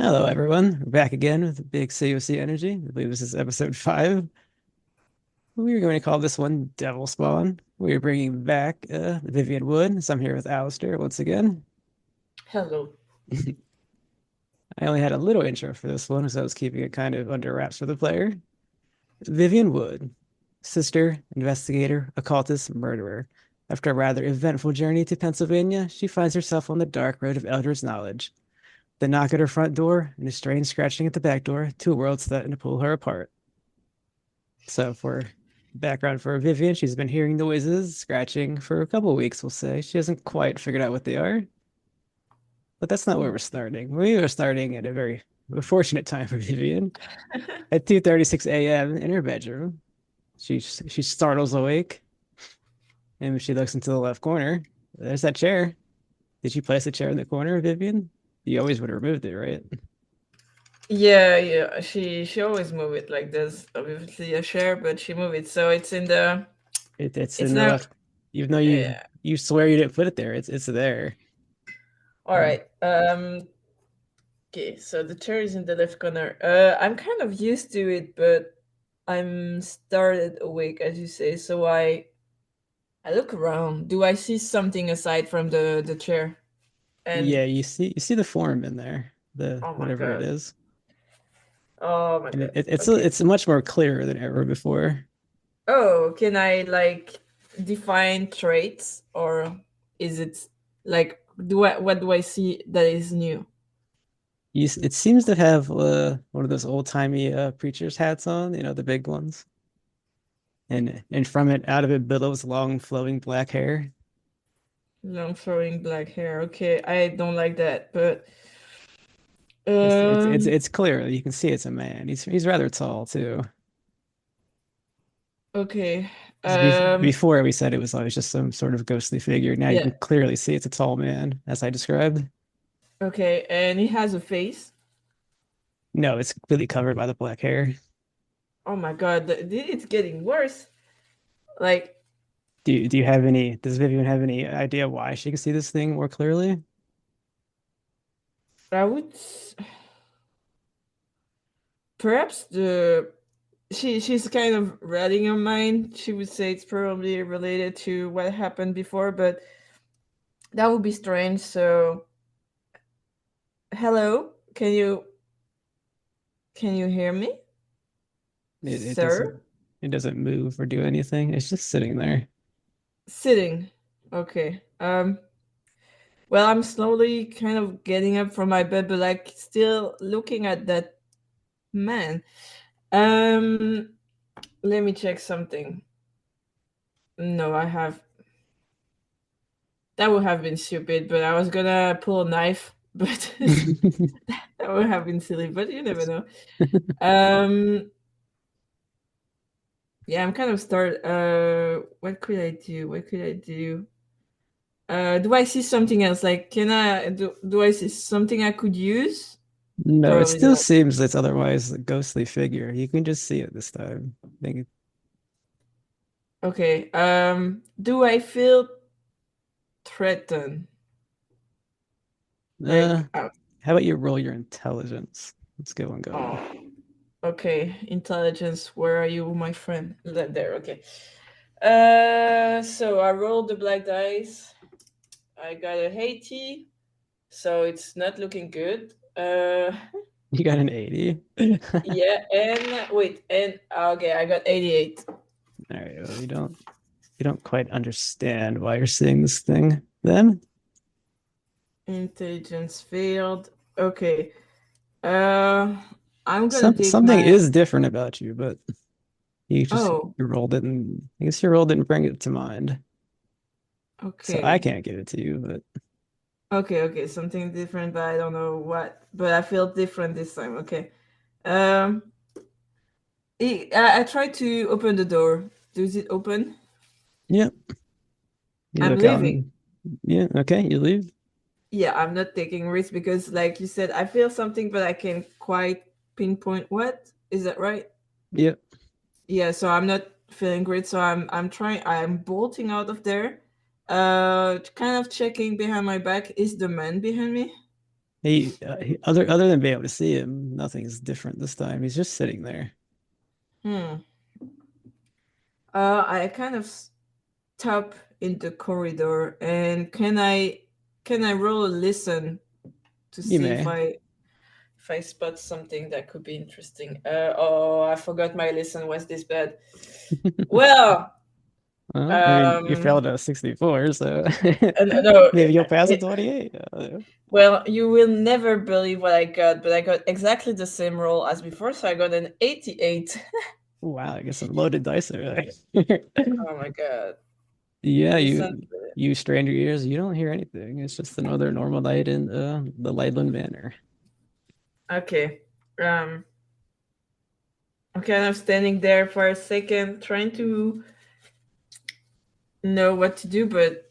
Hello, everyone. We're back again with big COC energy. I believe this is episode 5. We are going to call this one Devil Spawn. We are bringing back Vivian Wood. So I'm here with Alistair once again. Hello. I only had a little intro for this one, so I was keeping it kind of under wraps for the player. Vivian Wood, sister, investigator, occultist, murderer. After a rather eventful journey to Pennsylvania, she finds herself on the dark road of Elder's knowledge. The knock at her front door and a strange scratching at the back door, two worlds threaten to pull her apart. So for background for Vivian, she's been hearing noises, scratching for a couple of weeks, we'll say. She hasn't quite figured out what they are, but that's not where we're starting. We are starting at a very fortunate time for Vivian. At 2:36 a.m. in her bedroom, she startles awake, and she looks into the left corner. There's that chair. Did you place the chair in the corner, Vivian? You always would have removed it, right? Yeah. She always move it like this. Obviously a share, but she move it so it's in the. It's It's in the now. left. Even though you Yeah. you swear you didn't put it there, it's there. All Uh, right. Okay. So the chair is in the left corner. I'm kind of used to it, but I'm started awake, as you say. So I look around. Do I see something aside from the chair? And yeah, you see the form in there, the oh my whatever it god. is, Oh my and god. it's Okay. it's much more clearer than ever before. Oh, can I like define traits, or is it like do I what do I see that is new? It seems to have one of those old-timey preacher's hats on, the big ones, and from it, out of it billows long flowing black hair. Long flowing black hair. Okay, I don't like that, but It's um it's clear. You can see it's a man. He's rather tall too. okay. 'Cause before we said it was always just some sort of ghostly figure. Now you Yeah. can clearly see it's a tall man, as I described. Okay, and he has a face. No, it's completely covered by the black hair. Oh my god, it's getting worse. Like Do you have any? Does Vivian have any idea why she can see this thing more clearly? I would perhaps the she's kind of reading your mind. She would say it's probably related to what happened before, but that would be strange. So, hello, can you hear me, It sir? doesn't move or do anything. It's just sitting there. Sitting. Okay. Well, I'm slowly kind of getting up from my bed, but like still looking at that man. Um, Let me check something. No, I have. That would have been stupid, but I was gonna pull a knife, but that would have been silly. But you never know. Um, yeah, I'm kind of start. What could I do? What could I do? Do I see something else? Like, can I do I see something I could use? No, it Probably still not. seems it's otherwise a ghostly figure. You can just see it this time. I think, Okay. Do I feel threatened? uh, Like, how about you roll your intelligence? Let's get one going. oh, okay. Intelligence. Where are you, my friend? There. Okay. So I rolled the black dice. I got a 80, so it's not looking good. You got an 80. Yeah, and wait, and okay, I got 88. All right, well, you don't quite understand why you're seeing this thing then. Intelligence failed. Okay. Uh, I'm gonna take Something my. is different about you, but Oh, you rolled it and I guess your roll didn't bring it to mind. So I okay. can't give it to you, but Okay. Something different, but I don't know what. But I feel different this time. Okay. Um, I tried to open the door. Does it open? yeah, you I'm look out leaving. and yeah, okay, you leave. Yeah, I'm not taking risks because, like you said, I feel something, but I can't quite pinpoint what. Is that right? Yep. Yeah, so I'm not feeling great. So I'm trying. I'm bolting out of there. Kind of checking behind my back. Is the man behind me? Other than being able to see him, nothing's different this time. He's just sitting there. Hmm. I kind of stop in the corridor, and can I roll a listen to You see may. if I spot something that could be interesting? Oh, I forgot my listen was this bad. Well, Well, I mean, you um, failed a 64, so no, maybe you'll pass a it, 28. well, you will never believe what I got, but I got exactly the same roll as before, so I got an 88. Wow, I guess some loaded dice over there. Oh my god. Yeah, Listen. you strain your ears, you don't hear anything. It's just another normal night in the Lightland Manor. Okay. Um, I'm kind of standing there for a second, trying to know what to do, but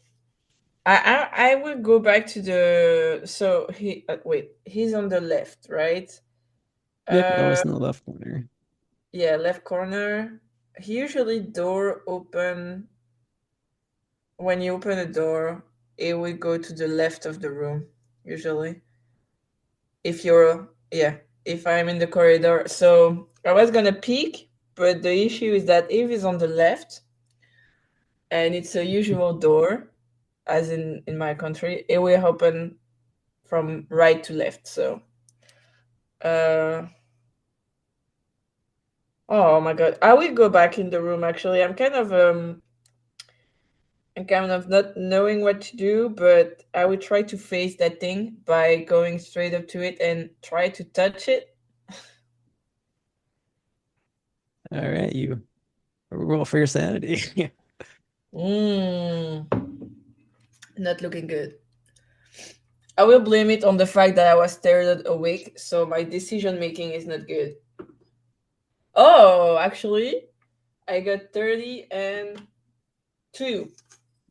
I will go back to the. So he wait, he's on the left, right? Yep, Uh, always in the left corner. yeah, left corner. Usually door open. When you open a door, it will go to the left of the room. Usually, if you're yeah, if I'm in the corridor. So I was gonna peek, but the issue is that if it's on the left and it's a usual door, as in my country, it will open from right to left. So uh oh my god, I will go back in the room. Actually, I'm kind of not knowing what to do, but I will try to face that thing by going straight up to it and try to touch it. All right, you roll for your sanity. Mm, not looking good. I will blame it on the fact that I was scared awake, so my decision making is not good. Oh, actually, I got 30 and 2.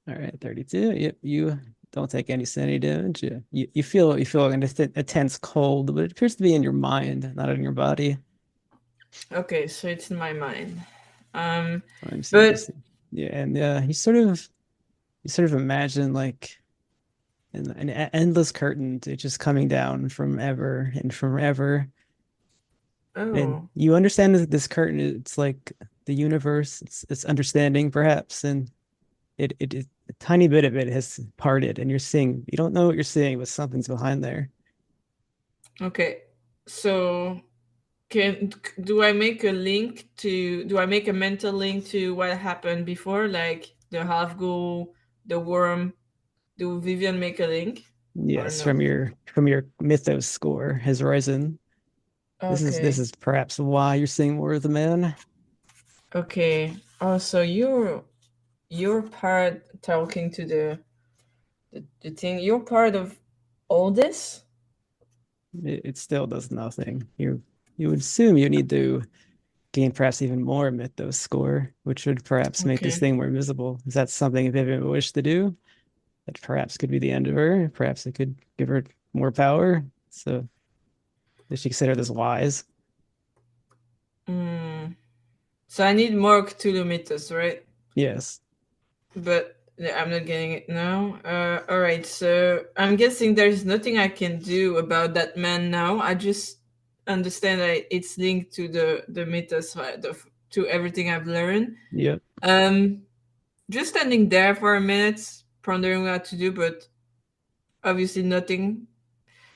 All right, 32. Yep, you don't take any sanity damage. Yeah. You feel a tense cold, but it appears to be in your mind, not in your body. Okay, so it's in my mind. Um, I'm seeing but just yeah, and you sort of imagine like an endless curtain to just coming down from ever and from ever. And oh, you understand that this curtain, it's like the universe, it's understanding perhaps, and it a tiny bit of it has parted, and you don't know what you're seeing, but something's behind there. okay. So can do I make a link to do I make a mental link to what happened before, like the half ghoul, the worm? Do Vivian make a link or Yes, no? from your mythos score has risen. This Okay. is perhaps why you're seeing more of the man. Okay. Oh, so you're part talking to the thing. You're part of all this? It still does nothing. You would assume you need to gain perhaps even more mythos score, which would perhaps make this Okay. thing more visible. Is that something Vivian would wish to do? That perhaps could be the end of her. Perhaps it could give her more power. So does she consider this wise? Mm. So I need more Cthulhu mythos, right? Yes. But yeah, I'm not getting it now. All right. So I'm guessing there's nothing I can do about that man now. I just understand that it's linked to the mythos, to everything I've learned. Yep. Um, just standing there for a minute, pondering what to do, but obviously nothing.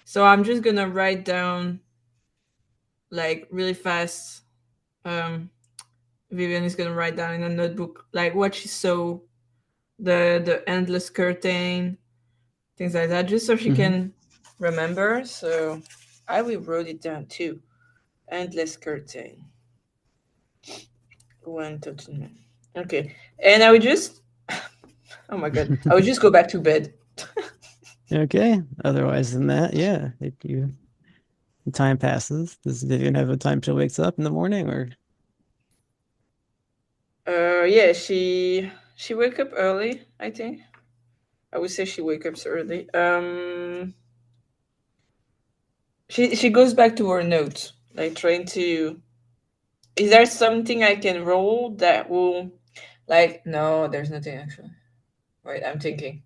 So I'm just gonna write down like really fast. Um, Vivian is gonna write down in a notebook like what she saw, the endless curtain, things like that, just so she Hmm. can remember. So I will wrote it down too. Endless curtain. One total. Okay, and I would just. Oh my god! I would just go back to bed. Okay. Otherwise than that, yeah. Time passes. Does Vivian have a time she wakes up in the morning or Yeah, she wake up early. I think I would say she wake up early. She goes back to her notes, like trying to. Is there something I can roll that will, like? No, there's nothing actually. Wait, I'm thinking.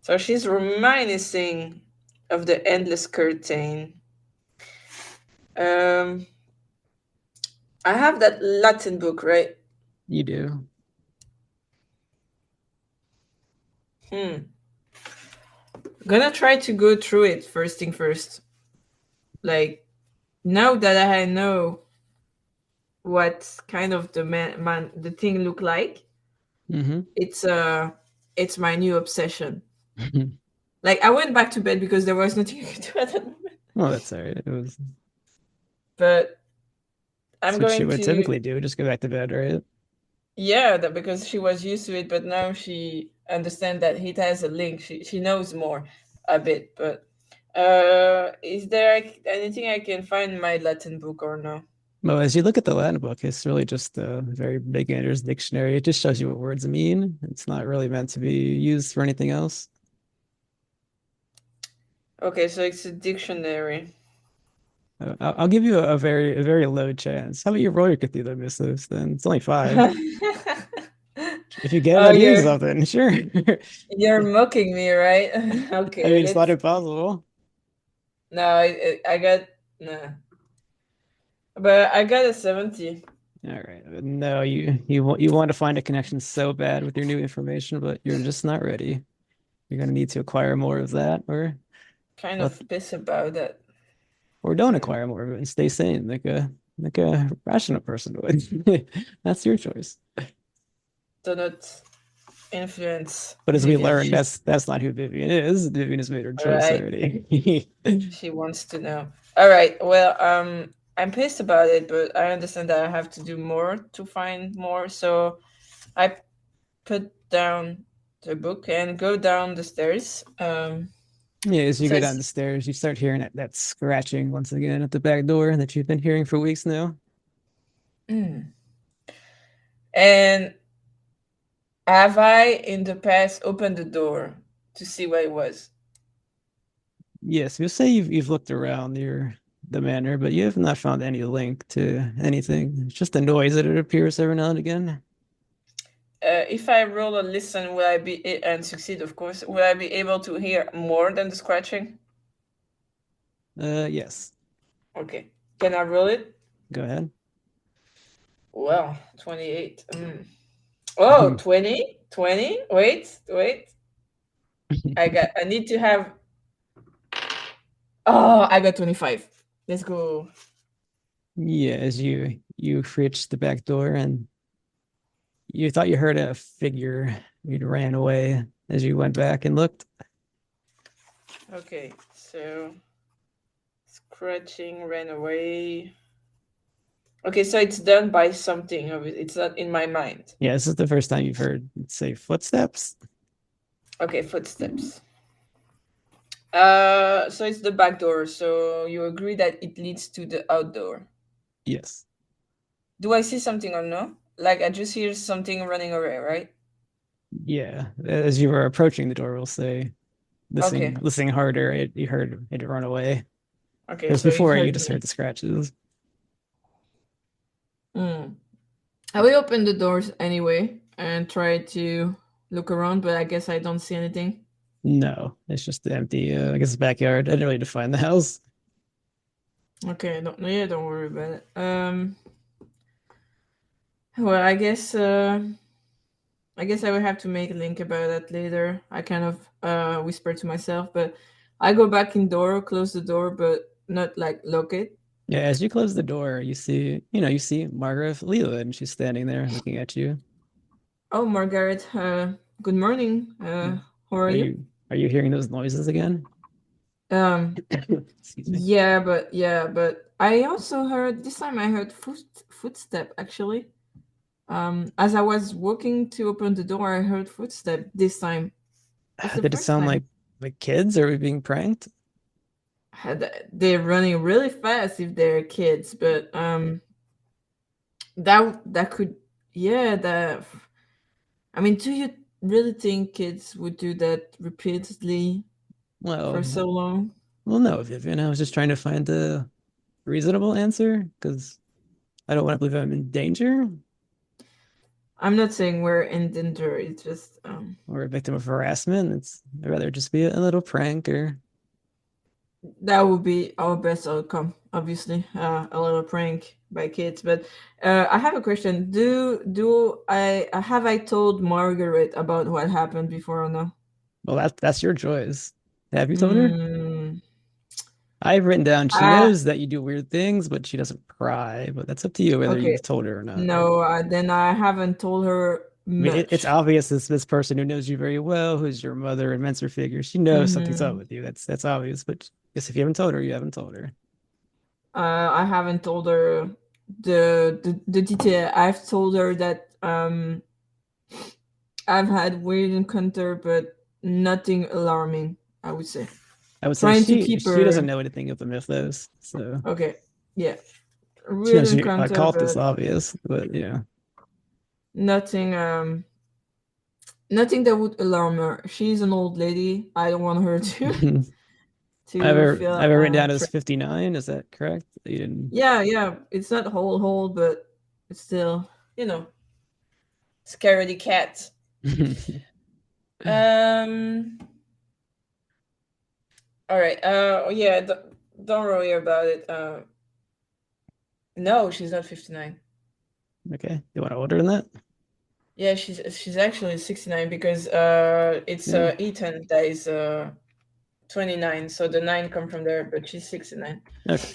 So she's reminiscing of the endless curtain. Um, I have that Latin book, right? You do. Hmm. Gonna try to go through it first thing first. Like now that I know what kind of the thing look like, Mm-hmm. it's my new obsession. Like I went back to bed because there was nothing I could do at that moment. Well, that's all right. It was But That's I'm what she going would to typically do. Just go back to bed, right? yeah, that because she was used to it, but now she understands that it has a link. She knows more a bit, but is there anything I can find in my Latin book or no? Well, as you look at the Latin book, it's really just a very beginner's dictionary. It just shows you what words mean. It's not really meant to be used for anything else. Okay, so it's a dictionary. I'll give you a very low chance. How about you roll your Cthulhu missives then? It's only five. If you get it, Oh, I'll give you something. Sure. you're mocking me, right? I Okay, mean, it's not let's. impossible. No, I got no, but I got a 70. All right. No, you want to find a connection so bad with your new information, but you're just not ready. You're gonna need to acquire more of that, Kind let of pissed about that. or don't Hmm. acquire more of it and stay sane like a rational person would. That's your choice. Do not influence But as we Vivian. learned, She's that's not who Vivian is. Vivian has made her all choice right. already. She wants to know. All right. Well, I'm pissed about it, but I understand that I have to do more to find more. So I put down the book and go down the stairs. Yeah, as you So go down it's the stairs, you start hearing that scratching once again at the back door that you've been hearing for weeks now. mm. And have I in the past opened the door to see what it was? Yes, you'll say you've looked around the manor, but you have not found any link to anything. It's just a noise that it appears every now and again. If I roll a listen, will I be and succeed? Of course, will I be able to hear more than the scratching? Yes. Okay. Can I roll it? Go ahead. Well, 28. Oh, 20? 20? Wait. I need to have. Oh, I got 25. Let's go. Yeah, as you reached the back door and you thought you heard a figure. You ran away as you went back and looked. Okay, so scratching ran away. Okay, so it's done by something. It's not in my mind. Yeah, this is the first time you've heard, say, footsteps. Okay, footsteps. So it's the back door. So you agree that it leads to the outdoor. Yes. Do I see something or no? Like I just hear something running away, right? Yeah. As you were approaching the door, we'll say, Okay. listening harder, you heard it run away. Okay, Because so you before you heard just heard me. the scratches. Mm. I will open the doors anyway and try to look around, but I guess I don't see anything. No, it's just empty. I guess backyard. I didn't really define the house. Okay, don't yeah, don't worry about it. Well, I guess I will have to make a link about that later. I kind of whisper to myself, but I go back in door, close the door, but not like lock it. Yeah, as you close the door, you see Margaret Leland, and she's standing there looking at you. Oh, Margaret, good morning. Yeah. How are you? Are you hearing those noises again? Um, Excuse me. yeah, but I also heard this time I heard footstep actually. As I was walking to open the door, I heard footstep this time. It's the Did it first sound time. like kids? Are we being pranked? They're running really fast if they're kids, but that could yeah that I mean, do you really think kids would do that repeatedly for Well, so long? well, no, Vivian. I was just trying to find a reasonable answer because I don't want to believe I'm in danger I'm not saying we're in danger. It's just or a victim of harassment. I'd rather just be a little prank or That would be our best outcome, obviously. A little prank by kids. But I have a question. Have I told Margaret about what happened before or no? Well, that's your choice. Have you told her? Mm, I've written down she I knows that you do weird things, but she doesn't cry. But that's up to you whether okay. you've told her or not. No, then I haven't told her I mean, it's much. obvious this person who knows you very well, who's your mother and mentor figure, she knows something's up Hmm. with you. That's obvious. But guess if you haven't told her, you haven't told her. I haven't told her the detail. I've told her that I've had weird encounter, but nothing alarming, I would say. I would say Trying to she keep she doesn't her. know anything of the mythos, so Okay, yeah, she weird knows you encounter, call this but obvious, but yeah. nothing. Nothing that would alarm her. She's an old lady. I don't want her to I feel have it written down as threatened. 59. Is that correct? You didn't. Yeah, yeah. It's not whole, but it's still, you know, scaredy cat. Um. All right. Yeah. Don't worry about it. No, she's not 59. Okay, you want to order in that? Yeah, she's actually 69 because it's Yeah. Ethan that is 29, so the 9 come from there, but she's 69. Okay.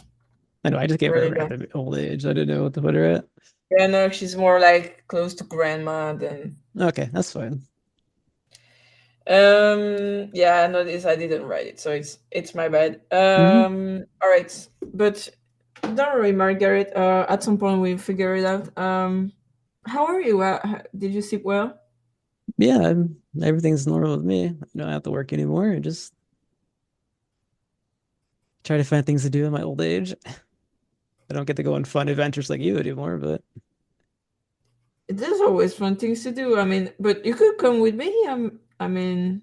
I know. I just gave her a Really don't. random old age. I didn't know what to put her at. Yeah, no, she's more like close to grandma than. Okay, that's fine. Yeah, no, this I didn't write it, so it's my bad. Hmm. All right, but don't worry, Margaret. At some point we figure it out. How are you? Did you sleep well? Yeah, everything's normal with me. I don't have to work anymore. I just try to find things to do in my old age. I don't get to go on fun adventures like you anymore, but There's always fun things to do. I mean, but you could come with me. I mean,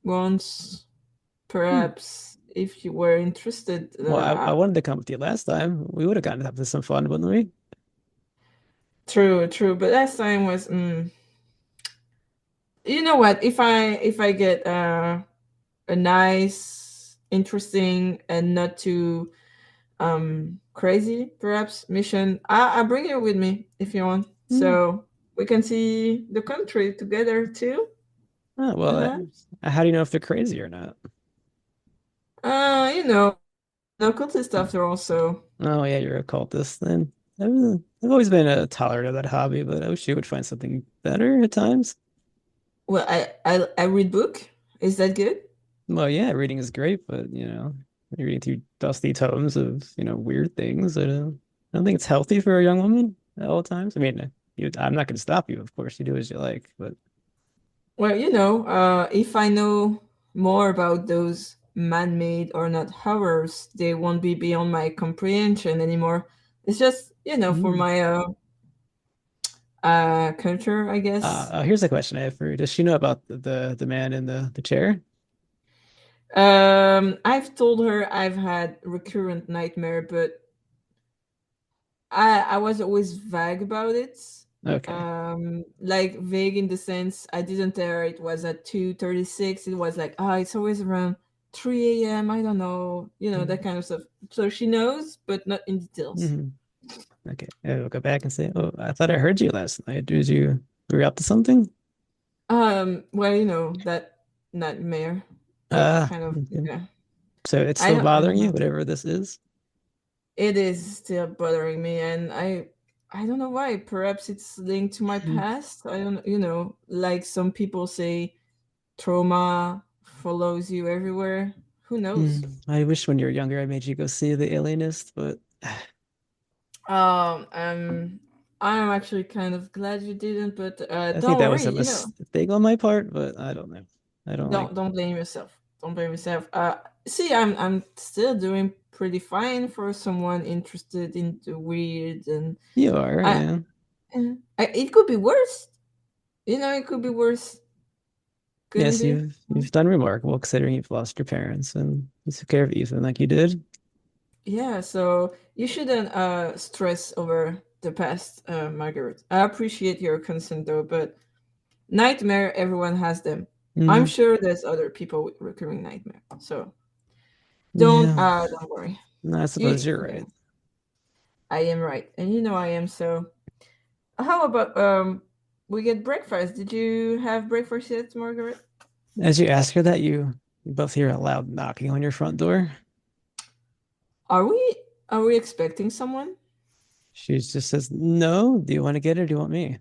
once hmm. perhaps if you were interested. Well, I wanted to come with you last time. We would have gotten to have some fun, wouldn't we? True, true. But last time was. You know what? If I get a nice, interesting, and not too crazy perhaps mission, I bring you with me if you want, Hmm. so we can see the country together too, Oh, well, perhaps. how do you know if they're crazy or not? You know, no cultist after all, so. Oh, yeah, you're a cultist then. I've always been a tolerant of that hobby, but I wish you would find something better at times. Well, I read book. Is that good? Well, yeah, reading is great, but you're reading through dusty tomes of, weird things. I don't think it's healthy for a young woman at all times. I mean, I'm not going to stop you, of course. You do as you like, but Well, if I know more about those man-made or not horrors, they won't be beyond my comprehension anymore. It's just, for mm. my culture, I guess. Here's a question I have for you. Does she know about the man in the chair? I've told her I've had recurrent nightmare, but I was always vague about it. Okay. Like vague in the sense I didn't tell her it was at 2:36. It was like, it's always around 3 a.m. I don't know, that kind of stuff. So she knows, but not in details. Mm-hmm. Okay. I'll go back and say, oh, I thought I heard you last night. Were you up to something? Well, that nightmare, kind of, Okay. yeah. So it's I still don't, I bothering don't you, know. whatever this is. It is still bothering me, and I don't know why. Perhaps it's linked to my Mm. past. I don't, like some people say, trauma follows you everywhere. Who knows? I wish when you were younger I made you go see The Alienist, but Um, um, I'm actually kind of glad you didn't, but I think don't that was worry. a mistake on my part, but I don't know. I don't like. Don't blame yourself. Don't blame yourself. See, I'm still doing pretty fine for someone interested in the weird, and You are, I, yeah. it could be worse. It could be worse. Couldn't Yes, be. you've done remarkable considering you've lost your parents and you took care of Ethan like you did. Yeah, so you shouldn't stress over the past, Margaret. I appreciate your concern though, but nightmare, everyone has them. I'm Mm, sure there's other people with recurring nightmare. So Yeah, Don't worry. I suppose You, you're yeah, right. I am right, and you know I am. So, how about we get breakfast? Did you have breakfast yet, Margaret? As you ask her that, you both hear a loud knocking on your front door. Are we are we expecting someone? She just says, "No, do you want to get it or do you want me?"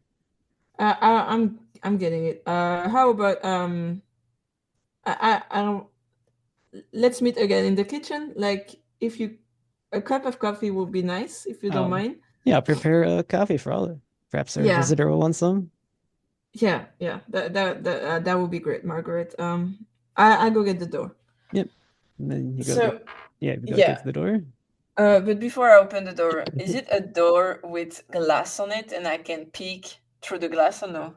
I'm getting it. How about I don't. Let's meet again in the kitchen. Like if you, a cup of coffee would be nice if you don't Oh, mind. yeah, I'll prepare a coffee for all. Perhaps our Yeah, visitor will want some. yeah. That would be great, Margaret. I go get the door. Yep. And then you go get, So yeah, you go get yeah. to the door. But before I open the door, is it a door with glass on it and I can peek through the glass or no?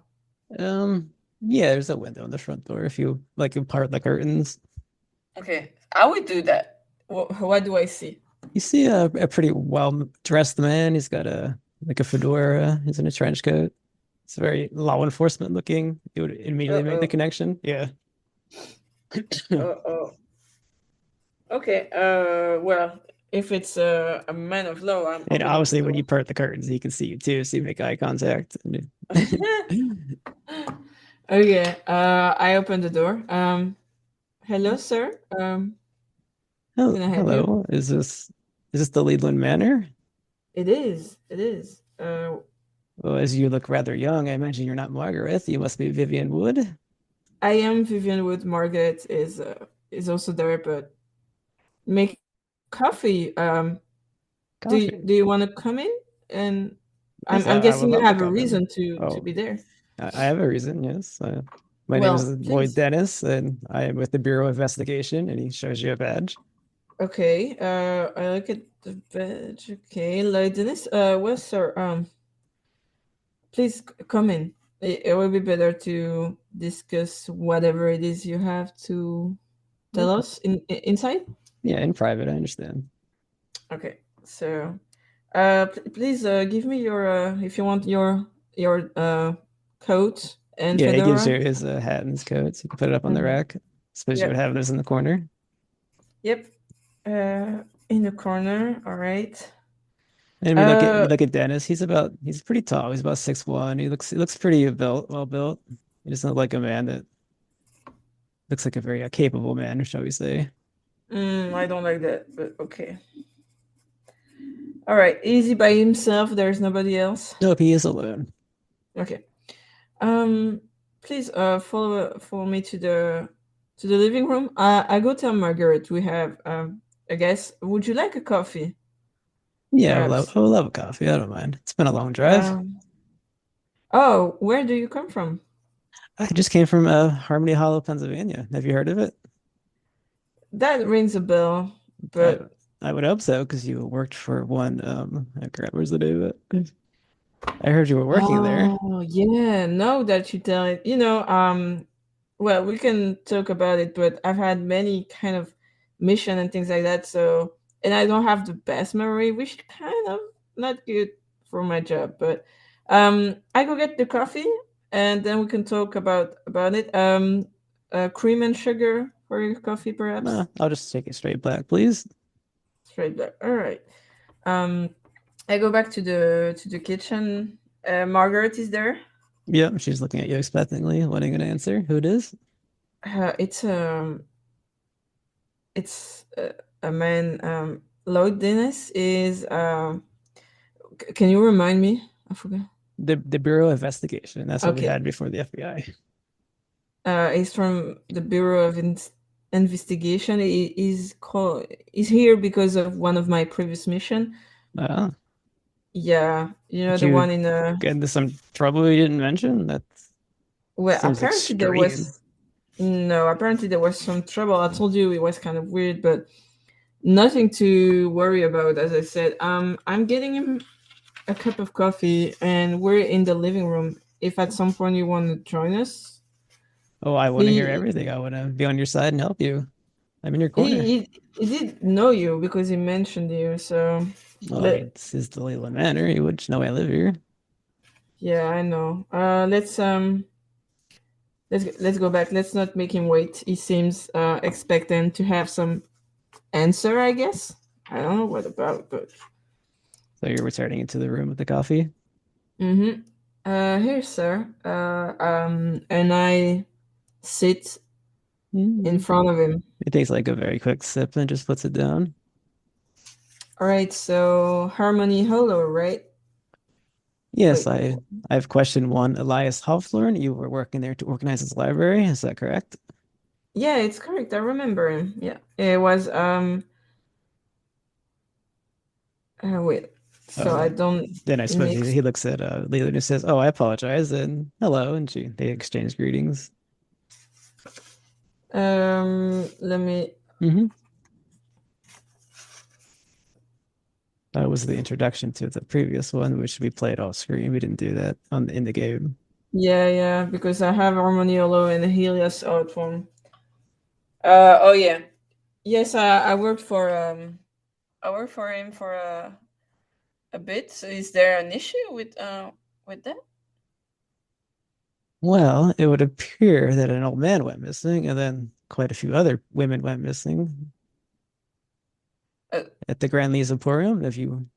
Yeah, there's a window in the front door if you like you part the curtains. Okay, I would do that. What do I see? You see a pretty well dressed man. He's got a like a fedora. He's in a trench coat. It's very law enforcement looking. You would immediately make the Uh-oh. connection. Yeah. Uh-oh. Okay, well, if it's a man of law, I'm And opening the obviously, when door. you part the curtains, he can see you too, so you make eye contact. Okay, I open the door. Hello, sir. Oh, Can I help you? hello. Is this the Leland Manor? It is. It is. Well, as you look rather young, I imagine you're not Margaret. You must be Vivian Wood. I am Vivian Wood. Margaret is also there, but make coffee. Coffee. Do you want to come in? And Yes, I'm I would guessing you love to have a come in. reason to Oh, be there. I have a reason, yes. My name is Well, Lloyd please. Dennis, and I am with the Bureau of Investigation, and he shows you a badge. Okay. I look at the badge. Okay, Lady Dennis. Well, sir. Please come in. It will be better to discuss whatever it is you have to tell Okay. us inside. Yeah, in private, I understand. Okay. So, please give me your if you want your coat and Yeah, he gives fedora. you his hat and his coat, so you can put it up on the Mm-hmm. rack. Suppose you would Yep. have those in the corner. Yep. In the corner. All right. And we Uh, look at Dennis. He's pretty tall. He's about 6'1". He looks pretty well built. He doesn't look like a man that looks like a very capable man, shall we say. I don't like that, but okay. All right. Easy by himself. There's nobody else. Nope, he is alone. Okay. Um, please follow me to the living room. I go tell Margaret we have I guess would you like a coffee? Yeah, Perhaps. I would love a coffee. I don't mind. It's been a long drive. Um oh, where do you come from? I just came from Harmony Hollow, Pennsylvania. Have you heard of it? That rings a bell, I but I would hope so because you worked for one. I forgot where's the name of it. I heard you were working there. oh yeah, now that you tell it, well, we can talk about it, but I've had many kind of mission and things like that, so and I don't have the best memory, which kind of not good for my job, but I go get the coffee and then we can talk about it. Cream and sugar for your coffee, perhaps? I'll just take it straight black, please. Straight black. All right. Um, I go back to the kitchen. Margaret is there. Yep, she's looking at you expectantly, wanting an answer. Who it is? Uh, it's um it's a man. Lloyd Dennis is. Can you remind me? I forgot. The Bureau of Investigation. That's what we Okay. had before the FBI. He's from the Bureau of Investigation. He's called. He's here because of one of my previous mission. Uh, Yeah, did the you one in get into some trouble you didn't mention? That well, seems apparently there extreme. was no. Apparently there was some trouble. I told you it was kind of weird, but nothing to worry about. As I said, I'm getting him a cup of coffee, and we're in the living room. If at some point you want to join us, Oh, I want to hear he everything. I want to be on your side and help you. I'm in your corner. he did know you because he mentioned you. So, Well, let it's his the Leland Manor. He would know I live here. yeah, I know. Let's go back. Let's not make him wait. He seems expectant to have some. answer, I guess. I don't know what about, but So you're returning into the room with the coffee? mm-hmm. Here, sir. And I sit in Mm. front of him. He takes like a very quick sip and just puts it down. All right, so Harmony Hollow, right? Yes, Wait, I have question one. Elias Hoflorn, you were working there to organize his library, is that correct? yeah, it's correct. I remember him. Yeah, it was wait. So I Uh, don't then I suppose mix. he looks at Leland and says, "Oh, I apologize," and hello, and they exchange greetings. Let me. Hmm. That was the introduction to the previous one, which we played off screen. We didn't do that in the game. Yeah, yeah, because I have Harmony Hollow and Helios out one. Oh yeah, yes. I worked for I worked for him for a bit. So is there an issue with that? Well, it would appear that an old man went missing, and then quite a few other women went missing Uh, at the Grand Lee's Emporium. Have you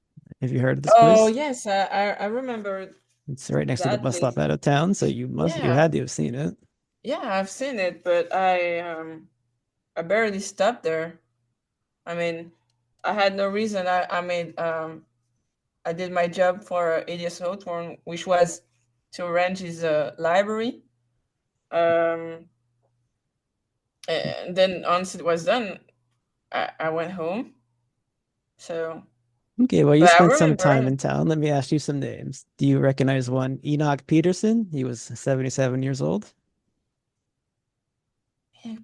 heard of this oh place? yes, I remember It's right next to the that bus stop place. out of town, so you Yeah, had to have seen it. yeah, I've seen it, but I barely stopped there. I mean, I had no reason. I did my job for Elias Hawthorne, which was to arrange his library. Um, and then once it was done, I went home. So, Okay, well, you but I spent some time remember in town. Let me ask you some names. Do you recognize one Enoch Peterson? He was 77 years old.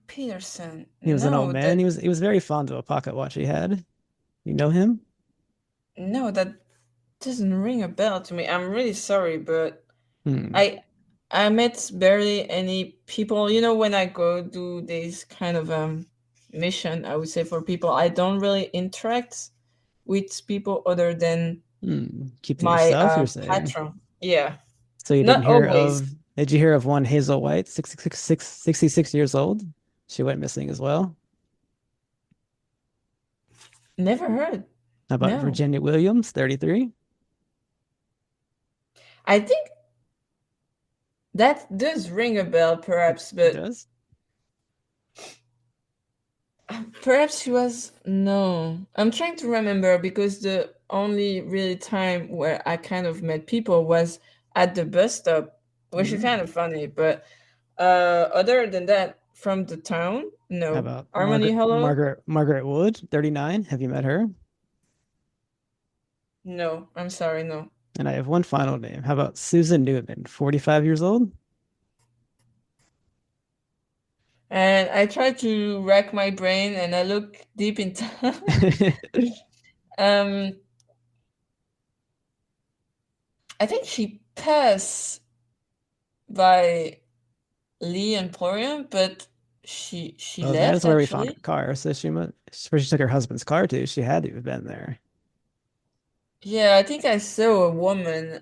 Peterson. He was an old No, man. He was very fond of a pocket watch he had. You know him? that doesn't ring a bell to me. I'm really sorry, but Hmm. I I met barely any people. You know, when I go do this kind of mission, I would say for people, I don't really interact with people other than Hmm. Keep to my yourself, you're saying. patron. Yeah, So you didn't not hear always. of, did you hear of one Hazel White, 66 years old? She went missing as well. Never heard. How about No, Virginia Williams, 33? I think that does ring a bell, perhaps, It but does? perhaps she was no. I'm trying to remember because the only really time where I kind of met people was at the bus stop, which is kind Hmm. of funny. But other than that, from the town, How no. about Harmony Hollow, Margaret Wood, 39? Have you met her? no. I'm sorry, no. And I have one final name. How about Susan Newman, 45 years old? And I try to rack my brain, and I look deep in time. um, I think she passed by Lee Emporium, but she Well, that is left where we found her actually. car. So where she took her husband's car to. She had to have been there. Yeah, I think I saw a woman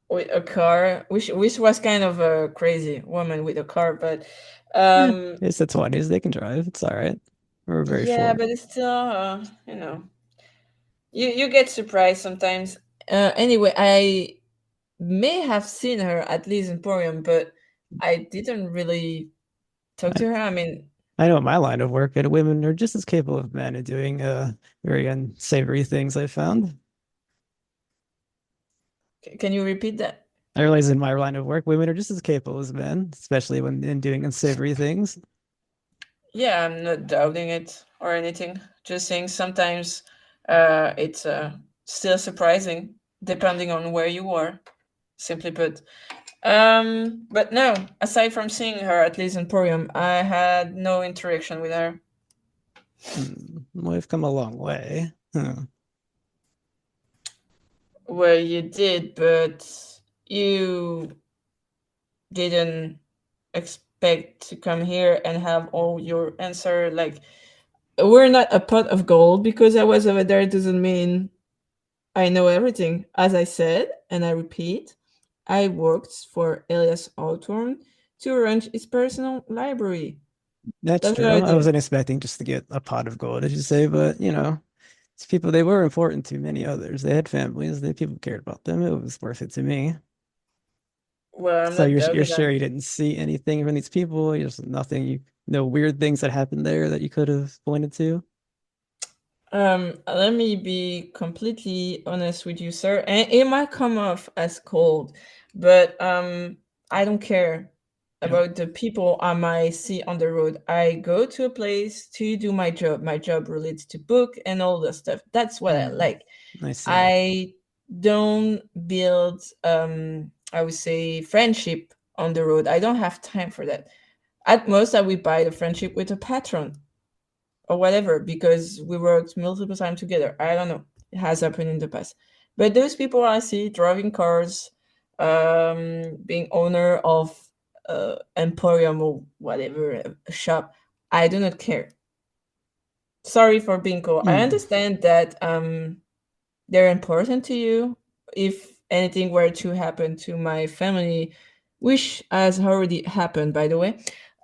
with a car, which was kind of a crazy woman with a car, but Yeah, um it's the 20s. They can drive. It's all right. We're very yeah, forward. but it's still you get surprised sometimes. Anyway, I may have seen her at Lee's Emporium, but I didn't really talk I, to her. I mean, I know in my line of work that women are just as capable of men in doing very unsavory things, I found. can you repeat that? I realize in my line of work, women are just as capable as men, especially when in doing unsavory things. Yeah, I'm not doubting it or anything. Just saying sometimes it's still surprising depending on where you are, simply put. But no, aside from seeing her at Lee's Emporium, I had no interaction with her. We've come a long way. Huh. Well, you did, but you didn't expect to come here and have all your answer. Like, we're not a pot of gold because I was over there doesn't mean I know everything. As I said, and I repeat, I worked for Elias Hawthorne to arrange his personal library. That's That's what true. I I do. wasn't expecting just to get a pot of gold, as you say, but it's people, they were important to many others. They had families, people cared about them. It was worth it to me. Well, I'm So not you're doubting that. sure you didn't see anything from these people? There's nothing, no weird things that happened there that you could have pointed to? Let me be completely honest with you, sir. And it might come off as cold, but I don't care You don't. about the people I might see on the road. I go to a place to do my job. My job relates to book and all the stuff. That's what I Hmm. like. I see. I don't build I would say friendship on the road. I don't have time for that. At most I will buy the friendship with a patron or whatever because we worked multiple times together. I don't know. It has happened in the past. But those people I see driving cars, being owner of emporium or whatever a shop, I do not care. Sorry for being cool. I Hmm. understand that they're important to you. If anything were to happen to my family, which has already happened, by the way,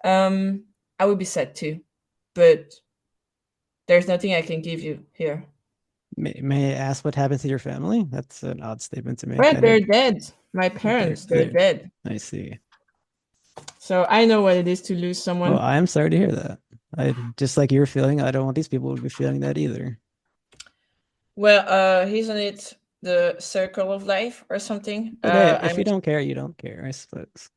I would be sad too. But there's nothing I can give you here. May I ask what happened to your family? That's an odd statement to make. Right, I they're didn't. dead. My They're parents, they're they're. dead. I see. So I know what it is to lose Well, someone. I am sorry to hear that. I just like you're feeling. I don't want these people to be feeling that either. Well, isn't it the circle of life or something? But hey, I if you mean, don't care, you don't care, I suppose.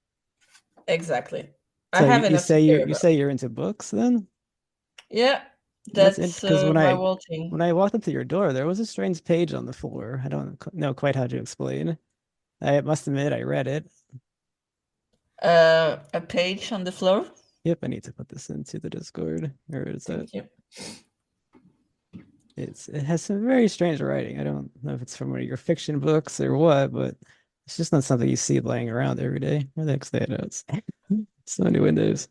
exactly. I So have enough to care you about. say you're into books then? Yeah, That's that's because my whole thing. when I walked up to your door, there was a strange page on the floor. I don't know quite how to explain. I must admit, I read it. A page on the floor. Yep, I need to put this into the Discord. Where is it? Thank you. It has some very strange writing. I don't know if it's from one of your fiction books or what, but it's just not something you see laying around every day. Where the heck's that? It's so many windows.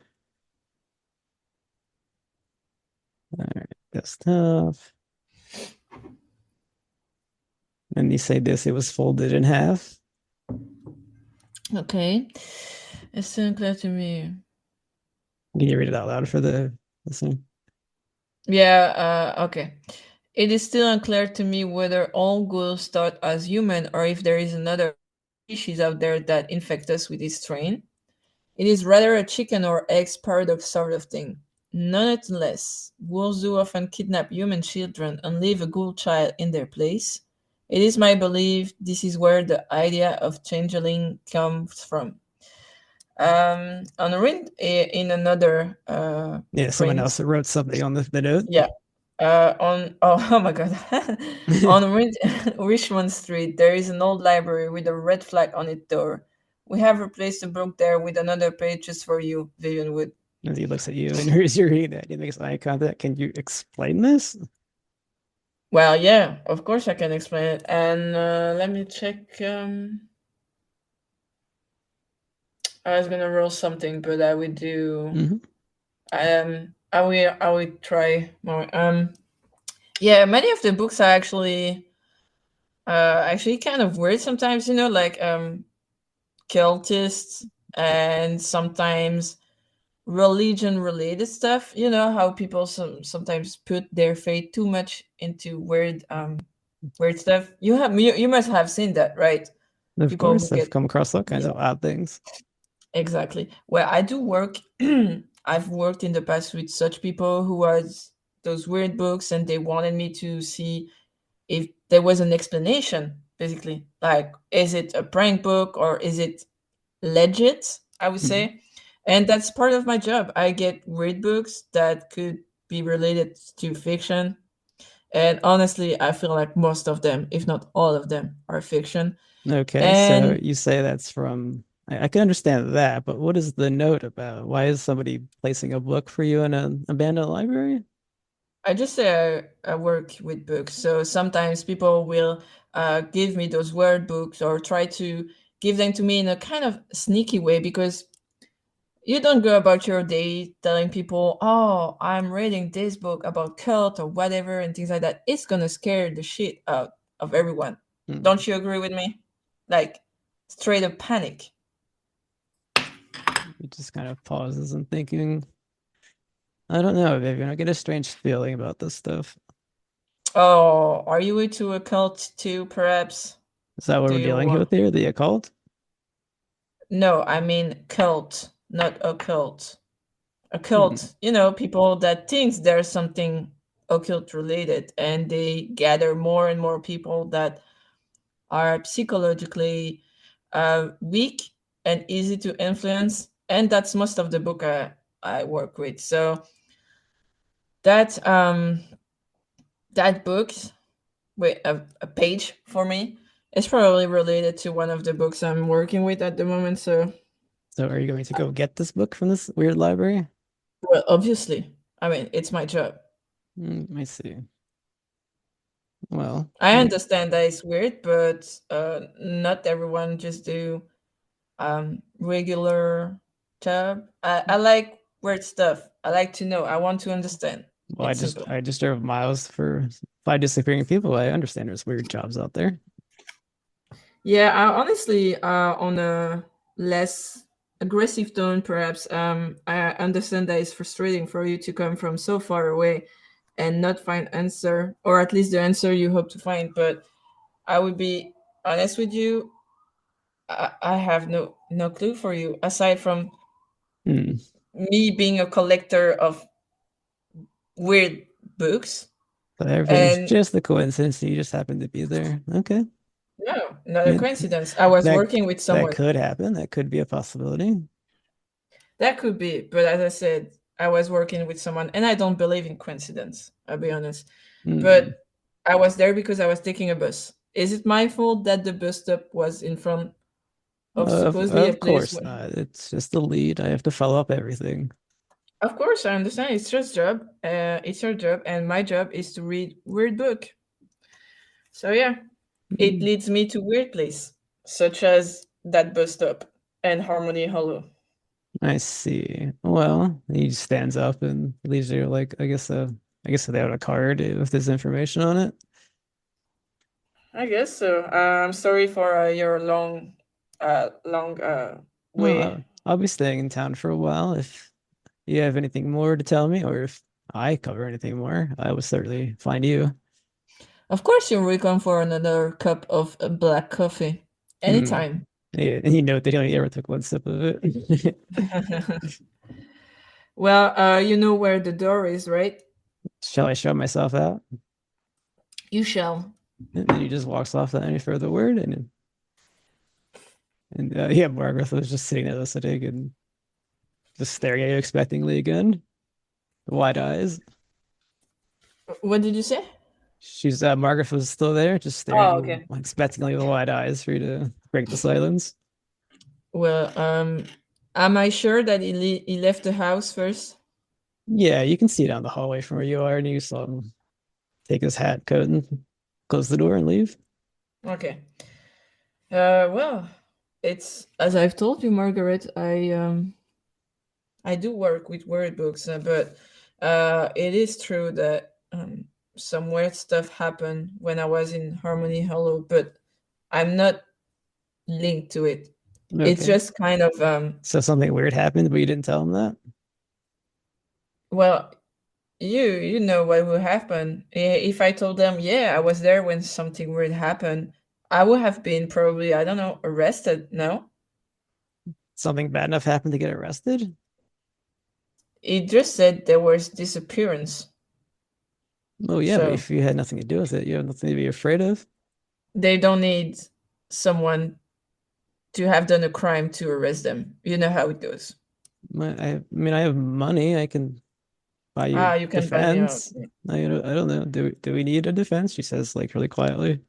All right, desktop. And you say this, it was folded in half. Okay. It's so unclear to me. Can you read it out loud for the listener? Yeah, okay. It is still unclear to me whether all ghouls start as human or if there is another species out there that infect us with this strain. It is rather a chicken or eggs paradox sort of thing. Nonetheless, ghouls do often kidnap human children and leave a ghoul child in their place. It is my belief this is where the idea of changeling comes from. In another Yeah, someone print, else wrote something on the note. yeah, on oh my god, on Richmond Street, there is an old library with a red flag on its door. We have replaced the book there with another page just for you, Vivian Wood. As he looks at you and you're reading that, he makes eye contact. Can you explain this? Well, yeah, of course I can explain it. And let me check. I was gonna roll something, but I would do. Hmm. I will try more. Yeah, many of the books are actually kind of weird sometimes. Like cultists and sometimes religion related stuff. You know how people sometimes put their faith too much into weird stuff. You must have seen that, right? Of People who course, I've get, come across all kinds yeah, of odd things. exactly. Well, I do work. I've worked in the past with such people who was those weird books, and they wanted me to see if there was an explanation. Basically, like, is it a prank book or is it legit? I would Hmm. say, and that's part of my job. I get weird books that could be related to fiction, and honestly, I feel like most of them, if not all of them, are fiction. Okay, so And you say that's from, I can understand that, but what is the note about? Why is somebody placing a book for you in an abandoned library? I just say I work with books, so sometimes people will give me those word books or try to give them to me in a kind of sneaky way because you don't go about your day telling people, "Oh, I'm reading this book about cult or whatever," and things like that. It's gonna scare the shit out of everyone. Hmm. Don't you agree with me? Like straight up panic. He just kind of pauses and thinking. I don't know, Vivian. I get a strange feeling about this stuff. Oh, are you into a cult too, perhaps? Is that what Do we're you dealing with here? The occult? No, I mean cult, not occult. A Hmm. cult, people that thinks there's something occult related, and they gather more and more people that are psychologically weak and easy to influence, and that's most of the book I work with. So that that book with a page for me is probably related to one of the books I'm working with at the moment. So, So are you going to go get this book from this weird library? well, obviously, I mean, it's my job. I see. Well, I yeah. understand that it's weird, but not everyone just do regular job. I like weird stuff. I like to know. I want to understand. Well, It's simple. I just drove miles for five disappearing people. I understand there's weird jobs out there. Yeah, I honestly, on a less aggressive tone, perhaps, I understand that it's frustrating for you to come from so far away and not find answer, or at least the answer you hope to find. But I would be honest with you, I have no clue for you aside from Hmm. me being a collector of weird books. So everything's And just a coincidence. You just happen to be there. Okay. no, not a Yeah, coincidence. I was that working with that someone. could happen. That could be a possibility. That could be, but as I said, I was working with someone, and I don't believe in coincidence. I'll be honest. Hmm. But I was there because I was taking a bus. Is it my fault that the bus stop was in front of supposedly a Of place course where? not. It's just the lead. I have to follow up everything. Of course, I understand. It's your job. It's your job, and my job is to read weird book. So yeah, it Hmm. leads me to weird place, such as that bus stop and Harmony Hollow. I see. Well, he stands up and leaves you like I guess they have a card with this information on it. I guess so. I'm sorry for your long Well, way. I'll be staying in town for a while. If you have anything more to tell me, or if I cover anything more, I will certainly find you. Of course, you're welcome for another cup of black coffee Hmm. anytime. Yeah, and you note that he only ever took one sip of it. Well, you know where the door is, right? Shall I show myself out? You shall. And then he just walks off without any further word. And yeah, Margaret was just sitting there listening and just staring at you expectingly again, wide eyes. What did you say? She's Margaret was still there, just Oh, staring okay. expectantly with wide eyes for you to break the silence. Well, am I sure that he left the house first? Yeah, you can see down the hallway from where you are, and you saw him take his hat, coat, and close the door and leave. Okay. Well, it's as I've told you, Margaret. I do work with word books, but it is true that some weird stuff happened when I was in Harmony Hollow, but I'm not linked to it. It's Okay. just kind of So something weird happened, but you didn't tell him that? well, you know what will happen. If I told them, yeah, I was there when something weird happened, I would have been probably, I don't know, arrested. No, Something bad enough happened to get arrested? it just said there was disappearance. Oh yeah, but So if you had nothing to do with it, you have nothing to be afraid of. they don't need someone to have done a crime to arrest them. You know how it goes. I mean, I have money. I can buy Ah, you you can buy me out. defense. I don't know. Do we need a defense? She says like really quietly.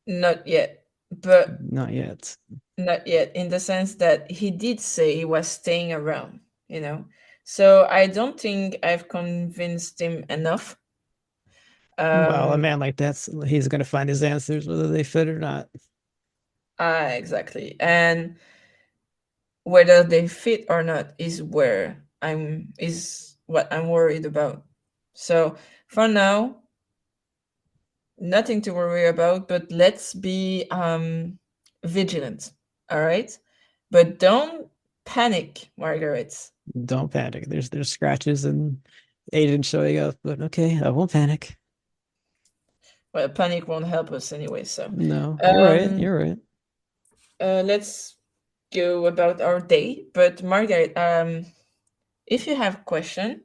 Not yet, but Not yet. not yet, in the sense that he did say he was staying around, you know. So I don't think I've convinced him enough. Well, a Um, man like that's he's gonna find his answers whether they fit or not. exactly. And whether they fit or not is what I'm worried about. So for now, nothing to worry about, but let's be vigilant. All right, but don't panic, Margaret. Don't panic. There's scratches and agents showing up, but okay, I won't panic. Well, panic won't help us anyway. So, No, you're right. um, You're right. let's go about our day. But Margaret, if you have a question,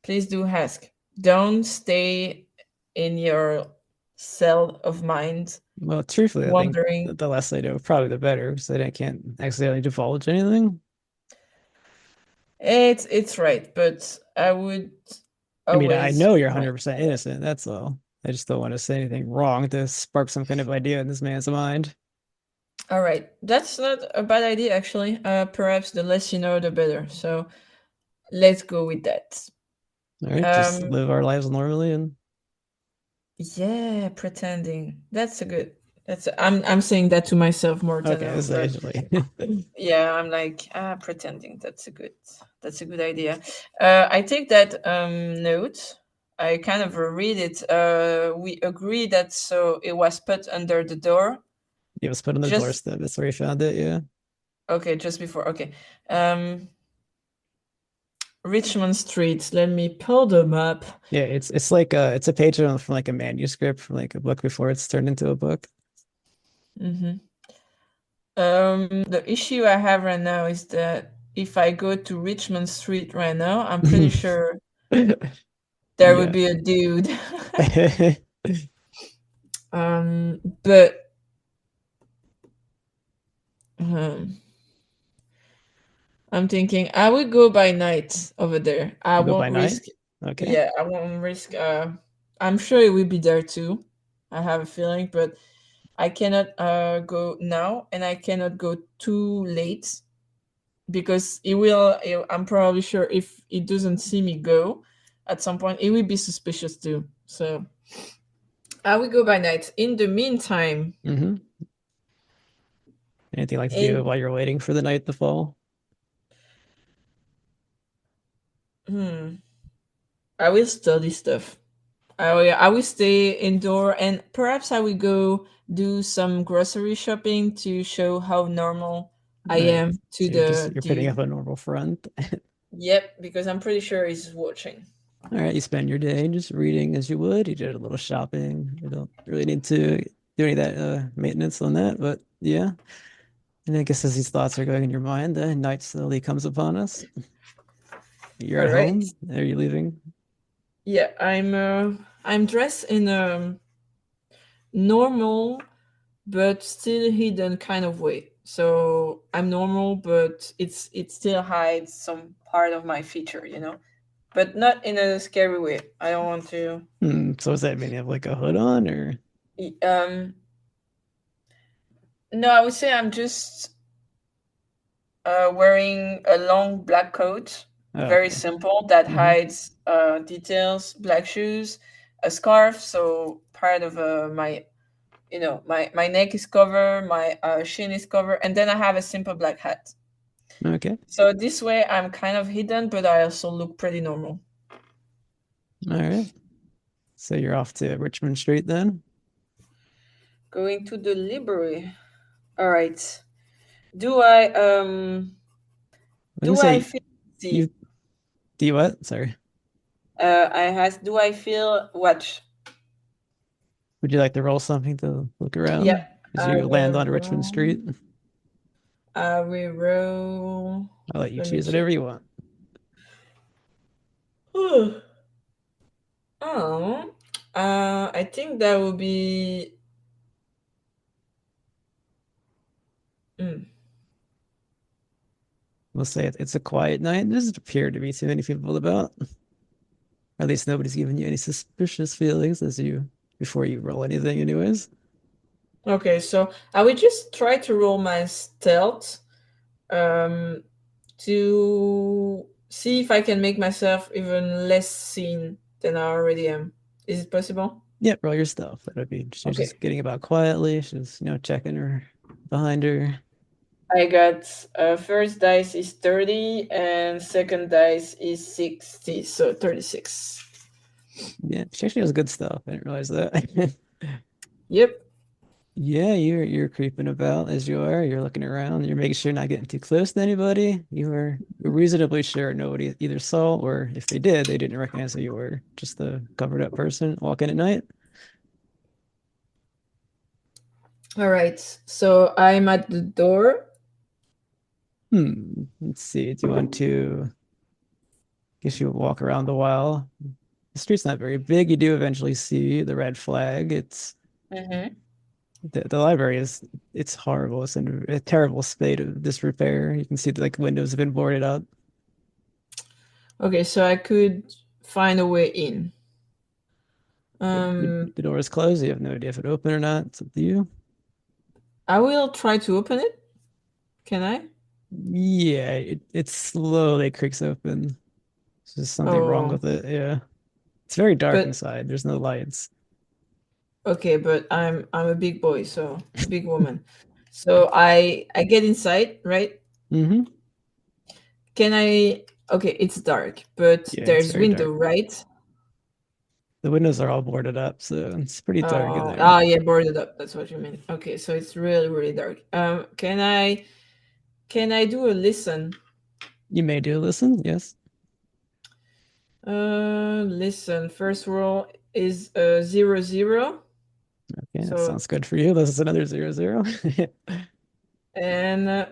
please do ask. Don't stay in your cell of mind Well, truthfully, I think wondering. the less I know, probably the better, so that I can't accidentally divulge anything. It's right, but I would I mean, I always know you're remind. 100% innocent. That's all. I just don't want to say anything wrong to spark some kind of idea in this man's mind. All right, that's not a bad idea actually. Perhaps the less you know, the better. So let's go with that. All right, just Um, live our lives normally and yeah, pretending. That's a good. I'm saying that to myself more than okay, this is but actually yeah, I'm like pretending. That's a good idea. I take that note. I kind of read it. We agree that so it was put under the door. it was put on the Just doorstep. That's where he found it. Yeah, okay, just before. Okay. Um Richmond Street. Let me pull them up. yeah. It's like it's a page from like a manuscript from like a book before it's turned into a book. hmm the issue I have right now is that if I go to Richmond Street right now, I'm pretty sure there would Yeah. be a dude. But um, I'm thinking I would go by night over there. I You go by won't night? risk. Okay. Yeah, I won't risk. I'm sure it will be there too. I have a feeling, but I cannot go now, and I cannot go too late because it will. I'm probably sure if it doesn't see me go at some point, it will be suspicious too. So I will go by night. In the meantime, Mm-hmm. Anything you like to do in while you're waiting for the night to fall? hmm, I will study stuff. I will stay indoor and perhaps I will go do some grocery shopping to show how normal I All right. am to So the you're putting up dude. a normal front. Yep, because I'm pretty sure he's watching. All right, you spend your day just reading as you would. You did a little shopping. You don't really need to do any of that maintenance on that, but yeah. And I guess as these thoughts are going in your mind, the night slowly comes upon us. You're All at right. home. Are you leaving? Yeah, I'm dressed in a normal but still hidden kind of way. So I'm normal, but it still hides some part of my feature, but not in a scary way. I don't want to. So does that mean you have like a hood on or Um, no, I would say I'm just wearing a long black coat, oh, very okay. simple, that Mm-hmm. hides details, black shoes, a scarf, so part of my neck is covered, my shin is covered, and then I have a simple black hat. Okay. So this way I'm kind of hidden, but I also look pretty normal. All right. So you're off to Richmond Street then? Going to the library. All right. Do I I was do gonna I say feel you see? do you what? Sorry. I asked, do I feel what? Would you like to roll something to look Yeah, around as I you land will on Richmond roll. Street? I will roll. I'll let you Let me choose check. whatever you want. Oh, I think that would be. Mm, We'll say it's a quiet night. There doesn't appear to be too many people about. Or at least nobody's giving you any suspicious feelings as you before you roll anything, anyways. okay, so I will just try to roll my stealth um, to see if I can make myself even less seen than I already am. Is it possible? Yeah, roll your stuff. That would be she's Okay. just getting about quietly. She's checking her behind her. I got first dice is 30 and second dice is 60, so 36. Yeah, she actually has good stuff. I didn't realize that. Yep. Yeah, you're creeping about as you are. You're looking around. You're making sure you're not getting too close to anybody. You are reasonably sure nobody either saw, or if they did, they didn't recognize who you were. Just a covered up person walking at night. All right. So I'm at the door. Let's see. Do you want to? Guess you walk around a while. The street's not very big. You do eventually see the red flag. It's Mm-hmm. the library is it's horrible. It's in a terrible state of disrepair. You can see that like windows have been boarded up. Okay, so I could find a way in. The, Um, the door is closed. You have no idea if it opened or not. It's up to you. I will try to open it. Can I? Yeah, it slowly creaks open. There's just something wrong Oh, with it. Yeah. It's very dark but inside. There's no lights. okay, but I'm a big boy, so big woman. So I get inside, right? Hmm. Can I? Okay, it's dark, but Yeah, it's there's very window, dark. right? The windows are all boarded up, so it's pretty dark in Oh, there. ah, yeah, boarded up. That's what you mean. Okay, so it's really, really dark. Can I do a listen? You may do listen, yes. Listen. First roll is 0 0. Okay, that So sounds good for you. This is another 0 0. and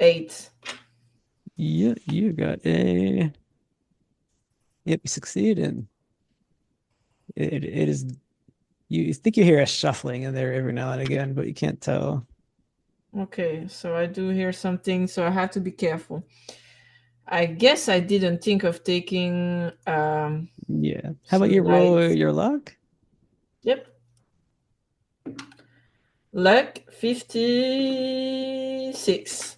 8. Yeah, you got a. Yep, you succeed, and it is. You think you hear a shuffling in there every now and again, but you can't tell. Okay, so I do hear something, so I have to be careful. I guess I didn't think of taking Yeah. How about you some roll lights. your luck? Yep. Luck 56.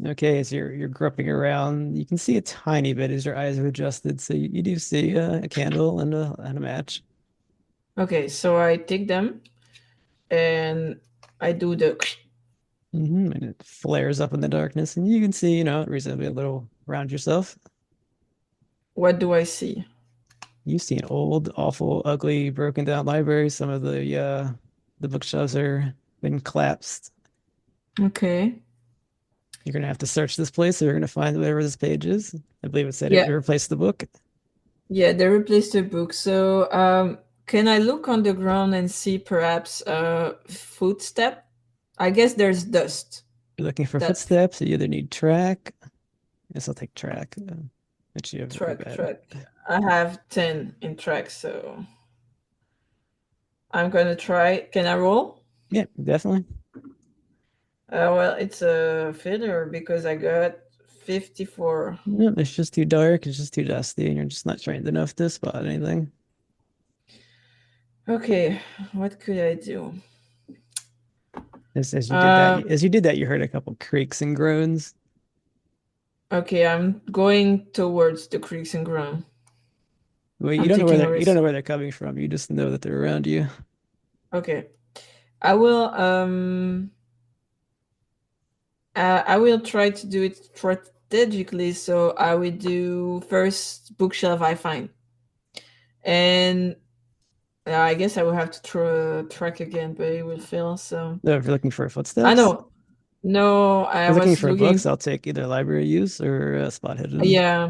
Okay, as you're groping around, you can see a tiny bit as your eyes are adjusted, so you do see a candle and a match. Okay, so I take them and I do the. And it flares up in the darkness, and you can see, reasonably a little around yourself. What do I see? You see an old, awful, ugly, broken down library. Some of the bookshelves are been collapsed. Okay. You're gonna have to search this place, so you're gonna find whatever this page is. I believe it said it Yeah, replaced the book. yeah, they replaced the book. So can I look on the ground and see perhaps a footstep? I guess there's dust. You're looking for That footsteps. You either need track. Guess I'll take track. Which you have very track, bad. track. I have 10 in track, so I'm gonna try. Can I roll? Yeah, definitely. Well, it's a failure because I got 54. No, it's just too dark. It's just too dusty, and you're just not trained enough to spot anything. Okay, what could I do? As you did that, Um, you heard a couple creaks and groans. okay, I'm going towards the creeks and ground. Well, I'm taking a you don't risk. know where they're coming from. You just know that they're around you. Okay, I will I will try to do it strategically. So I will do first bookshelf I find, and I guess I will have to track again, but it will fail. So No, if you're looking for I footsteps, know. No, if I you're looking was for looking. books, I'll take either library use or spot hidden. Yeah,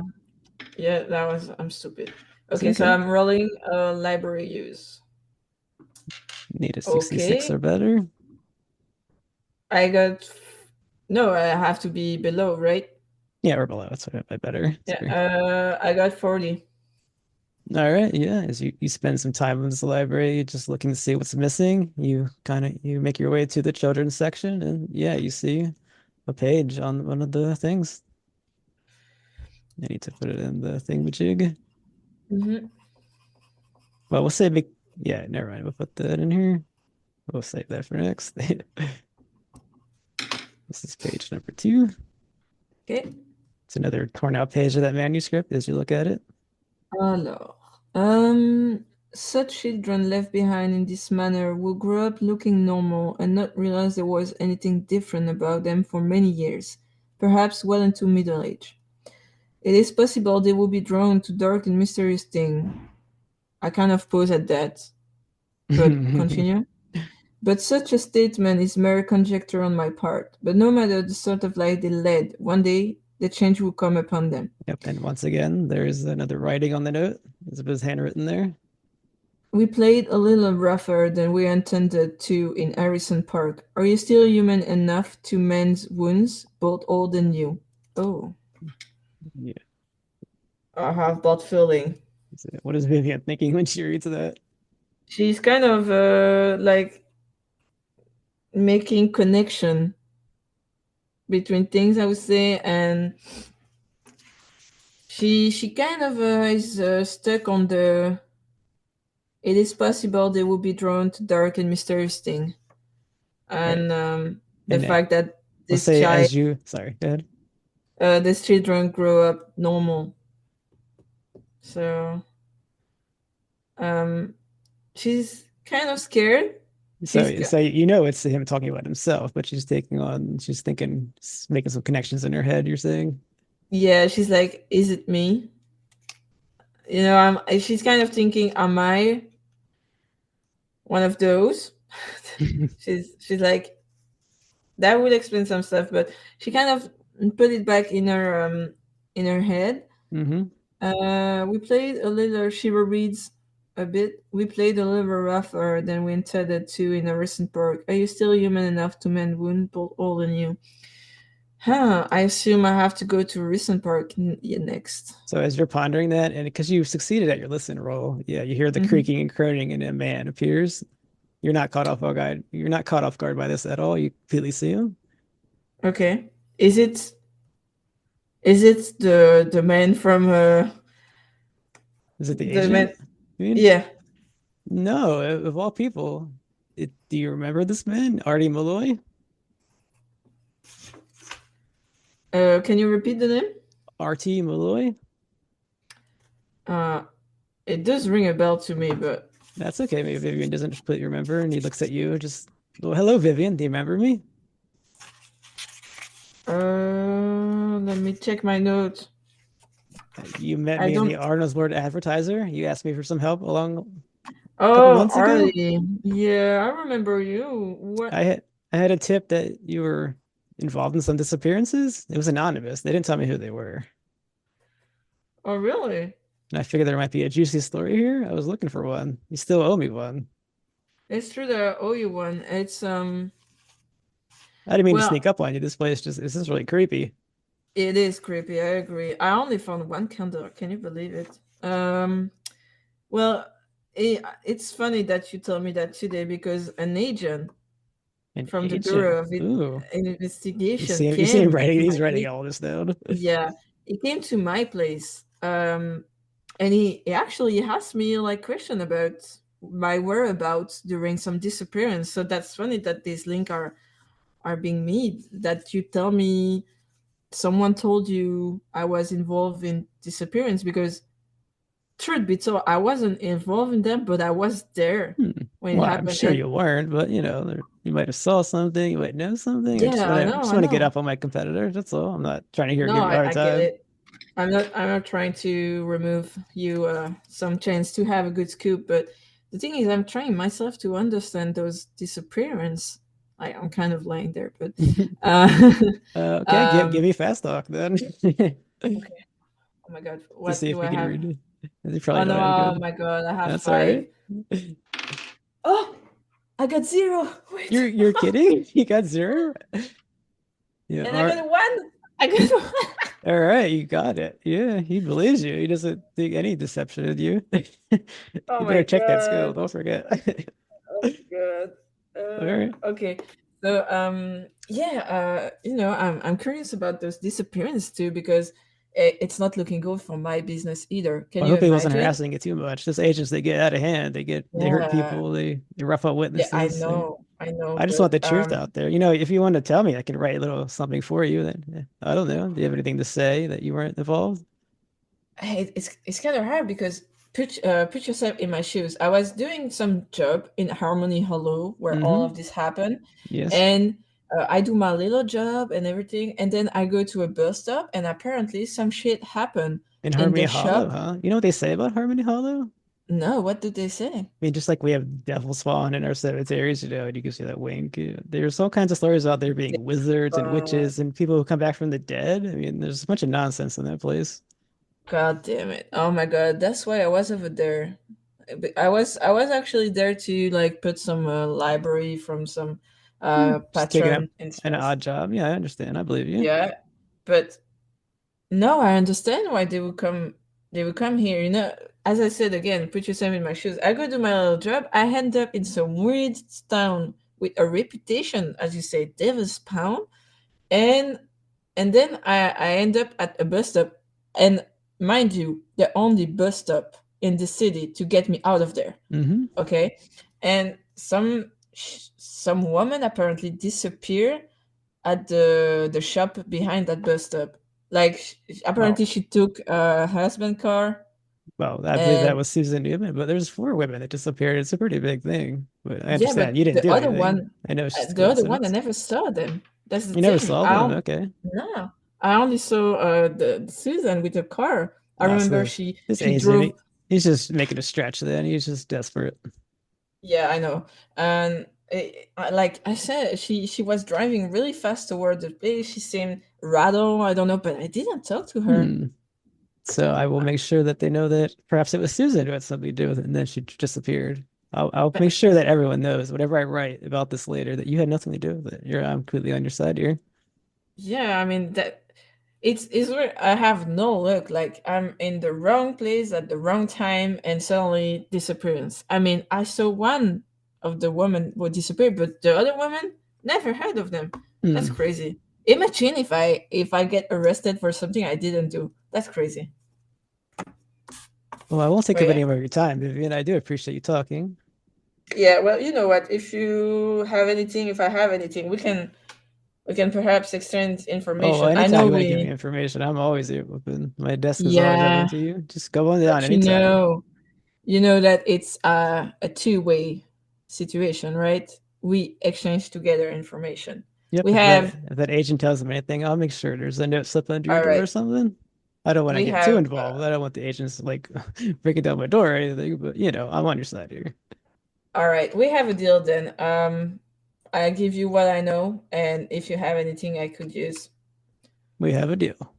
yeah, that was. I'm stupid. It's Okay, so okay. I'm rolling library use. Need a 66 Okay, or better. I got. No, I have to be below, right? Yeah, or below. That's what I better. Yeah, Sorry. I got 40. All right. Yeah. As you spend some time in this library, just looking to see what's missing, you make your way to the children's section, and yeah, you see a page on one of the things. I need to put it in the thingamajig. Mm-hmm. Well, we'll save it. Yeah, never mind. We'll put that in here. We'll save that for next. This is page number 2. Okay. It's another torn out page of that manuscript as you look at it. Alors, such children left behind in this manner will grow up looking normal and not realize there was anything different about them for many years, perhaps well into middle age. It is possible they will be drawn to dark and mysterious things. I kind of pause at that, but continue. But such a statement is mere conjecture on my part. But no matter the sort of life they led, one day the change will come upon them. Yep. And once again, there's another writing on the note. It's handwritten there. We played a little rougher than we intended to in Harrison Park. Are you still human enough to mend wounds, both old and new? Oh, Yeah. I have that feeling. What is Vivian thinking when she reads that? She's kind of like making connection between things, I would say, and she kind of is stuck on the. It is possible they will be drawn to dark and mysterious thing, All right. and the And fact that let's this say child, as you, sorry, go ahead. these children grow up normal. So um, she's kind of scared. She's So you know it's him talking about himself, but she's thinking, making some connections in her head, you're saying? yeah. She's like, is it me? You know, she's kind of thinking, am I one of those? She's like, that would explain some stuff, but she kind of put it back in her head. Mm-hmm. We played a little. She reads a bit. We played a little rougher than we intended to in a recent park. Are you still human enough to mend wound, both old and new? Huh. I assume I have to go to a recent park next. So as you're pondering that, and because you've succeeded at your listen roll, yeah, you hear the Mhm. creaking and croning, and a man appears. You're not caught off guard. You're not caught off guard by this at all. You completely see him. Okay. Is it the man from Is it the the man? agent? I mean, Yeah. no, of all people. Do you remember this man, Artie Malloy? Can you repeat the name? RT Malloy? Uh, it does ring a bell to me, but That's okay. Maybe Vivian doesn't completely remember, and he looks at you, just, well, hello, Vivian. Do you remember me? let me check my notes. You met I me in the don't. Arnold's Word Advertiser. You asked me for some help along a couple Oh, months ago. Arlie. Yeah, I remember you. I What? had I had a tip that you were involved in some disappearances. It was anonymous. They didn't tell me who they were. Oh, really? And I figured there might be a juicy story here. I was looking for one. You still owe me one. It's true that I owe you one. It's I didn't mean to well, sneak up on you. This is really creepy. it is creepy. I agree. I only found one candle. Can you believe it? Well, it's funny that you told me that today because an agent An from the agent. Bureau of Ooh. Investigation You see him came writing, to he's my writing place. all this down. Yeah, he came to my place. And he actually asked me like question about my whereabouts during some disappearance. So that's funny that these links are being made. That you tell me someone told you I was involved in disappearance because truth be told, I wasn't involved in them, but I was there Hmm. when it Well, I'm happened. sure And you weren't, but you might have saw something, you might know something. yeah, I I know, just I want to get know. up on my competitors. That's all. I'm not trying to No, give you a hard I get time. it. I'm not trying to remove you some chance to have a good scoop, but the thing is I'm trying myself to understand those disappearance. I'm kind of lying there, but uh Okay, give um me fast talk then. okay. Oh my god, To what see if do you I can have? read it. You probably Oh don't no, have oh good. my god, I have That's all five. right. Oh, I got zero. Wait. You're kidding? You got zero? Yeah, And I got a one. I got a one. all right, you got it. Yeah, he believes you. He doesn't think any deception in you. Oh You my better check that skill. god. Don't forget. Oh my god. All right. Okay. So yeah, I'm curious about those disappearance too because it's not looking good for my business either. Can Well, I you hope he wasn't imagine? harassing you too much. Those agents, they get out of hand. They hurt Yeah. people. They rough up Yeah, witnesses. I know, I just want but the truth out there. If you want to tell me, I can write a little something for you. Then I don't know. Do you have anything to say that you weren't involved? hey, it's kind of hard because put yourself in my shoes. I was doing some job in Harmony Hollow where all Mm-hmm. of this happened, Yes. and I do my little job and everything, and then I go to a bus stop, and apparently some shit happened In in Harmony the Hollow, shop. huh? You know what they say about Harmony Hollow? No, what did they say? I mean, just like we have devil spawn in our cemeteries, and you can see that wink. There's all kinds of stories out there being wizards and Uh, witches and people who come back from the dead. I mean, there's a bunch of nonsense in that place. God damn it. Oh my god, that's why I was over there. I was actually there to like put some library from some Just taking up patron an instance. odd job. Yeah, I understand. I believe you. Yeah, but no, I understand why they would come here, As I said again, put yourself in my shoes. I go do my little job. I end up in some weird town with a reputation, as you say, DEVILSPAWN, and then I end up at a bus stop, and mind you, the only bus stop in the city to get me out of there. Hmm. Okay, and some woman apparently disappeared at the shop behind that bus stop. Like Oh, apparently she took a husband car, well, I believe that and was Susan Newman, but there's four women that disappeared. It's a pretty big thing. But I yeah, understand but you didn't do anything. I know it's just a the other one, I coincidence. never saw them. That's the You never thing. saw them? Okay. No, I only saw the Susan with the car. I Ah, remember so she this she agent, drove. he's just making a stretch then. He's just desperate. Yeah, I know. And like I said, she was driving really fast toward the place. She seemed rattled. I don't know, but I didn't talk to her. Hmm. So I will make sure that they know that perhaps it was Susan who had something to do with it, and then she disappeared. I'll make But sure that everyone knows, whatever I write about this later, that you had nothing to do with it. I'm completely on your side here. yeah, I mean that it's where I have no luck. Like I'm in the wrong place at the wrong time, and suddenly disappearance. I mean, I saw one of the women would disappear, but the other woman never heard of them. That's Hmm. crazy. Imagine if I get arrested for something I didn't do. That's crazy. Well, I won't take But up yeah. any more of your time, Vivian. I do appreciate you talking. Yeah, well, you know what? If you have anything, if I have anything, we can perhaps exchange Oh, well, information. I anytime know you want to give me we information, I'm always open. My desk is always open yeah, to you. Just go on down but anytime. you know that it's a two-way situation, right? We exchange together information. Yep, We have if that agent tells me anything, I'll make sure there's a note slipped under your all door right. or something. I don't want to We get too have involved. I don't want the agents like breaking down my door or anything, but I'm on your side here. all right. We have a deal then. I give you what I know, and if you have anything I could use, We have a deal.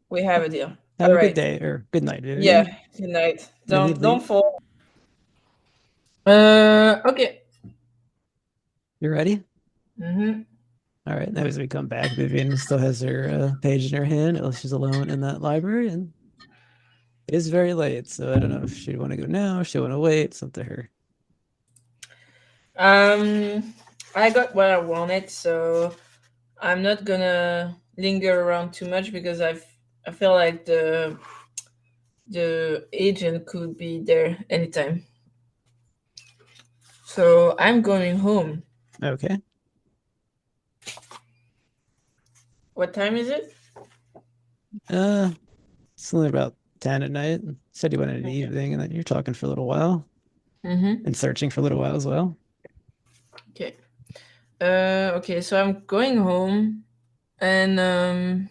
we have a deal. Have All a good right. day or good night, Yeah. Vivian. Good night. Don't Vividly. fall. Okay. You ready? Mm-hmm. All right. Now as we come back, Vivian still has her page in her hand. She's alone in that library, and it is very late. So I don't know if she'd want to go now or she'd want to wait. It's up to her. I got what I wanted, so I'm not gonna linger around too much because I feel like the agent could be there anytime. So I'm going home. Okay. What time is it? Uh, it's only about 10 at night. Said you went in the Okay. evening, and then you're talking for a little while Mm-hmm. and searching for a little while as well. Okay. Okay, so I'm going home, and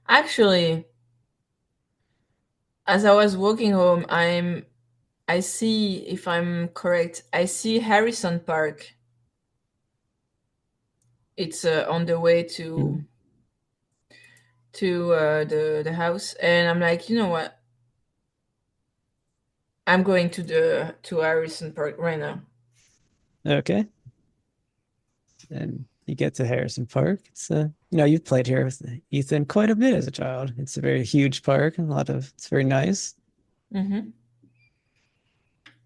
actually, as I was walking home, I see, if I'm correct, I see Harrison Park. It's on the way Hmm. to the house, and I'm like, you know what? I'm going to Harrison Park right now. Okay. And you get to Harrison Park. You've played here with Ethan quite a bit as a child. It's a very huge park and it's very nice. Mm-hmm.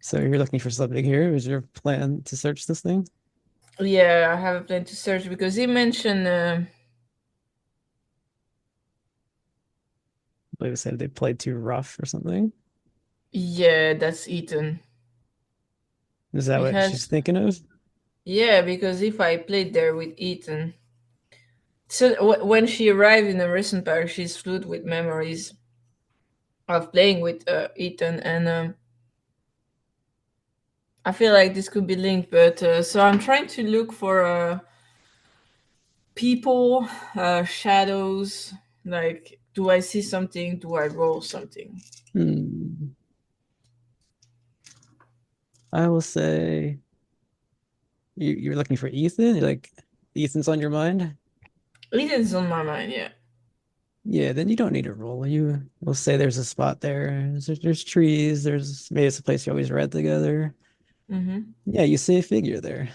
So you're looking for something here. Was your plan to search this thing? Yeah, I have a plan to search because he mentioned. I believe it said they played too rough or something. Yeah, that's Ethan. Is that what she's Because thinking of? yeah, because if I played there with Ethan, so when she arrived in Harrison Park, she's filled with memories of playing with Ethan, and I feel like this could be linked. But so I'm trying to look for people, shadows. Like, do I see something? Do I roll something? Hmm. I will say you're looking for Ethan? Like Ethan's on your mind? Ethan's on my mind, yeah. Yeah, then you don't need a roll. You will say there's a spot there. There's trees. There's maybe it's a place you always read together. Hmm. Yeah, you see a figure there.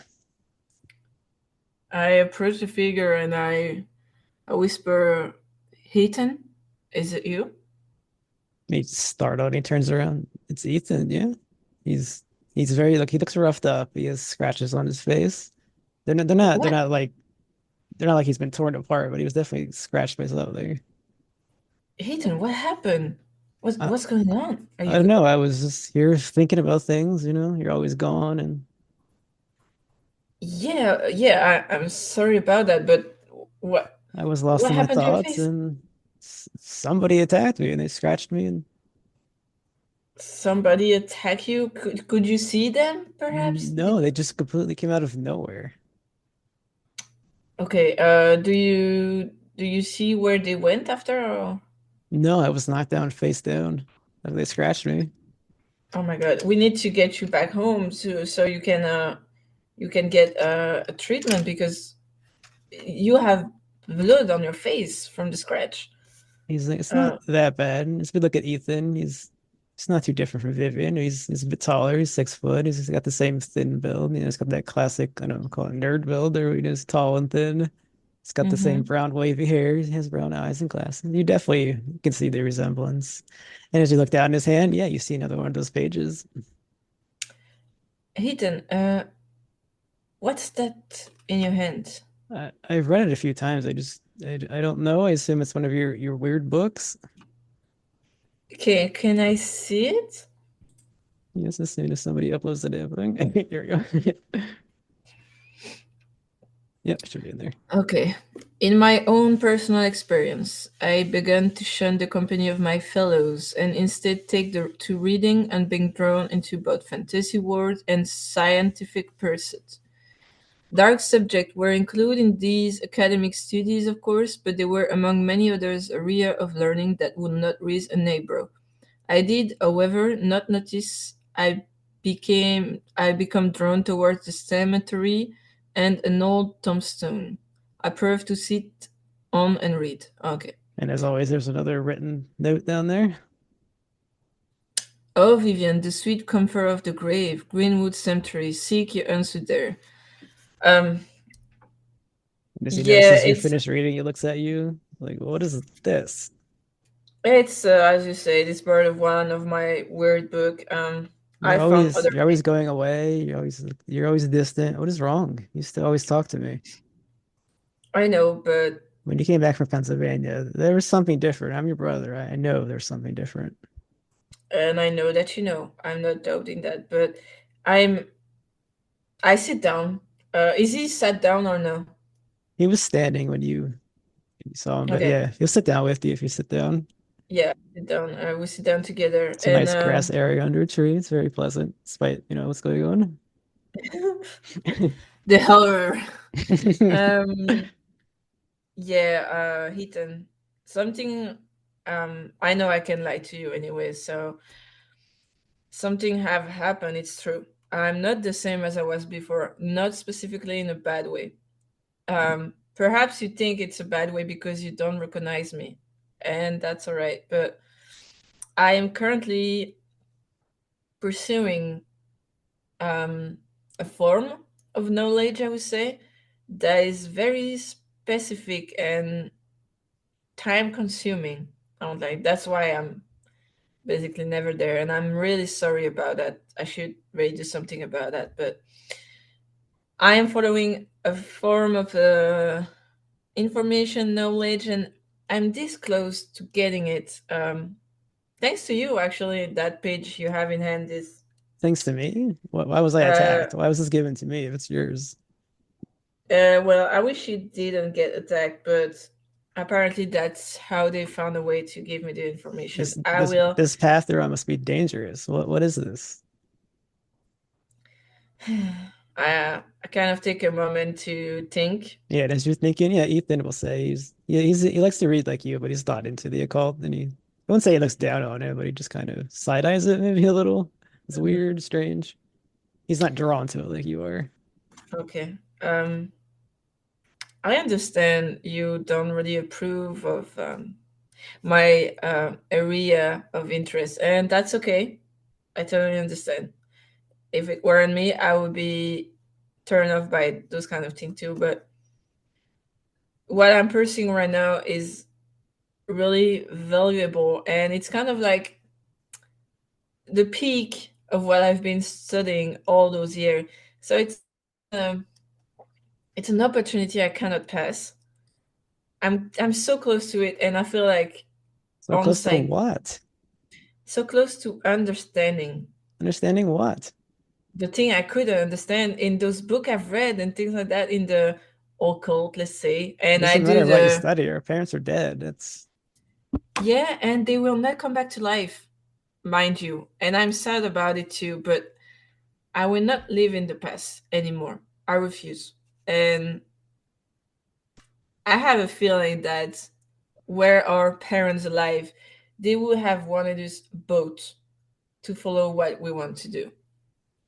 I approach the figure and I whisper, Ethan, is it you? He startled and he turns around. It's Ethan, yeah. He's he's very like he looks roughed up. He has scratches on his face. They're What? not like they're not like he's been torn apart, but he was definitely scratched by something. Ethan, what happened? I What's going on? Are I you don't know. I was just here thinking about things, you're always gone and Yeah, yeah, I'm sorry about that, but what I was lost what in my happened to your thoughts face? and somebody attacked me and they scratched me and Somebody attack you? Could you see them perhaps? no, they just completely came out of nowhere. Okay, do you see where they went after or No, I was knocked down face down. They scratched me. oh my god, we need to get you back home so you can get a treatment because you have blood on your face from the scratch. He's like, it's not Uh, that bad. And as we look at Ethan, he's not too different from Vivian. He's a bit taller. He's 6 foot. He's got the same thin build. He's got that classic, I don't know, call it nerd build, or he's tall and thin. He's got the same mhm. brown wavy hair. He has brown eyes and glasses. You definitely can see the resemblance. And as you look down in his hand, yeah, you see another one of those pages. Ethan, what's that in your hand? I've read it a few times. I don't know. I assume it's one of your weird books. Okay, can I see it? Yes, as soon as somebody uploads the damn thing. Here we go. Yep, it should be in there. Okay. In my own personal experience, I began to shun the company of my fellows and instead to reading and being drawn into both fantasy world and scientific pursuits. Dark subjects were included in these academic studies, of course, but they were among many others area of learning that would not raise an eyebrow. I did, however, not notice I become drawn towards the cemetery and an old tombstone. I prefer to sit on and read. Okay. And as always, there's another written note down there. Oh, Vivian, the sweet comfort of the grave, Greenwood Cemetery, seek your answer there. Um, And as he yeah, notices you finish reading, he looks at you like, what is this? it's as you say, this part of one of my weird book. I found other You're always going away. You're always distant. What is wrong? You still always talk to me. I know, but When you came back from Pennsylvania, there was something different. I'm your brother. I know there's something different. and I know that you know. I'm not doubting that, but I'm I sit down. Is he sat down or no? He was standing when you saw him, but Okay. yeah, he'll sit down with you if you sit down. Yeah, sit down. We sit down together, It's a and nice grass area under a tree. It's very pleasant, despite what's going on. the horror. Um, yeah, Heaton. Something. I know I can lie to you anyway. So something have happened. It's true. I'm not the same as I was before. Not specifically in a bad way. Perhaps you think it's a bad way because you don't recognize me, and that's all right. But I am currently pursuing a form of knowledge, I would say, that is very specific and time consuming. I'm like, that's why I'm basically never there. And I'm really sorry about that. I should really do something about that. But I am following a form of information knowledge, and I'm this close to getting it. Thanks to you, actually, that page you have in hand is. Thanks to me? Why was I Uh, attacked? Why was this given to me if it's yours? Well, I wish you didn't get attacked, but apparently that's how they found a way to give me the information. This I this will. this path they're on must be dangerous. What is this? I kind of take a moment to think. Yeah, and as you're thinking, yeah, Ethan will say he likes to read like you, but he's not into the occult, and I won't say he looks down on it, but he just kind of side eyes it maybe a little. It's weird, strange. He's not drawn to it like you are. Okay. I understand you don't really approve of my area of interest, and that's okay. I totally understand. If it weren't me, I would be turned off by those kind of things too. But what I'm pursuing right now is really valuable, and it's kind of like the peak of what I've been studying all those years. So um, it's an opportunity I cannot pass. I'm so close to it, and I feel like So close almost to like what? so close to understanding Understanding what? the thing I couldn't understand in those book I've read and things like that in the occult, let's say. It And I doesn't do matter what you the study. Our parents are dead. It's yeah, and they will not come back to life, mind you. And I'm sad about it too, but I will not live in the past anymore. I refuse. And I have a feeling that were our parents alive, they would have wanted us both to follow what we want to do.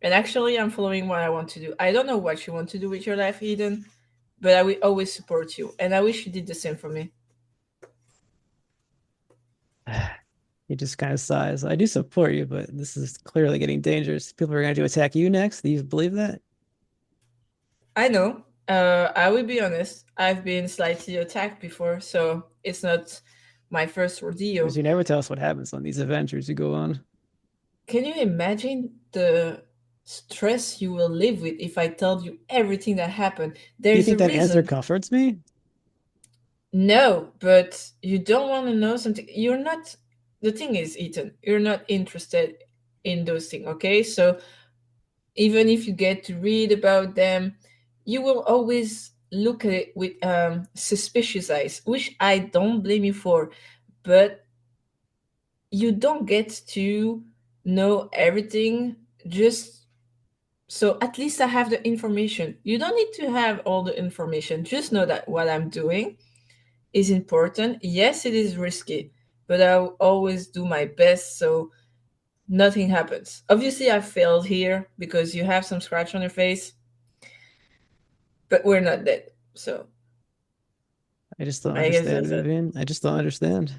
And actually, I'm following what I want to do. I don't know what you want to do with your life, Eden, but I will always support you. And I wish you did the same for me. he just kind of sighs. I do support you, but this is clearly getting dangerous. People are going to attack you next. Do you believe that? I know. I will be honest. I've been slightly attacked before, so it's not my first Because rodeo. you never tell us what happens on these adventures you go on. Can you imagine the stress you will live with if I told you everything that happened? Do you There's think a that answer reason. comforts me? No, but you don't want to know something. You're not, the thing is, Ethan, you're not interested in those things, okay? So even if you get to read about them, you will always look at it with suspicious eyes, which I don't blame you for. But you don't get to know everything just so at least I have the information. You don't need to have all the information. Just know that what I'm doing is important. Yes, it is risky, but I'll always do my best so nothing happens. Obviously, I failed here because you have some scratch on your face, but we're not dead. So I just don't I guess understand, that's it. Vivian. I just don't understand.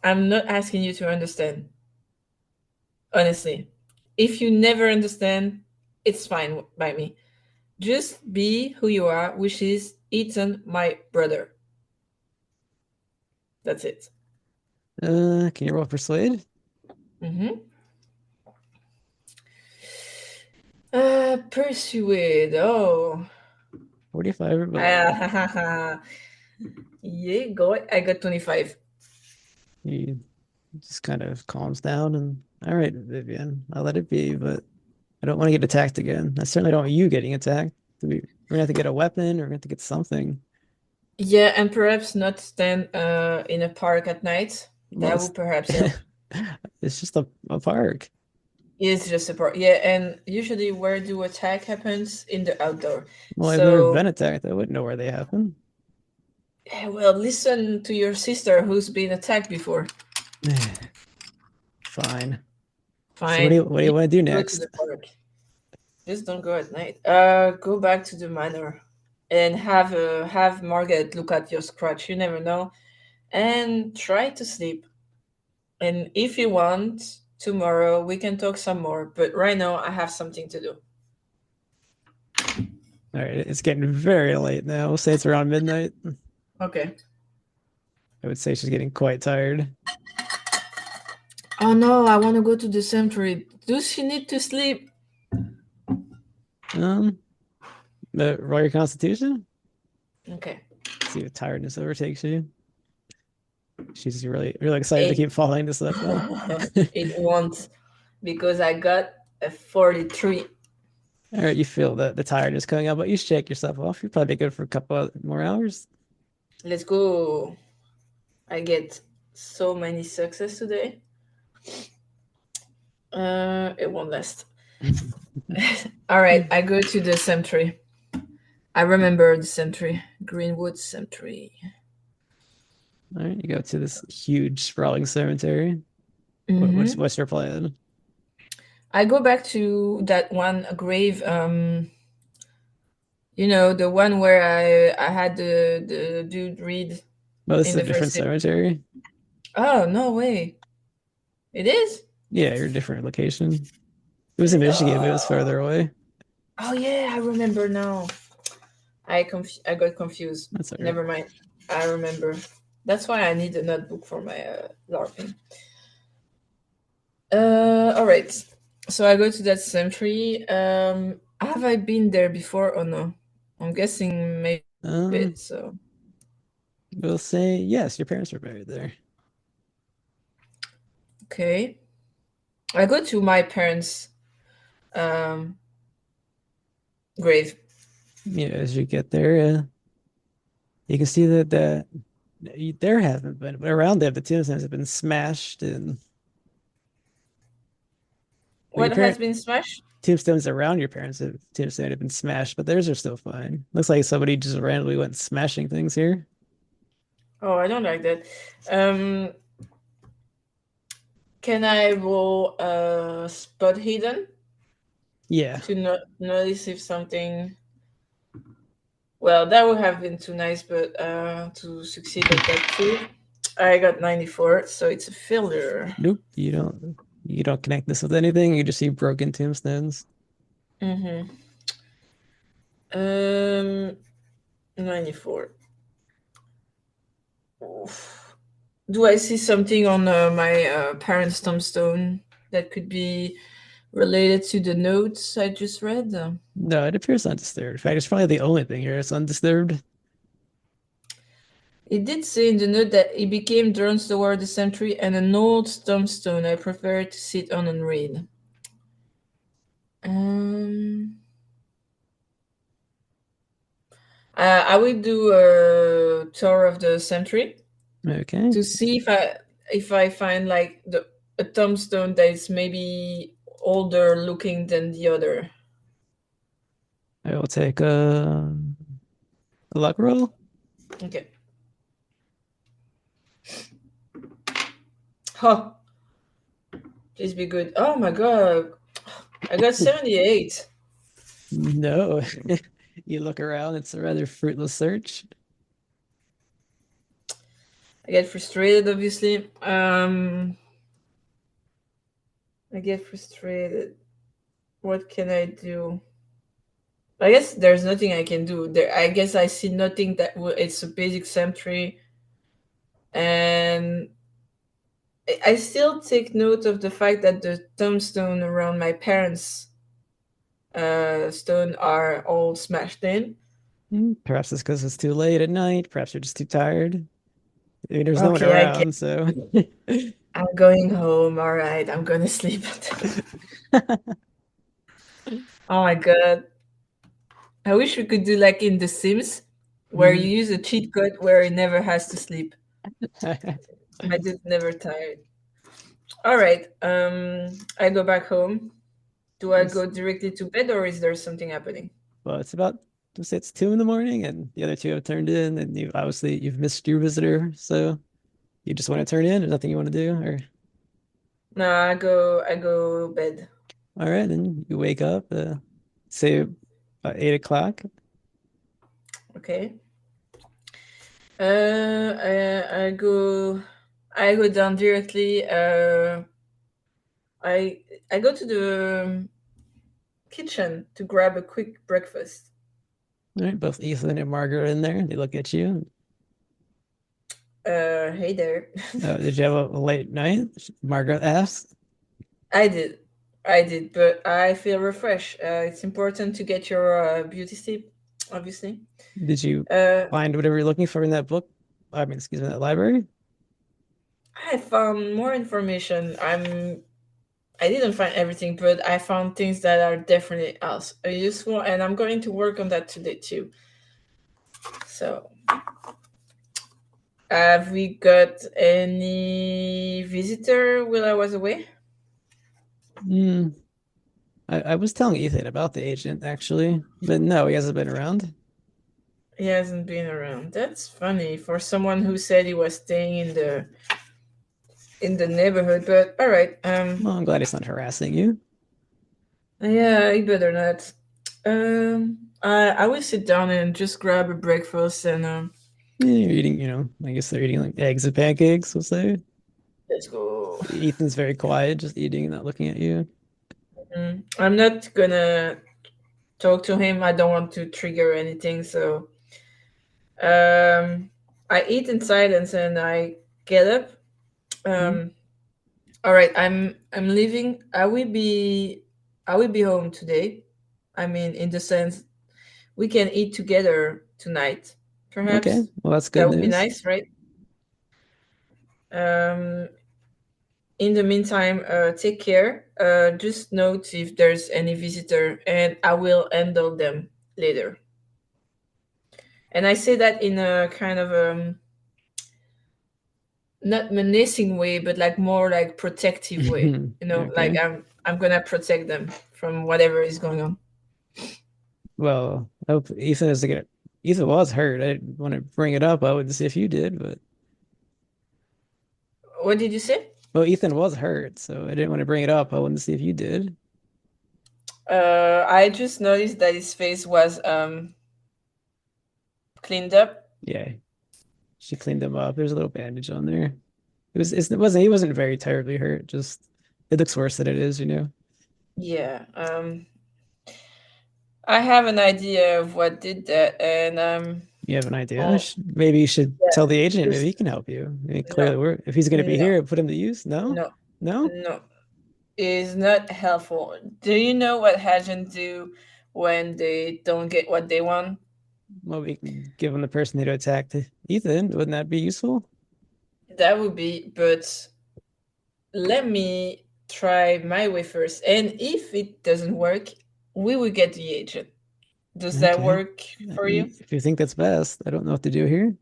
I'm not asking you to understand, honestly. If you never understand, it's fine by me. Just be who you are, which is Ethan, my brother. That's it. Can you roll persuade? Mm-hmm. Persuade. Oh. 45 or below. Ah, yeah, go. I got 25. He just kind of calms down and, all right, Vivian, I'll let it be, but I don't want to get attacked again. I certainly don't want you getting attacked. We're gonna have to get a weapon or we're gonna have to get something. Yeah, and perhaps not stand in a park at night. Well, That will perhaps help. it's just a park. It's just a park. Yeah, and usually where do attack happens? In the outdoor. Well, I've never been So, attacked. I wouldn't know where they happen. well, listen to your sister who's been attacked before. Fine. So Fine. what do You you want to do go to next? the park. Just don't go at night. Go back to the manor and have Margaret look at your scratch. You never know, and try to sleep. And if you want, tomorrow we can talk some more. But right now, I have something to do. All right, it's getting very late now. We'll say it's around midnight. Okay. I would say she's getting quite tired. Oh no, I want to go to the cemetery. Does she need to sleep? Um, roll your constitution. Okay. See if tiredness overtakes you. She's really excited to It keep following this up now. it won't because I got a 43. All right, you feel the tiredness coming up, but you shake yourself off. You're probably good for a couple of more hours. Let's go. I get so many success today. It won't last. All right, I go to the cemetery. I remember the cemetery, Greenwood Cemetery. All right, you go to this huge sprawling cemetery. Mm-hmm. What's your plan? I go back to that one grave. The one where I had the dude read Well, this in is a the different first. cemetery. Oh, no way! It is. Yeah, you're a different location. It was in Michigan, but it was Oh, farther away. oh yeah, I remember now. I got confused. That's all right. Never mind. I remember. That's why I need a notebook for my LARPing. All right. So I go to that cemetery. Have I been there before or no? I'm guessing maybe a Um, bit. So we'll say yes, your parents were buried there. okay, I go to my parents' um, grave. Yeah, as you get there, you can see that there haven't been, but around there, the tombstones have been smashed, and well, your What has parent been smashed? tombstones around your parents' tombstone have been smashed, but theirs are still fine. Looks like somebody just randomly went smashing things here. Oh, I don't like that. Um, can I roll spot hidden Yeah, to notice if something? Well, that would have been too nice, but to succeed at that too, I got 94, so it's a failure. nope, you don't connect this with anything. You just see broken tombstones. Mm-hmm. Um, 94. Oof. Do I see something on my parents' tombstone that could be related to the notes I just read? No, it appears undisturbed. In fact, it's probably the only thing here that's undisturbed. It did say in the note that he became drawn toward the cemetery and an old tombstone I prefer to sit on and read. Um, I will do a tour of the cemetery Okay, to see if I find like the a tombstone that is maybe older looking than the other. I will take a luck roll. Okay. Huh. Please be good. Oh my god. I got 78. No, you look around. It's a rather fruitless search. I get frustrated obviously. I get frustrated. What can I do? I guess there's nothing I can do. There I guess I see nothing that it's a basic cemetery, and I still take note of the fact that the tombstone around my parents' stone are all smashed in. Perhaps it's because it's too late at night. Perhaps you're just too tired. I mean, there's no one Okay, I get. around, so. I'm going home. All right, I'm gonna sleep. Oh my god. I wish we could do like in The Sims, where you Mhm. use a cheat code where it never has to sleep. I just never tired. All right. I go back home. Do I It's, go directly to bed or is there something happening? well, it's about, let's say it's 2 in the morning, and the other two have turned in, and you've missed your visitor, so you just want to turn in. There's nothing you want to do, or No, I go bed. all right, then you wake up, say about 8 o'clock. Okay. I go down directly. I go to the kitchen to grab a quick breakfast. All right, both Ethan and Margaret are in there. They look at you. Hey there. Did you have a late night? Margaret asks. I did. I did, but I feel refreshed. It's important to get your beauty sleep, obviously. Did you Uh, find whatever you're looking for in that book? I mean, excuse me, that library? I found more information. I didn't find everything, but I found things that are definitely else useful, and I'm going to work on that today too. So, have we got any visitor while I was away? Hmm. I was telling Ethan about the agent actually, but no, he hasn't been around. He hasn't been around. That's funny for someone who said he was staying in the neighborhood. But all right. Well, I'm glad he's not harassing you. Yeah, I better not. I will sit down and just grab a breakfast and Yeah, you're eating, I guess they're eating like eggs and pancakes, we'll say. let's go. Ethan's very quiet, just eating, not looking at you. I'm not gonna talk to him. I don't want to trigger anything, so I eat in silence and I get up. Hmm? Um, all right, I'm leaving. I will be home today. I mean, in the sense we can eat together tonight, Okay, perhaps. well, that's good That would be news. nice, right? Um, in the meantime, take care. Just note if there's any visitor, and I will handle them later. And I say that in a kind of not menacing way, but like more like protective way. Like Okay. I'm gonna protect them from whatever is going on. Well, I hope Ethan is gonna. Ethan was hurt. I didn't want to bring it up. I would see if you did, but What did you say? well, Ethan was hurt, so I didn't want to bring it up. I wanted to see if you did. I just noticed that his face was cleaned up. Yeah, she cleaned him up. There's a little bandage on there. It wasn't. He wasn't very terribly hurt. Just it looks worse than it is. Yeah. I have an idea of what did that, and You have an idea? oh Maybe you should yeah, tell the agent. Maybe he just can help you. I mean, no, clearly, if he's going to be no, here, put him to use. No, no, no. no. Is not helpful. Do you know what agents do when they don't get what they want? Well, we can give him the person to attack to Ethan. Wouldn't that be useful? That would be, but let me try my way first. And if it doesn't work, we will get the agent. Does that Okay. work for you? If you think that's best, I don't know what to do here.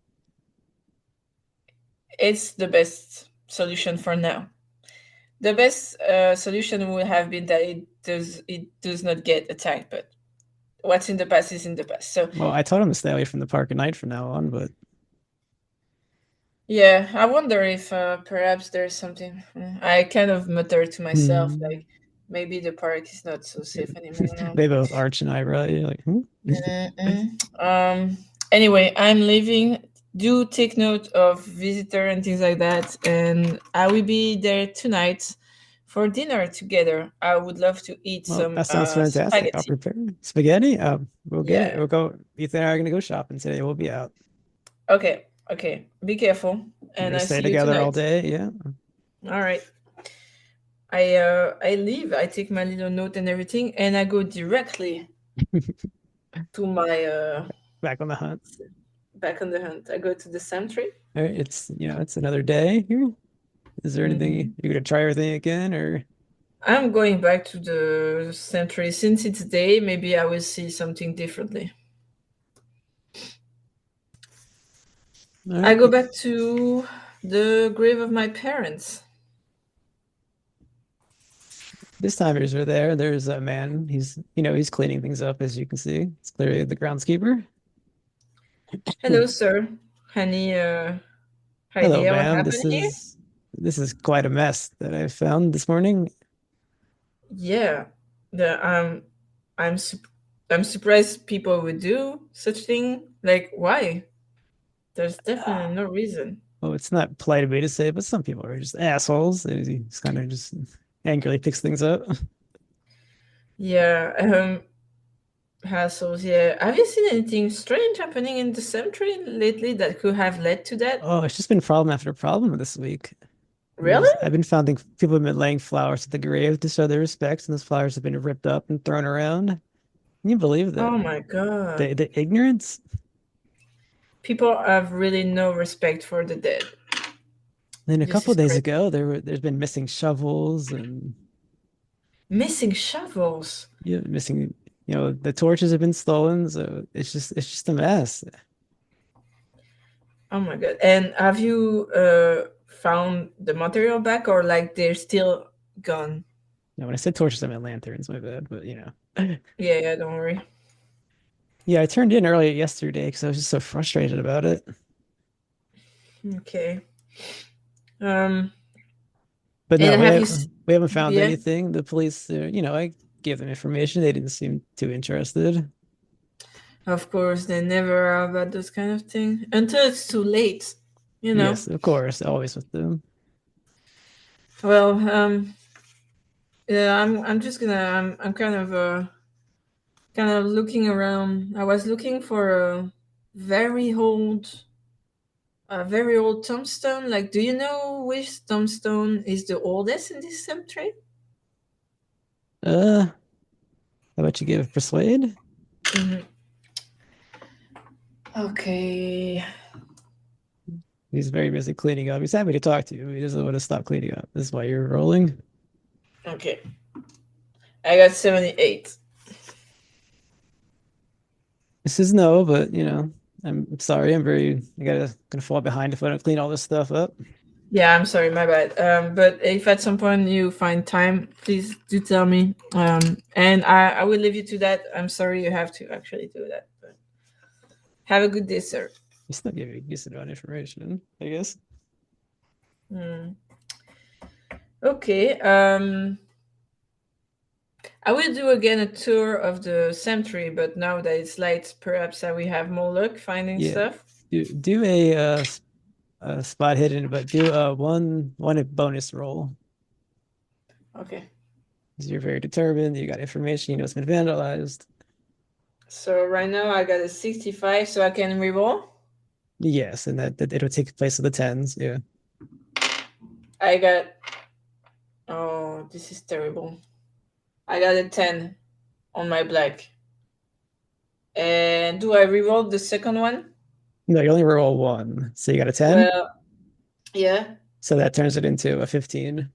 It's the best solution for now. The best solution would have been that it does not get attacked, but what's in the past is in the past. So Well, I told him to stay away from the park at night from now on, but yeah, I wonder if perhaps there's something. I kind of mutter to myself, hmm. like maybe the park is not so safe anymore now. They both arch an eyebrow. You're like, hmm? Mm-mm. Anyway, I'm leaving. Do take note of visitor and things like that, and I will be there tonight for dinner together. I would love to eat Well, some that sounds fantastic. I'll spaghetti. prepare spaghetti. We'll get it. Yeah. We'll go. Ethan and I are gonna go shopping today. We'll be out. Okay. Okay. Be careful, We're and gonna I stay see you together all tonight. day. Yeah. All right. I leave. I take my little note and everything, and I go directly to my Back on the hunt. back on the hunt. I go to the cemetery. All right. It's another day here. Is there anything Mhm. you're gonna try everything again, or I'm going back to the cemetery since it's day. Maybe I will see something differently. all I right? go back to the grave of my parents. This timers are there. There's a man. He's cleaning things up, as you can see. It's clearly the groundskeeper. Hello, sir. Any Hello, idea what ma'am. happened This here? is this is quite a mess that I found this morning. Yeah, the I'm sup- I'm surprised people would do such thing. Like, why? There's definitely no reason. Well, it's not polite of me to say, but some people are just assholes. And he just kind of just angrily picks things up. Yeah, hassles. Yeah, have you seen anything strange happening in the cemetery lately that could have led to that? Oh, it's just been problem after problem this week. Really? I've been finding people have been laying flowers at the grave to show their respects, and those flowers have been ripped up and thrown around. Can you believe that? Oh my god. The ignorance? People have really no respect for the dead. Then a This couple is of days crazy. ago, there's been missing shovels and Missing shovels. missing. The torches have been stolen, so it's just a mess. Oh my god. And have you found the material back or like they're still gone? Now, when I said torches, I meant lanterns. My bad, but Yeah, yeah, don't worry. yeah, I turned in early yesterday because I was just so frustrated about it. Okay. Um But no, and have you we haven't found yeah? anything. The police, I give them information. They didn't seem too interested. Of course, they never are about those kind of things until it's too late, you know. Yes, of course, always with them. Well, yeah, I'm just gonna I'm kind of looking around. I was looking for very old a very old tombstone. Like, do you know which tombstone is the oldest in this cemetery? How about you give persuade? Mhm. Okay. He's very busy cleaning up. He's happy to talk to you. He doesn't want to stop cleaning up. This is why you're rolling. Okay. I got 78. This is no, but I'm sorry. Gonna fall behind if I don't clean all this stuff up. Yeah, I'm sorry, my bad. But if at some point you find time, please do tell me. And I will leave you to that. I'm sorry you have to actually do that. But have a good day, sir. You still give me decent amount of information, I guess. Hmm. Okay. I will do again a tour of the cemetery, but now that it's light, perhaps I will have more luck finding Yeah. stuff. Do a spot hidden, but do a one bonus roll. Okay. 'Cause you're very determined. You got information. You know it's been vandalized. So right now I got a 65, so I can reroll. Yes, and that it'll take place of the tens. Yeah. I got. Oh, this is terrible. I got a 10 on my black. And do I reroll the second one? No, you only roll one. So you got a 10. Well, yeah. So that turns it into a 15.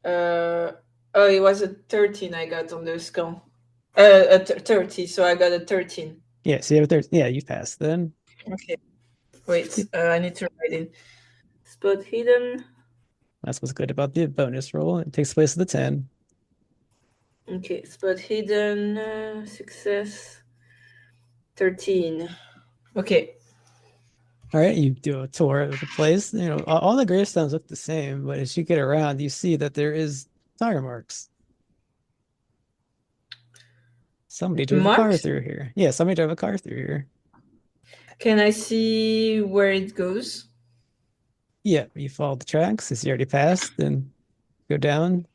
Uh, oh, it was a 13 I got on the skull. 30, so I got a 13. Yeah, so you have a 13. Yeah, you passed then. Okay. Wait, I need to write in. Spot hidden. That's what's good about the bonus roll. It takes place of the 10. Okay, spot hidden. Success. 13. Okay. All right, you do a tour of the place. All the gravestones look the same, but as you get around, you see that there is tire marks. Somebody drove a car Marks? through here. Yeah, somebody drove a car through here. Can I see where it goes? Yeah, you follow the tracks as you already passed, then go down,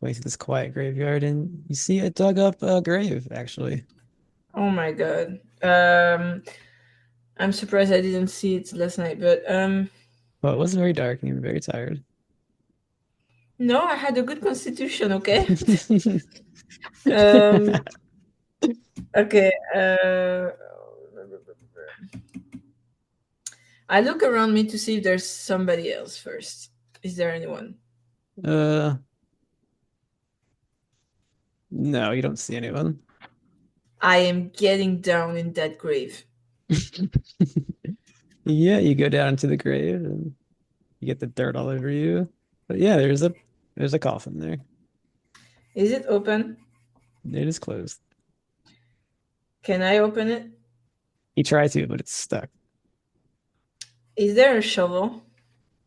going through this quiet graveyard, and you see a dug up grave, actually. Oh my god. I'm surprised I didn't see it last night, but Well, it was very dark and you were very tired. no, I had a good constitution, okay? Um okay, I look around me to see if there's somebody else first. Is there anyone? uh, no, you don't see anyone. I am getting down in that grave. Yeah, you go down into the grave and you get the dirt all over you. But yeah, there's a coffin there. Is it open? It is closed. Can I open it? You try to, but it's stuck. Is there a shovel?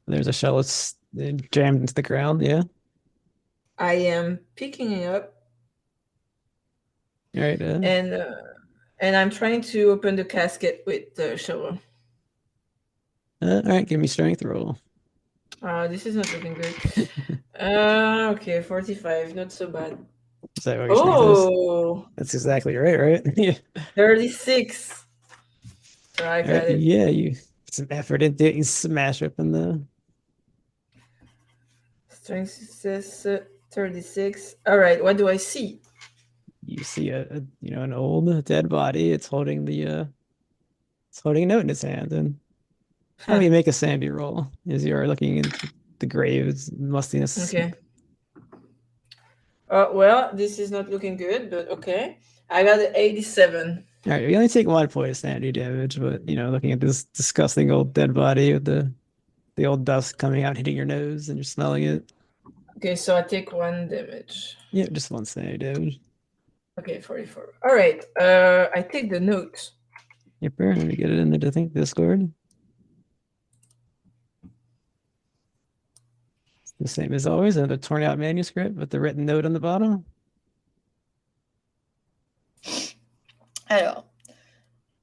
There's a shell that's jammed into the ground. Yeah. I am picking it up All right. and uh, and I'm trying to open the casket with the shovel. All right. Give me strength roll. This is not looking good. Okay, 45, not so bad. Is that what your strength is? Oh, That's exactly right, right? Yeah. 36. So I All right. got it. Yeah, you put some effort into it. You smash open Strength success 36. All right, what do I see? you see an old dead body. It's holding a note in its hand, and have Huh. you make a sanity roll as you are looking into the grave's mustiness. Okay. Well, this is not looking good, but okay. I got an 87. All right, you only take 1 point of sanity damage, but looking at this disgusting old dead body with the old dust coming out, hitting your nose, and you're smelling it. Okay, so I take 1 damage. Yeah, just 1 sanity damage. Okay, 44. All right. I take the note. Yep, let me get it in the Discord. It's the same as always, and a torn out manuscript with the written note on the bottom. Alors,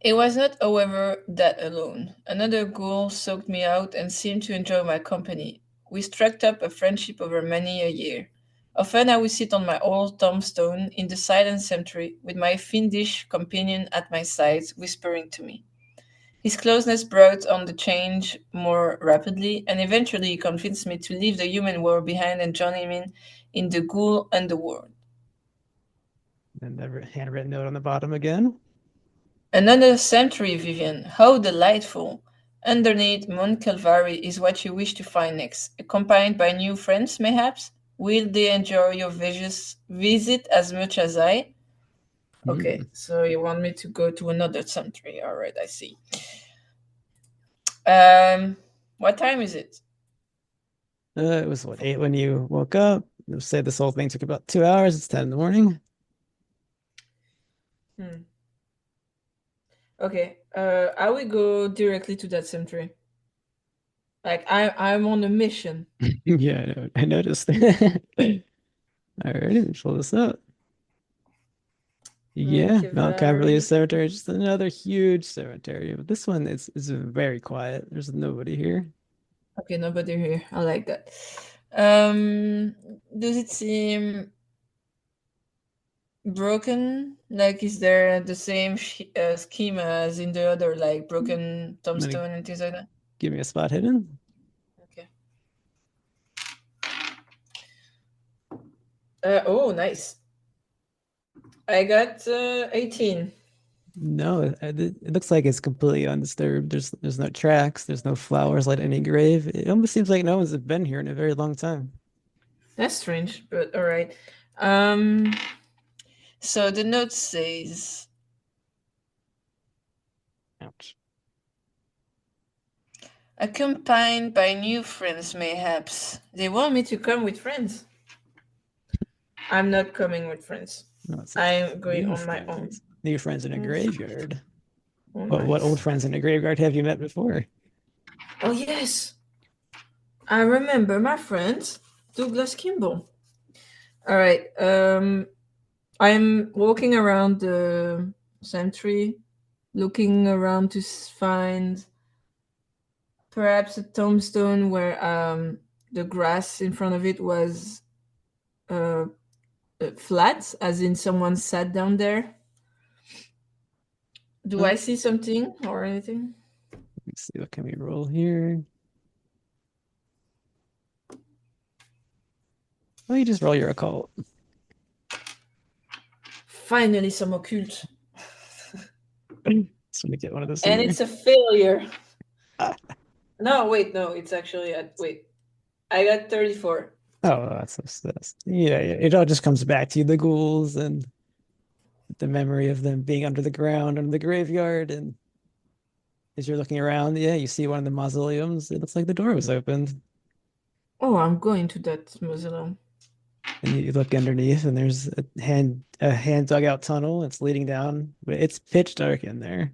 it was not, however, that alone. Another ghoul sought me out and seemed to enjoy my company. We struck up a friendship over many a year. Often I would sit on my old tombstone in the silent cemetery with my fiendish companion at my side, whispering to me. His closeness brought on the change more rapidly, and eventually he convinced me to leave the human world behind and join him in the ghoul underworld. And the handwritten note on the bottom again. Another century, Vivian. How delightful. Underneath Mount Calvary is what you wish to find next. Accompanied by new friends, mayhaps? Will they enjoy your visit as much as I? Hmm. Okay, so you want me to go to another century. All right, I see. Um, what time is it? It was what, 8 when you woke up? It was, say this whole thing took about 2 hours. It's 10 in the morning. Hmm. Okay, I will go directly to that cemetery. Like I'm on a mission. Yeah, I noticed. All right, let me pull this up. Yeah, Mount Calvary Montevari. Cemetery, just another huge cemetery. But this one is very quiet. There's nobody here. Okay, nobody here. I like that. Um, does it seem broken? Like, is there the same schema as in the other, like broken I'm gonna tombstone and things like that? give me a spot hidden. Okay. Oh, nice. I got 18. No, it looks like it's completely undisturbed. There's no tracks. There's no flowers like any grave. It almost seems like no one's been here in a very long time. That's strange, but all right. Um, so the note says, Ouch. accompanied by new friends, mayhaps. They want me to come with friends. I'm not coming with friends. No, it says I'm going new on my own. friends. New friends in a Mm. graveyard. Oh, What old nice. friends in a graveyard have you met before? Oh, yes. I remember my friend, Douglas Kimball. All right. I'm walking around the cemetery, looking around to find perhaps a tombstone where the grass in front of it was uh, flat, as in someone sat down there. Do Uh, I see something or anything? let's see, what can we roll here? Oh, you just roll your occult. Finally, some occult. Just want to get one of those in And there. it's a failure. Ah. No, wait, no, it's actually wait. I got 34. Oh, yeah, yeah. It all just comes back to you, the ghouls and the memory of them being under the ground, under the graveyard. And as you're looking around, yeah, you see one of the mausoleums. It looks like the door was opened. Oh, I'm going to that mausoleum. And you look underneath, and there's a hand dug out tunnel. It's leading down, but it's pitch dark in there.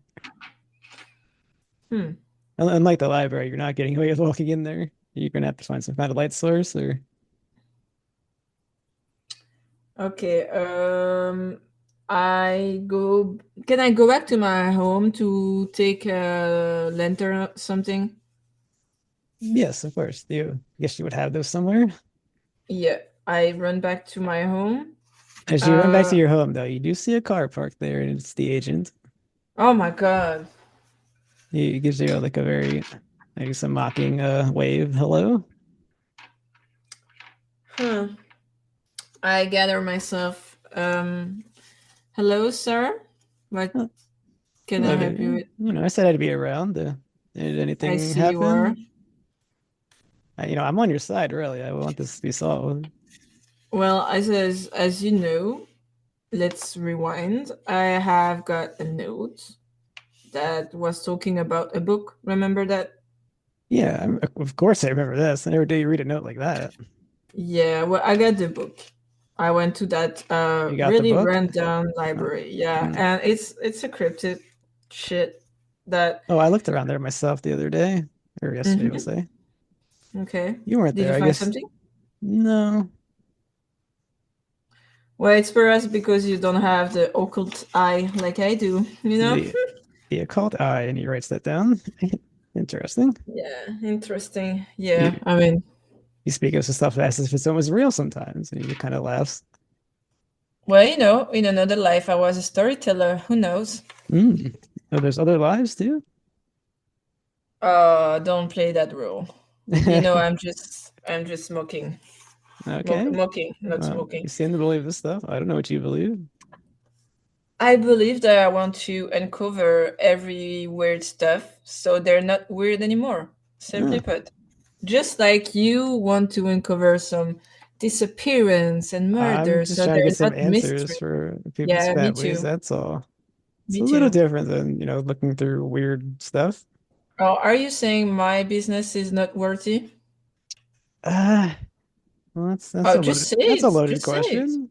Hmm. Unlike the library, you're not getting away with walking in there. You're gonna have to find some kind of light source, or Okay. I go. Can I go back to my home to take a lantern or something? yes, of course. I guess you would have those somewhere. Yeah. I run back to my home. As you run back to Uh. your home, though, you do see a car parked there, and it's the agent. Oh my God. He gives you like a very, maybe some mocking wave. Hello. Huh. I gather myself. Hello, sir. What Oh, can I hello, help you Vivian. with? I said I'd be around. Did I anything see you are. happen? I'm on your side, really. I want this to be solved. Well, as you know, let's rewind. I have got a note that was talking about a book. Remember that? Yeah, of course I remember this. I never do you read a note like that. Yeah, well, I got the book. I went to that You got the really book? rundown Oh, library. Yeah, hmm. and it's a cryptid shit that. Oh, I looked around there myself the other day, or yesterday, we'll Mhm. say. Okay. You weren't Did you there, I find guess. something? No. Well, it's perhaps because you don't have the occult eye like I do, you know? The the occult eye, and he writes that down. Interesting. Yeah, interesting. You, Yeah, I mean, you speak of some stuff as if it's almost real sometimes, and he kind of laughs. well, in another life I was a storyteller. Who knows? Mm. Oh, there's other lives too? Don't play that role. I'm just smoking. Okay. Mocking, not Well, you smoking. seem to believe this stuff. I don't know what you believe. I believe that I want to uncover every weird stuff so they're not weird anymore. Oh, Simply put. Just like you want to uncover some disappearance and I'm murder just so trying to get they're some not answers mystery. for people's Yeah, me families. too. That's all. It's Me a little too. different than, looking through weird stuff. Oh, are you saying my business is not worthy? Uh, well, that's Oh, a just loaded say that's a it. loaded Just say it. question.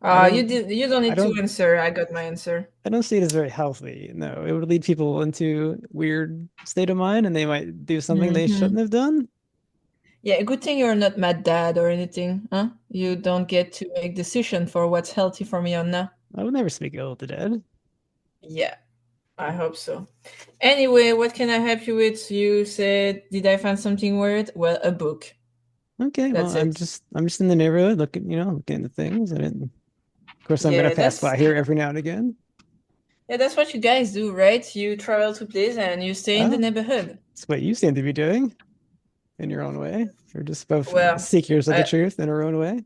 I don't You don't I need to don't answer. I got my answer. I don't see it as very healthy. No, it would lead people into weird state of mind and they might do something they shouldn't Hmm. have done. Yeah, a good thing you're not my dad or anything, huh? You don't get to make decision for what's healthy for me or not. I would never speak ill of the dead. Yeah, I hope so. Anyway, what can I help you with? You said, did I find something weird? Well, a book. Okay, well, That's I'm it. just I'm just in the neighborhood looking into things. I didn't, of course, I'm gonna Yeah, pass by here every now and again. that's what you guys do, right? You travel to place and you stay in the Oh, neighborhood. that's what you seem to be doing in your own way. You're just both Well, seekers of the I, truth in our own way.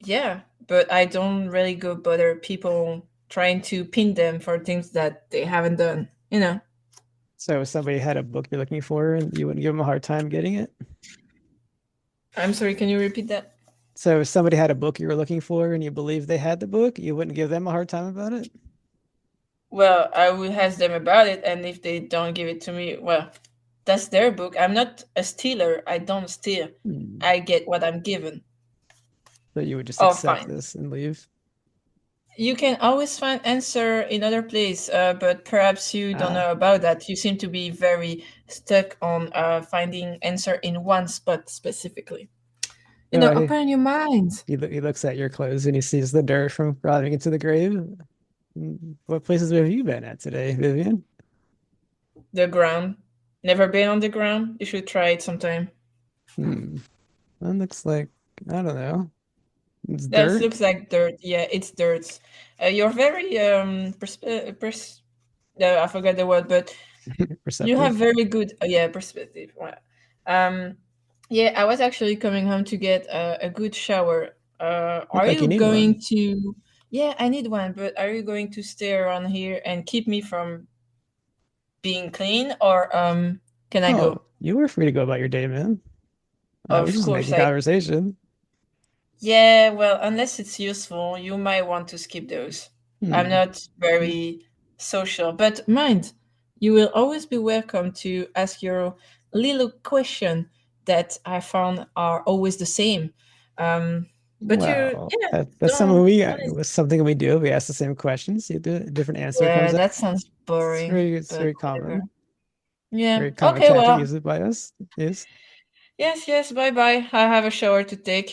yeah, but I don't really go bother people trying to pin them for things that they haven't done. So if somebody had a book you're looking for and you wouldn't give them a hard time getting it. I'm sorry, can you repeat that? So if somebody had a book you were looking for and you believe they had the book, you wouldn't give them a hard time about it. Well, I will ask them about it, and if they don't give it to me, well, that's their book. I'm not a stealer. I don't steal. Hmm. I get what I'm given. So you would just Oh, accept fine. this and leave. You can always find answer in other place, but perhaps you don't Ah, know about that. You seem to be very stuck on finding answer in one spot specifically. oh, Open your mind. he looks at your clothes and he sees the dirt from rotting into the grave. What places have you been at today, Vivian? The ground. Never been on the ground? You should try it sometime. Hmm. That looks like, I don't know. It's That dirt. looks like dirt. Yeah, it's dirt. You're very I forgot the word, but you have Perceptive. very good yeah perspective. Right. Um, yeah, I was actually coming home to get a good shower. Look Are like you you need one. going to? Yeah, I need one, but are you going to stay around here and keep me from being clean, or can I Oh, go? you were free to go about your day, man. I was Of just course, making I. conversation. Yeah, well, unless it's useful, you might want to skip those. I'm Hmm. not very social, but mind, you will always be welcome to ask your little question that I found are always the same. Um, but Well, yeah, that's something don't. was something we do. We ask the same questions. A different answer comes Yeah, up. that sounds boring, It's but very whatever. common. Yeah. Very common Okay. tactic Well. used by us. Yes. Yes. Yes. Bye. Bye. I have a shower to take.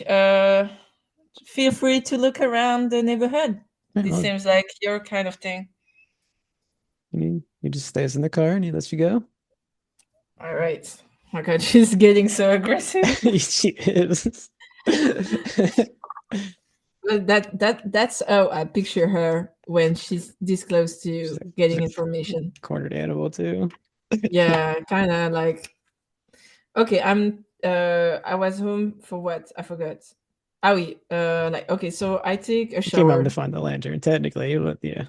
Feel free to look around the neighborhood. Yeah, This well, seems like your kind of thing. he just stays in the car and he lets you go. All right. Oh my God, she's getting so aggressive. She is. Well, that's how I picture her when she's this close She's to she's getting a information. cornered animal too. Yeah, kind of like okay. I was home for what? I forgot. Ah oui. Like okay, so I take a You came home to shower. find the lantern, technically, but yeah.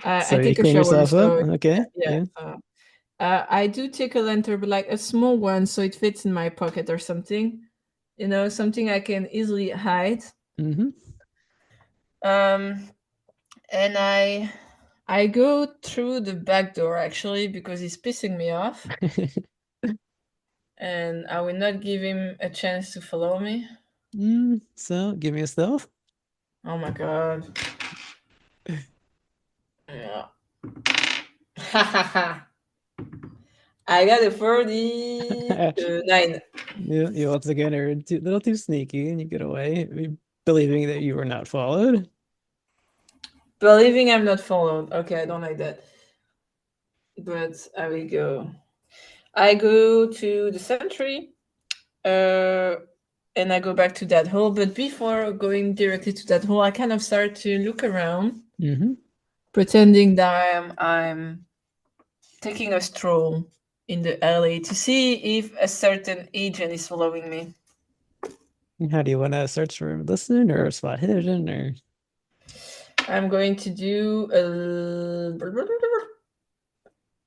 I So you take a clean shower. yourself up. So Okay. yeah. Yeah. I do take a lantern, but like a small one, so it fits in my pocket or something. Something I can easily hide. Hmm. Um, and I go through the back door actually because he's pissing me off, and I will not give him a chance to follow me. So give me a stealth. Oh my god! Yeah. I got a 40 You, 9. you once again are a little too sneaky and you get away. believing that you were not followed. Believing I'm not followed. Okay, I don't like that. But I will go. I go to the sentry, and I go back to that hole. But before going directly to that hole, I kind of start to look around, pretending that I'm taking a stroll in the alley to see if a certain agent is following me. How do you want to search for listen or spot hidden or? I'm going to do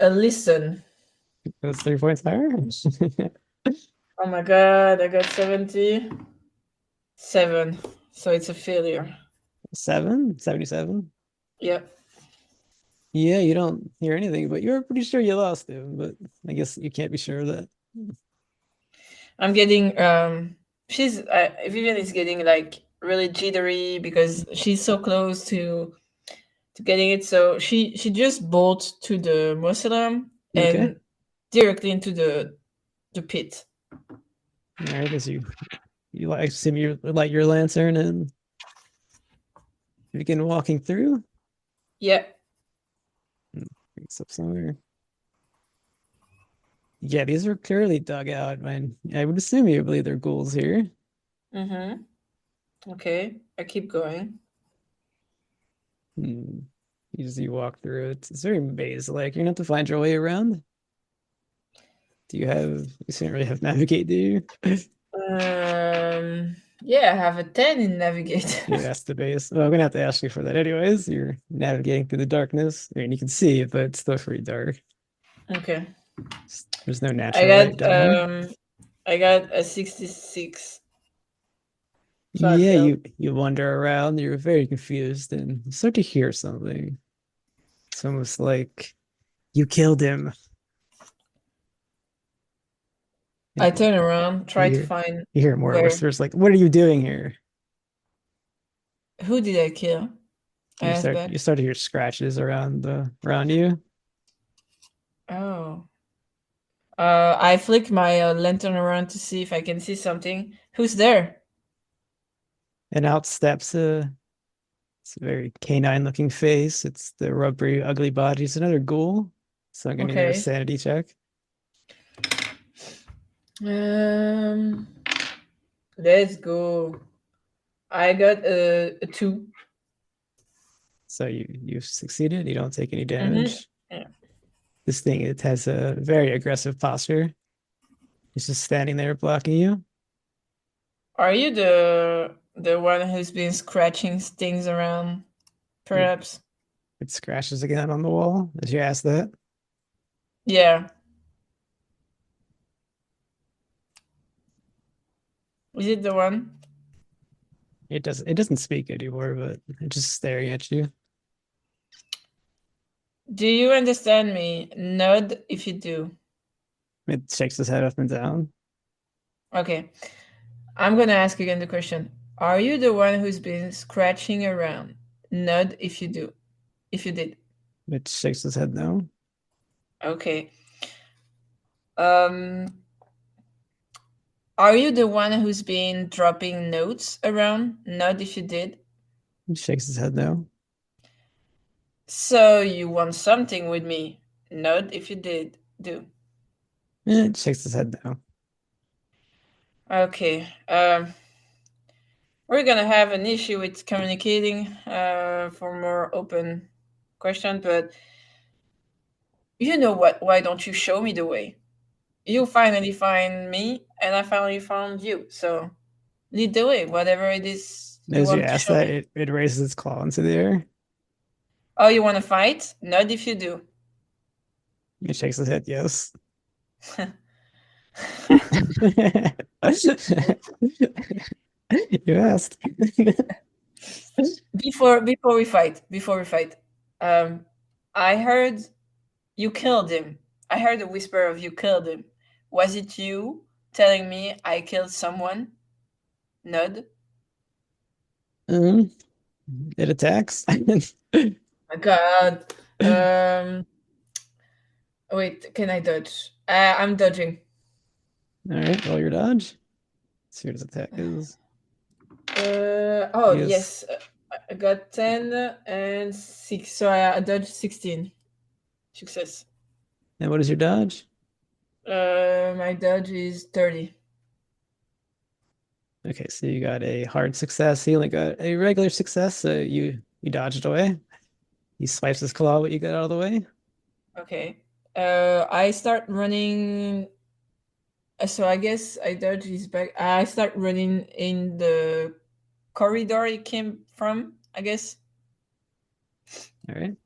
a listen. That's 3 points higher. Oh my god, I got 77. So it's a failure. 77. Yep. Yeah, you don't hear anything, but you're pretty sure you lost him. But I guess you can't be sure of that. I'm getting she's Vivian is getting like really jittery because she's so close to getting it. So she just bolts to the mausoleum Okay. and directly into the pit. All right. As you like assume you light your lantern and begin walking through. Yeah. It's up somewhere. Yeah, these are clearly dug out. Man, I would assume you believe they're ghouls here. Mm-hmm. Okay. I keep going. Hmm. You walk through it. It's very maze-like. You're gonna have to find your way around. Do you have? You don't really have navigate, do you? Yeah, I have a 10 in navigate. Yeah, that's the base. Well, I'm gonna have to ask you for that anyways. You're navigating through the darkness. I mean, you can see it, but it's still pretty dark. Okay. There's no I natural light got down here. I got a 66. So I Yeah, failed. you wander around. You're very confused, and you start to hear something. It's almost like you killed him. I And turn around, you try to hear find you hear more where whispers like, "What are you doing here?" who did I kill? I asked You back. start to hear scratches around you. Oh. I flick my lantern around to see if I can see something. Who's there? And out steps it's a very canine looking face. It's the rubbery, ugly body. It's another ghoul. So I'm gonna need a Okay. sanity check. Um, let's go. I got a 2. So you've succeeded. You don't take any Mm-hmm. damage. Yeah. This thing it has a very aggressive posture. It's just standing there blocking you. Are you the one who's been scratching things around? It, Perhaps. it scratches again on the wall as you ask that. Yeah. Is it the one? It doesn't speak anymore, but it's just staring at you. Do you understand me? Nod if you do. It shakes his head up and down. Okay. I'm gonna ask again the question. Are you the one who's been scratching around? Nod if you do. If you did. It shakes his head no. Okay. Um, are you the one who's been dropping notes around? Nod if you did. It shakes his head no. So you want something with me? Nod if you did. Do. It shakes his head no. Okay. We're gonna have an issue with communicating for more open question, but you know what? Why don't you show me the way? You finally find me, and I finally found you. So lead the way, whatever it is you As you want to ask show that, me. it raises its claw into the air. Oh, you want to fight? Not if you do. It shakes his head yes. You asked. Before we fight, I heard you killed him. I heard a whisper of you killed him. Was it you telling me I killed someone? Nod. Um, it attacks. My God. Um. Wait. Can I dodge? I'm dodging. All right, roll your dodge. See what his attack is. Oh Yes. yes, I got 10 and 6, so I dodged 16. Success. And what is your dodge? My dodge is 30. Okay, so you got a hard success. He only got a regular success, so you dodged away. He swipes his claw, but you got out of the way. Okay. I start running. So I guess I dodge his back. I start running in the corridor he came from, I guess. All right.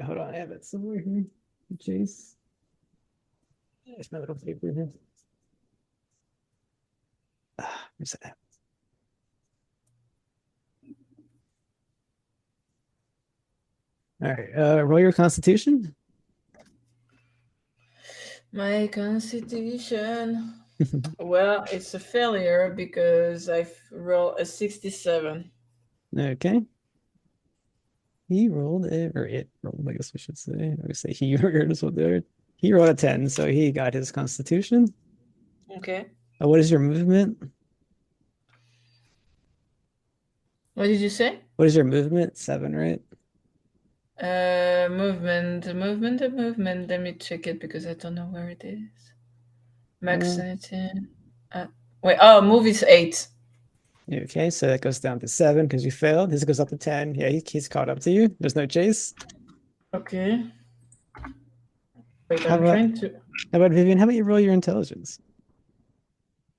Hold on, I have it somewhere here. Chase. There's my little paper here. Where's that? All right. Roll your Constitution. My constitution. Well, it's a failure because I rolled a 67. Okay. He rolled a, or it rolled, I guess we should say. I would say he, regardless what they're. He rolled a 10, so he got his Constitution. Okay. What is your movement? What did you say? What is your movement? 7, right? Movement. Let me check it because I don't know where it is. Max Uh, sanity. Wait, oh, move is 8. okay, so that goes down to 7 because you failed. His goes up to 10. Yeah, he's caught up to you. There's no chase. Okay. Wait, How I'm about trying to. how about Vivian? How about you roll your intelligence?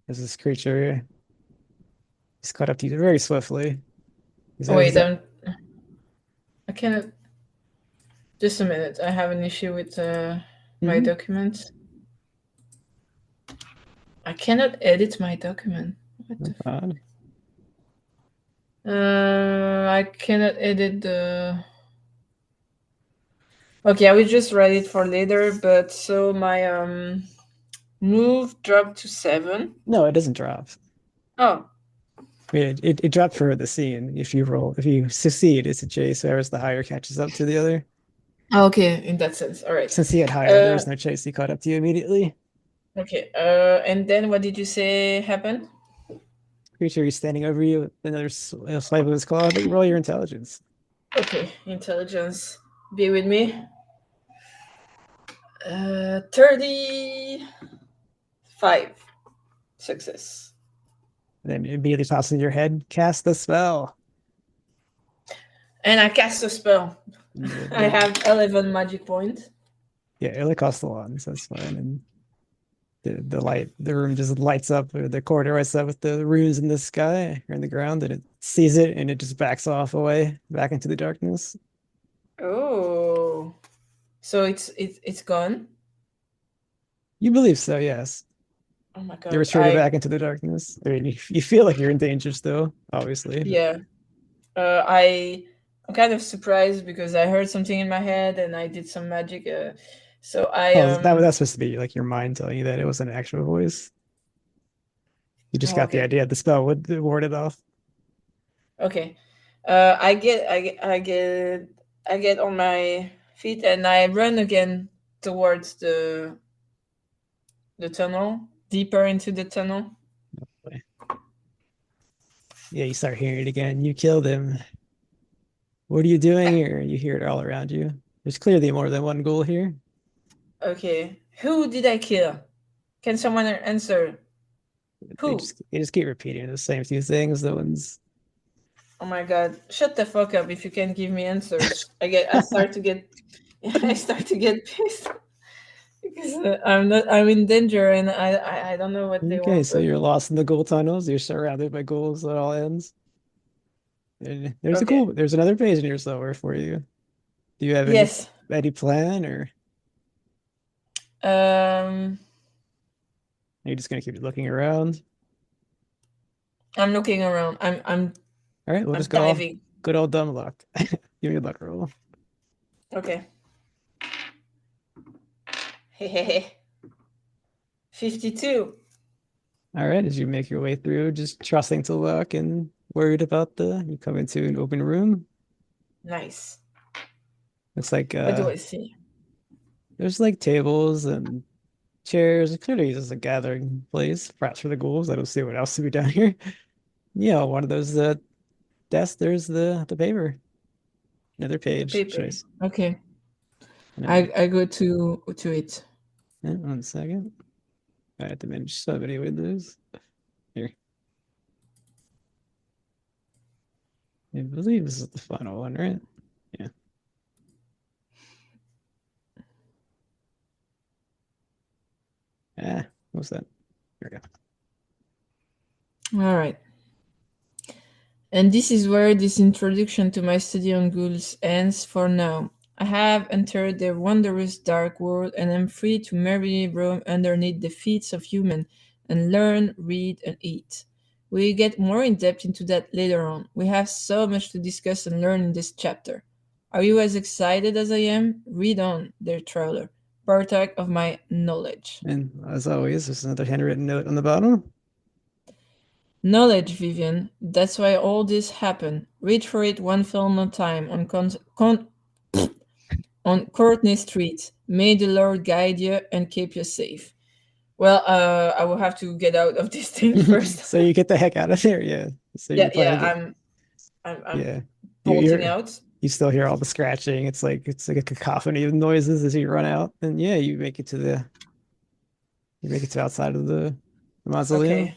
As this creature is caught up to you very swiftly. He's Oh, out, he's wait, out. I cannot. Just a minute. I have an issue with my Mhm. documents. I cannot edit my document. What Oh, the God. I cannot edit the. Okay, I will just write it for later. But so my move dropped to 7. No, it doesn't drop. Oh, I mean, it dropped for the scene. If you succeed, it's a chase. Whoever's the higher catches up to the other. okay. In that sense, all right. Since he had higher, there Uh, was no chase. He caught up to you immediately. okay. And then what did you say happened? Creature is standing over you with another swipe of his claw, but you roll your intelligence. Okay, intelligence. Be with me. 35 success. And then immediately pops in your head, cast the spell. And I cast a spell. And I have 11 magic points. yeah, it only costs a lot, so that's fine. And the room just lights up, or the corridor lights up with the runes in the sky or in the ground, and it sees it and it just backs off away back into the darkness. Oh, so it's gone. You believe so, yes. Oh my They god! retreated back into the darkness. I mean, you feel like you're in danger still, obviously. But Yeah. I'm kind of surprised because I heard something in my head and I did some magic. So I oh, that's supposed to be like your mind telling you that it was an actual voice. You just Oh, got the okay. idea the spell would ward it off. Okay. I get on my feet and I run again towards the tunnel, deeper into the tunnel. Yeah, you start hearing it again. You killed him. What are you doing here? You hear it all around you. There's clearly more than one ghoul here. Okay. Who did I kill? Can someone answer? Who? They just keep repeating the same few things. The ones. Oh my god. Shut the fuck up if you can give me answers. I start to get I start to get pissed because I'm in danger and I don't know what they Okay, want, so but you're lost in the ghoul tunnels. You're surrounded by ghouls at all ends. And there's a okay. ghoul. There's another page in here somewhere for you. Do you have Yes. any plan, or Um are you just gonna keep looking around? I'm looking around. All right, we'll I'm just go off. diving. Good old dumb luck. Give me a luck roll. Okay. Hehehe. 52. All right, as you make your way through, just trusting to luck and worried about you come into an open room. Nice. It's like What do I see? there's like tables and chairs. It clearly uses a gathering place, perhaps for the ghouls. I don't see what else to be down here. Yeah, one of those desks. There's the paper, another The page. paper. Should Okay. I? I go to it. One second. I have to manage so many windows. Here, I believe this is the final one, right? Yeah. What's that? Here we go. All right. And this is where this introduction to my study on ghouls ends for now. I have entered their wondrous dark world and am free to merrily roam underneath the feet of human and learn, read, and eat. We get more in depth into that later on. We have so much to discuss and learn in this chapter. Are you as excited as I am? Read on, dear traveler, partake of my knowledge. And as always, there's another handwritten note on the bottom. Knowledge, Vivian. That's why all this happened. Reach for it one film at a time on Courtney Street. May the Lord guide you and keep you safe. Well, I will have to get out of this thing first. So you get the heck out of there, yeah. So Yeah, you plan yeah, to get, I'm yeah. You bolting you're out. you still hear all the scratching. It's like a cacophony of noises as you run out. And yeah, you make it to outside of the mausoleum. Okay.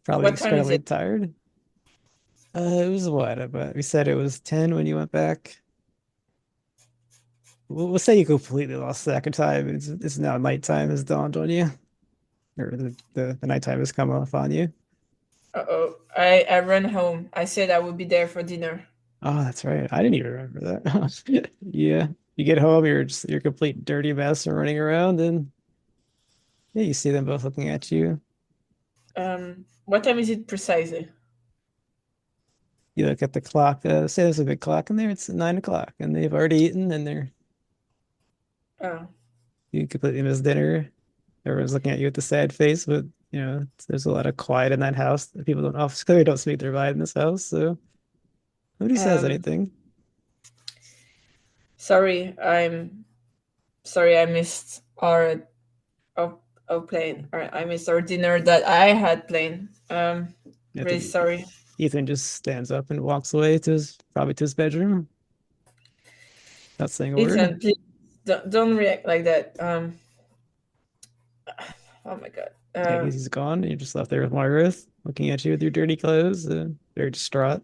Probably What time is incredibly it? tired. It was what? But we said it was 10 when you went back. We'll say you completely lost track of time. It's now nighttime has dawned on you, or the nighttime has come off on you. Uh-oh. I run home. I said I would be there for dinner. Oh, that's right. I didn't even remember that. Yeah. You get home, you're a complete dirty mess and running around, and yeah, you see them both looking at you. What time is it precisely? You look at the clock. Say there's a big clock in there. It's 9 o'clock, and they've already eaten, and Oh. you completely missed dinner. Everyone's looking at you with a sad face, but there's a lot of quiet in that house. People don't often clearly don't speak their mind in this house, so nobody says Um anything. sorry, I'm sorry I missed our plane. Or I missed our dinner that I had planned. I Really think sorry. Ethan just stands up and walks away to his probably to his bedroom, not saying a word. Ethan, please don't react like that. Oh my god. Yeah, he's gone. And you're just left there with Margaret, looking at you with your dirty clothes, very distraught.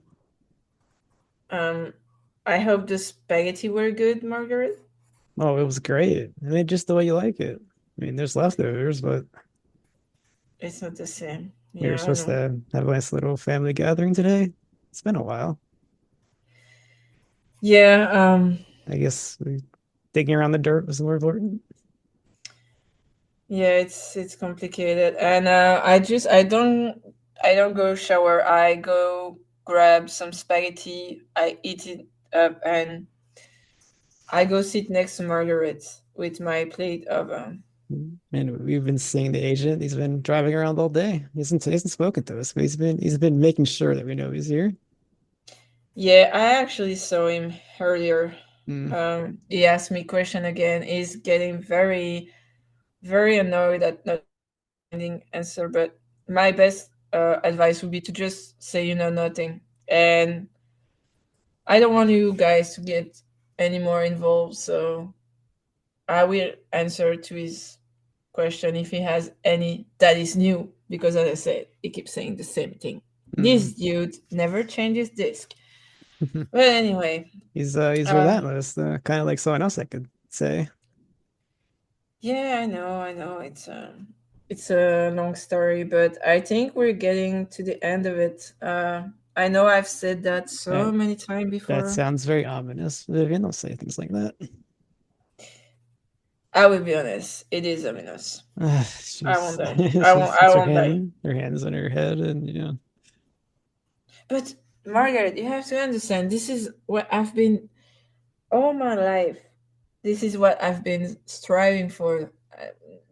Um, I hope the spaghetti were good, Margaret. Oh, it was great. I mean, just the way you like it. I mean, there's leftovers, but It's not the same. we were Yeah, I supposed know. to have a nice little family gathering today. It's been a while. Yeah, I guess digging around the dirt was more important. yeah, it's complicated. And I don't go shower. I go grab some spaghetti, I eat it up, and I go sit next to Margaret with my plate of And we've been seeing the agent. He's been driving around all day. He hasn't spoken to us, but he's been making sure that we know he's here. Yeah, I actually saw him earlier. Mm, He asked me question again. He's getting very, very annoyed at not finding answer. But my best advice would be to just say nothing. And I don't want you guys to get any more involved. So I will answer to his question if he has any that is new. Because as I said, he keeps saying the same thing. mm. This dude never changes disc. But anyway, He's uh, relentless, kind of like someone else I could say. yeah, I know. It's a long story, but I think we're getting to the end of it. I know I've said that That so many times that before. sounds very ominous. Vivian, don't say things like that. I will be honest, it is ominous. I She's won't die. she I puts won't die. her hands on her head, and But Margaret, you have to understand. This is what I've been all my life. This is what I've been striving for.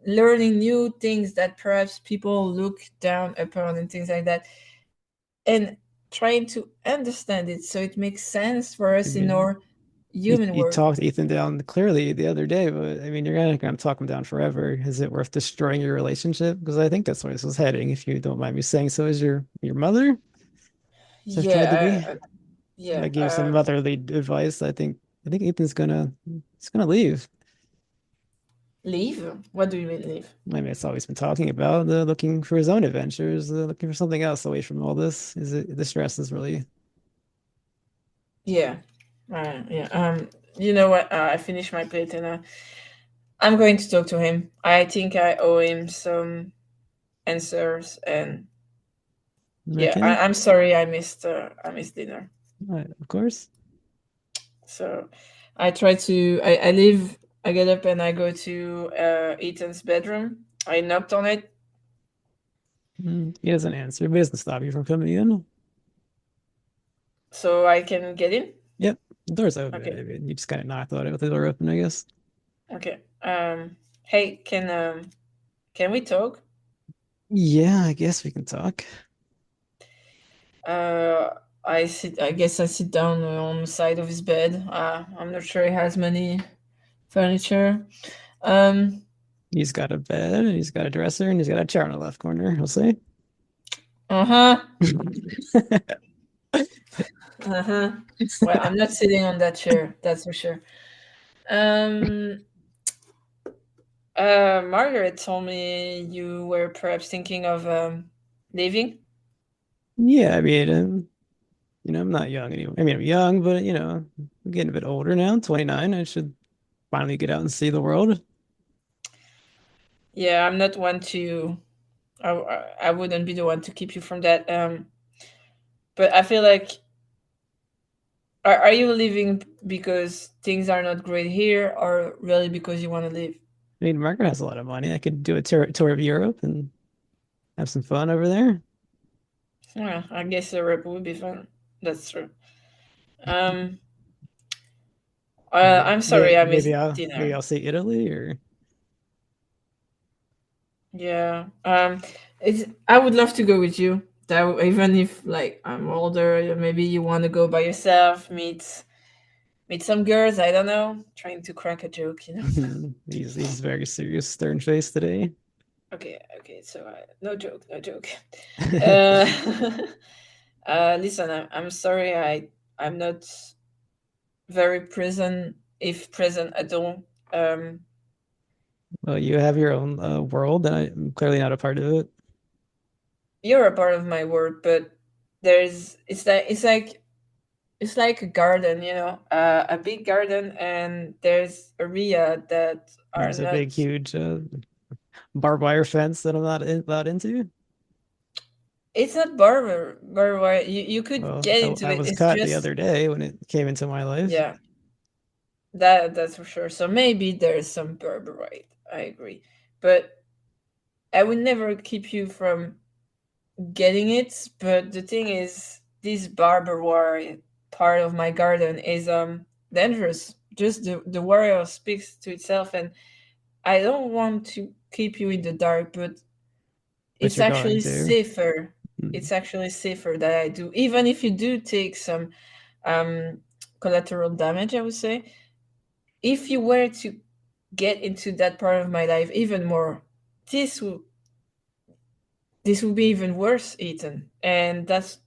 Learning new things that perhaps people look down upon and things like that, and trying to understand it so it makes sense for us in Vivian, our human You world. talked Ethan down clearly the other day, but I mean, you're not going to talk him down forever. Is it worth destroying your relationship? Because I think that's where this was heading. If you don't mind me saying so, is your mother? So I've tried to Yeah, be. If yeah. I gave some motherly advice, I think Ethan's gonna leave. Leave? What do you mean leave? I mean, it's always been talking about looking for his own adventures, looking for something else away from all this. Is it the stress is really Yeah, yeah. You know what? I finished my plate and I'm going to talk to him. I think I owe him some answers, and yeah, okay? I'm sorry I missed dinner. Of course. So I try to I leave. I get up and I go to Ethan's bedroom. I knocked on it He doesn't answer, but he doesn't stop you from coming in. so I can get in. Yep, the door's open. Okay, I mean, you just kind of knocked on it with the door open, I guess. okay. Hey, can we talk? Yeah, I guess we can talk. Uh, I sit. I guess I sit down on the side of his bed. I'm not sure he has many furniture. Um. He's got a bed, and he's got a dresser, and he's got a chair in the left corner. I'll say. Uh huh. Uh huh. Well, I'm not sitting on that chair. That's for sure. Um. Margaret told me you were perhaps thinking of leaving. Yeah, I mean, I'm not young anymore. I mean, I'm young, but I'm getting a bit older now. I'm 29. I should finally get out and see the world. Yeah, I'm not one to. I wouldn't be the one to keep you from that. But I feel like are you leaving because things are not great here, or really because you want to leave? I mean, Margaret has a lot of money. I could do a tour of Europe and have some fun over there. Yeah, I guess Europe would be fun. That's true. Um, I'm sorry, I missed Maybe dinner. I'll say Italy or Yeah. It's. I would love to go with you. Even if like I'm older, maybe you want to go by yourself, meet some girls. I don't know. Trying to crack a joke, you know. he's very serious, stern face today. Okay, okay. So no joke, no joke. Uh, listen, I'm sorry. I'm not very present, if present at all. Um, Well, you have your own world, and I'm clearly not a part of it. you're a part of my world, but there's it's like a garden, you know, a big garden, and there's area that are There's a not. big, huge barbed wire fence that I'm not allowed into. It's not barber wire. You could Well, get I into it. was It's cut the just other day when it came into my life. yeah, that's for sure. So maybe there's some barber right. I agree, but I would never keep you from getting it. But the thing is, this barber wire part of my garden is dangerous. Just the wire speaks to itself, and I don't want to keep you in the dark, but But it's you're going actually to. safer. Mm. It's actually safer that I do, even if you do take some um, collateral damage. I would say, if you were to get into that part of my life even more, this will this will be even worse, Ethan. And that's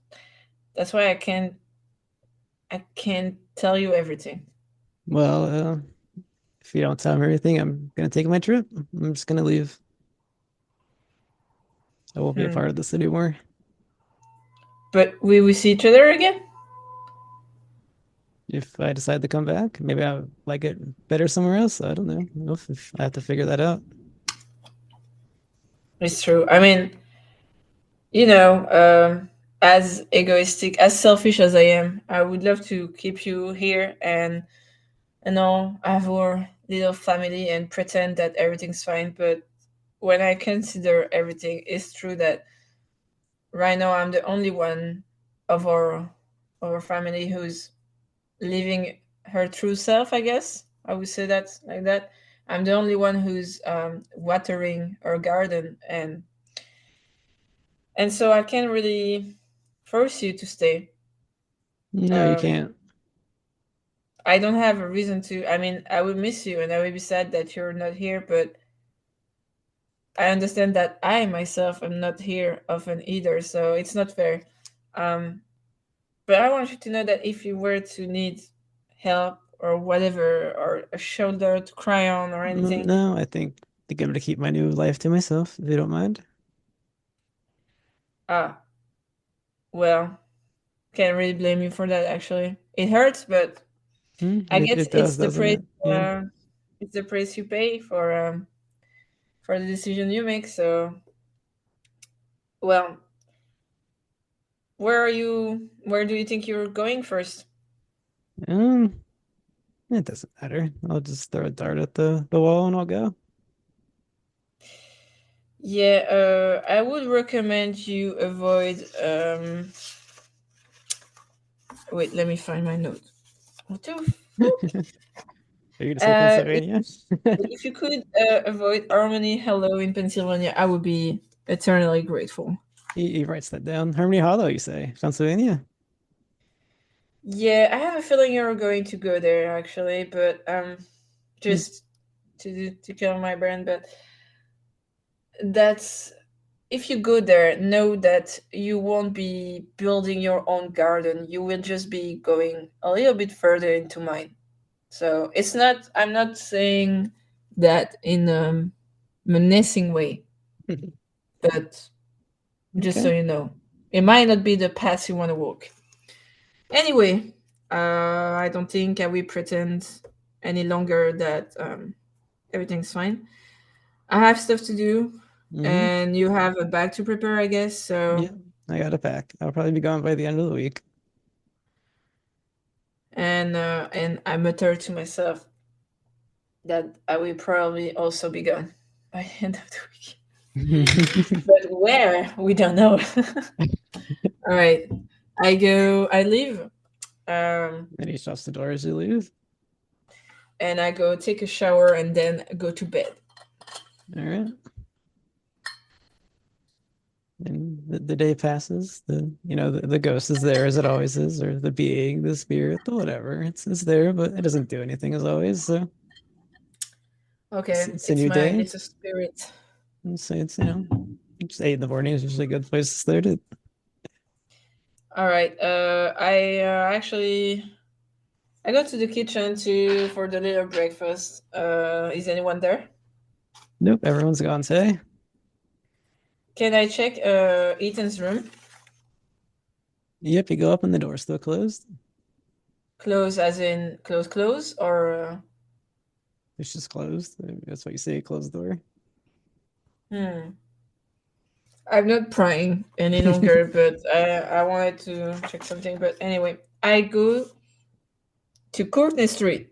why I can't tell you everything. Well, if you don't tell me everything, I'm gonna take my trip. I'm just gonna leave. I won't be a Hmm. part of this anymore. But we will see each other again. If I decide to come back, maybe I like it better somewhere else. I don't know. If I have to figure that out. It's true. I mean, you know, as egoistic, as selfish as I am, I would love to keep you here and all have our little family and pretend that everything's fine. But when I consider everything, it's true that right now I'm the only one of our family who's living her true self. I guess I would say that like that. I'm the only one who's watering our garden, and so I can't really force you to stay. No, you Um, can't. I don't have a reason to. I mean, I will miss you and I will be sad that you're not here, but I understand that I myself am not here often either, so it's not fair. Um, but I want you to know that if you were to need help or whatever, or a shoulder to cry on or anything, No, I think I'm gonna keep my new life to myself, if you don't mind. ah, well, can't really blame you for that. Actually, it hurts, but I It guess it does, doesn't it? Yeah. uh, it's the price you pay for the decision you make. So, well, where are you? Where do you think you're going first? Um, it doesn't matter. I'll just throw a dart at the wall and I'll go. Yeah, I would recommend you avoid. Wait, let me find my note. What the fuck? Are you gonna say If, Pennsylvania? if you could avoid Harmony Hello in Pennsylvania, I would be eternally grateful. He writes that down. Harmony Hollow, you say? Pennsylvania? Yeah, I have a feeling you're going to go there actually, but Hmm. just to kill my brain. But that's if you go there, know that you won't be building your own garden. You will just be going a little bit further into mine. So it's not. I'm not saying that in a menacing way, but just so Okay. you know, it might not be the path you want to walk. Anyway, I don't think I will pretend any longer that everything's fine. I have stuff to do, Hmm. and you have a bag to prepare, I guess. So, Yeah, I got a pack. I'll probably be gone by the end of the week. and I mutter to myself that I will probably also be gone by the end of the week. But where we don't know. All right, I go. I leave. Then he shuts the door as you leave. And I go take a shower and then go to bed. All right. And the day passes. The ghost is there as it always is, or the being, the spirit, the whatever. It's there, but it doesn't do anything as always. So it's, Okay, it's a it's new mine. day. It's a spirit. And so it's 8 in the morning is usually a good place to start it. All right. I actually I go to the kitchen to for the little breakfast. Is anyone there? Nope, everyone's gone today. Can I check Ethan's room? Yep, you go up and the door's still closed. Close as in close, or It's just closed. That's what you say, close the door. hmm. I'm not prying any longer, but I wanted to check something. But anyway, I go to Courtney Street.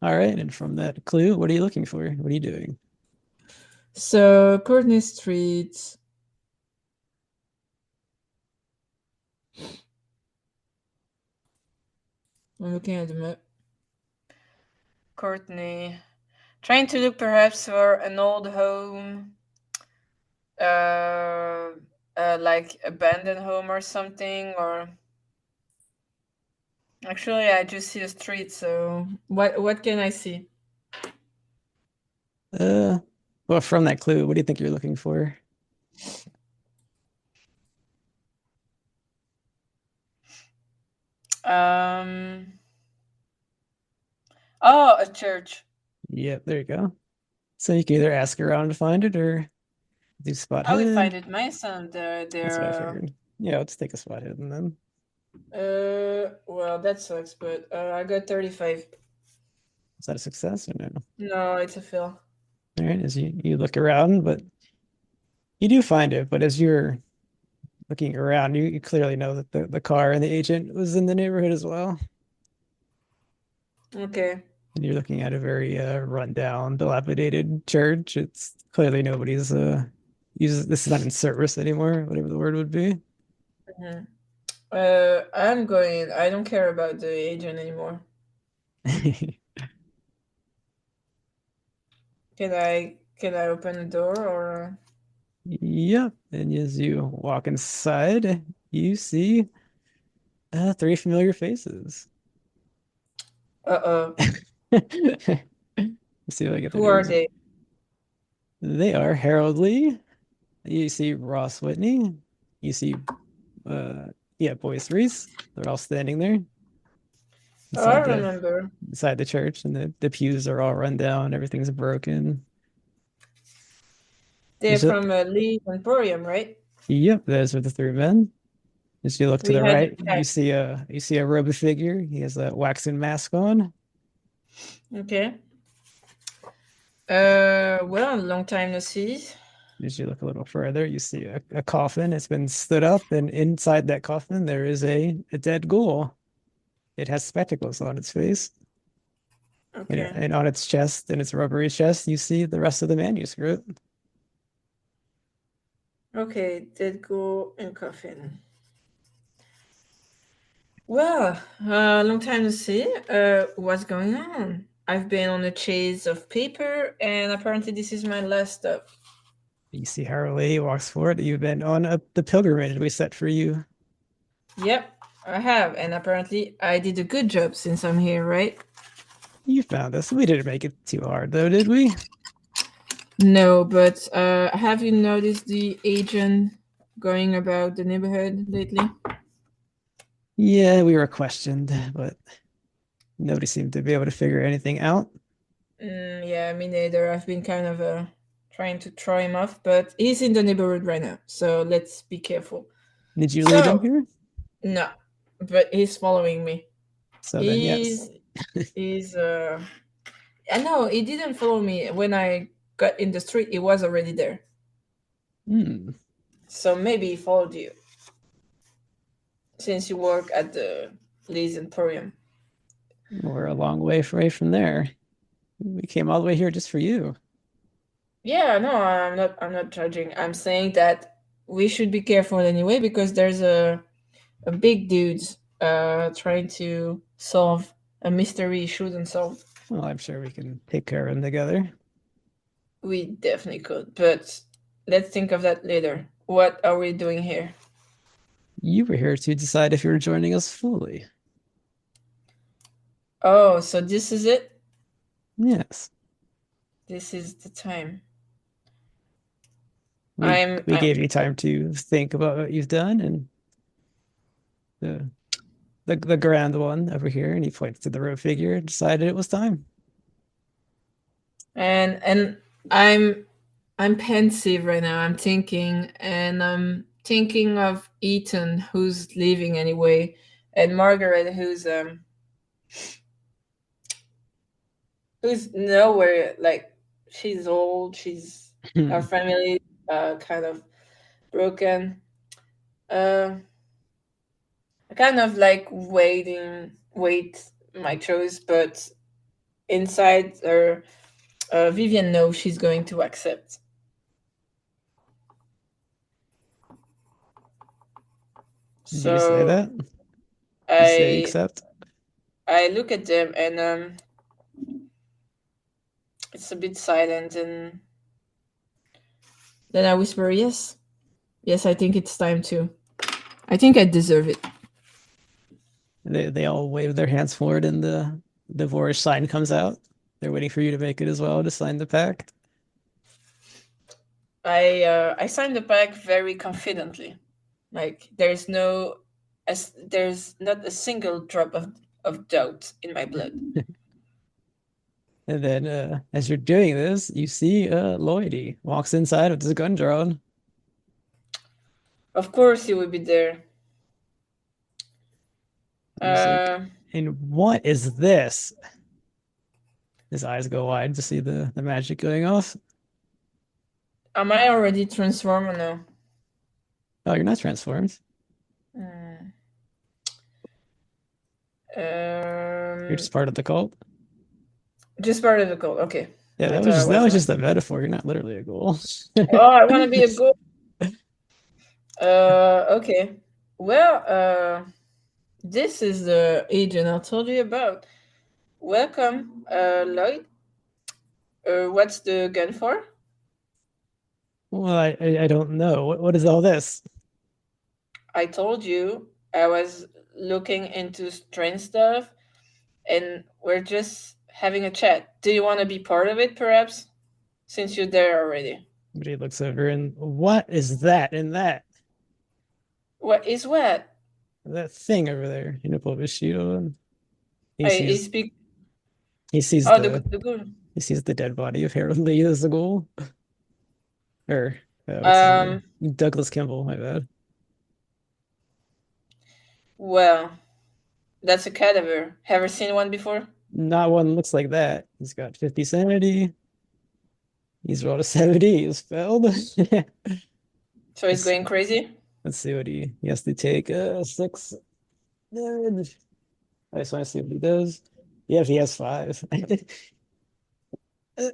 All right, and from that clue, what are you looking for? What are you doing? So Courtney Street. I'm looking at the map. Courtney. Trying to look perhaps for an old home, uh, like abandoned home or something. Or actually, I just see a street. So what can I see? Uh, well, from that clue, what do you think you're looking for? Um. Oh, a church. Yep, there you go. So you can either ask around to find it or do spot I will find hidden. it myself. That's what I figured. Yeah, let's take a spot hidden then. Well, that sucks, but I got 35. Is that a success or no? No, it's a fail. All right, as you look around, but you do find it. But as you're looking around, you clearly know that the car and the agent was in the neighborhood as well. Okay. And you're looking at a very rundown, dilapidated church. It's clearly nobody's uses this is not in service anymore, whatever the word would be. Mhm. I'm going. I don't care about the agent anymore. Can I open the door or? Yep. And as you walk inside, you see three familiar faces. Uh-oh. Let's see if I get their Who are names right. they? They are Harold Lee. You see Ross Whitney. You see, uh, yeah, Boyce Reese. They're all standing there Oh, I inside remember. the church, and the pews are all run down. Everything's broken. They're As you, from Lee's Emporium, right? yep, those are the three men. As you look to We the had a right, you see a robot figure. He has a waxen mask on. okay. Well, long time no see. As you look a little further, you see a coffin. It's been stood up, and inside that coffin, there is a dead ghoul. It has spectacles on its face, Okay. and on its chest, and its rubbery chest, you see the rest of the manuscript. Okay, dead go in coffin. Well, long time to see. What's going on? I've been on a chase of paper, and apparently this is my last stop. You see Harley walks forward. You've been on the pilgrimage we set for you. Yep, I have, and apparently I did a good job since I'm here, right? You found us. We didn't make it too hard, though, did we? No, but have you noticed the agent going about the neighborhood lately? Yeah, we were questioned, but nobody seemed to be able to figure anything out. Yeah, me neither. I've been kind of trying to throw him off, but he's in the neighborhood right now, so let's be careful. Did you lead him So, here? no, but he's following me. So then, yes. He's he's I know he didn't follow me when I got in the street. He was already there, Hmm. so maybe he followed you since you work at the Lee's Emporium. We're a long way from there. We came all the way here just for you. Yeah, no, I'm not judging. I'm saying that we should be careful anyway because there's a big dude trying to solve a mystery he shouldn't solve. Well, I'm sure we can take care of him together. We definitely could, but let's think of that later. What are we doing here? You were here to decide if you're joining us fully. Oh, so this is it? Yes. This is the time. We I'm, we I'm gave you time to think about what you've done, and the the grand one over here, and he points to the road figure, decided it was time. and I'm pensive right now. I'm thinking, and I'm thinking of Ethan, who's leaving anyway, and Margaret, who's nowhere. Like she's old. She's Our family kind of broken. Uh, I kind of like wait my choice, but inside her, Vivian knows she's going to accept. Do you say So that? You say I accept? I look at them and it's a bit silent, and then I whisper, "Yes, yes, I think it's time to. I think I deserve it." They all wave their hands forward, and the Vorish sign comes out. They're waiting for you to make it as well to sign the pact. I signed the pack very confidently. Like there's not a single drop of doubt in my blood. And then, as you're doing this, you see Lloydie walks inside with his gun drawn. Of course, he will be there. He's like, Uh, "And what is this?" His eyes go wide to see the magic going off. am I already transformed or no? Oh, you're not transformed. Hmm. You're just part of the cult. Just part of the code. Okay, Yeah, I thought I that was. was just a metaphor. You're not literally a ghoul. Oh, I want to be a ghoul. Okay. Well, this is the agent I told you about. Welcome, Lloyd. What's the gun for? Well, I don't know. What is all this? I told you I was looking into strange stuff, and we're just having a chat. Do you want to be part of it, perhaps? Since you're there already. But he looks over and what is that and that? What is what? That thing over there. You know, pull up his shield and he I sees speak. he sees Oh, the the good. he sees the dead body of Harold Lee as the goal. Or what's his name? Um. Douglas Kimball, my bad. Well, that's a cadaver. Have you seen one before? Not one looks like that. He's got 50 sanity. He's rolled a 70. He's failed. So he's let's going crazy. let's see what he has to take. 6 damage. I just want to see what he does. Yeah, if he has 5.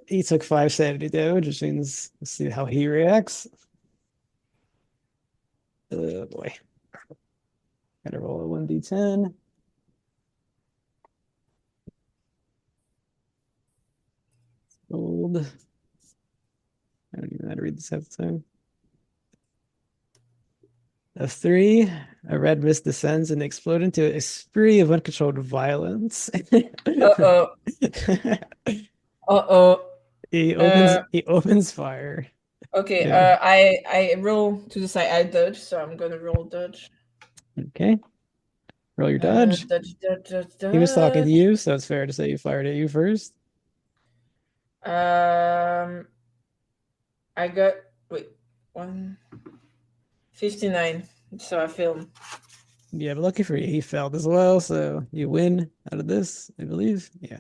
He took 5 sanity damage, which means let's see how he reacts. Oh boy. Gotta roll a 1d10. Old. I don't even know how to read this half the time. A 3, a red mist descends and explodes into a spree of uncontrolled violence. Uh oh. Uh oh. He opens fire. Okay. Yeah. I roll to the side. I dodge, so I'm gonna roll dodge. Okay. Roll your dodge. Dodge, dodge, dodge, He was talking to dodge. you, so it's fair to say he fired at you first. Um, I got wait 159. So I failed. Yeah, but lucky for you, he failed as well, so you win out of this, I believe. Yeah.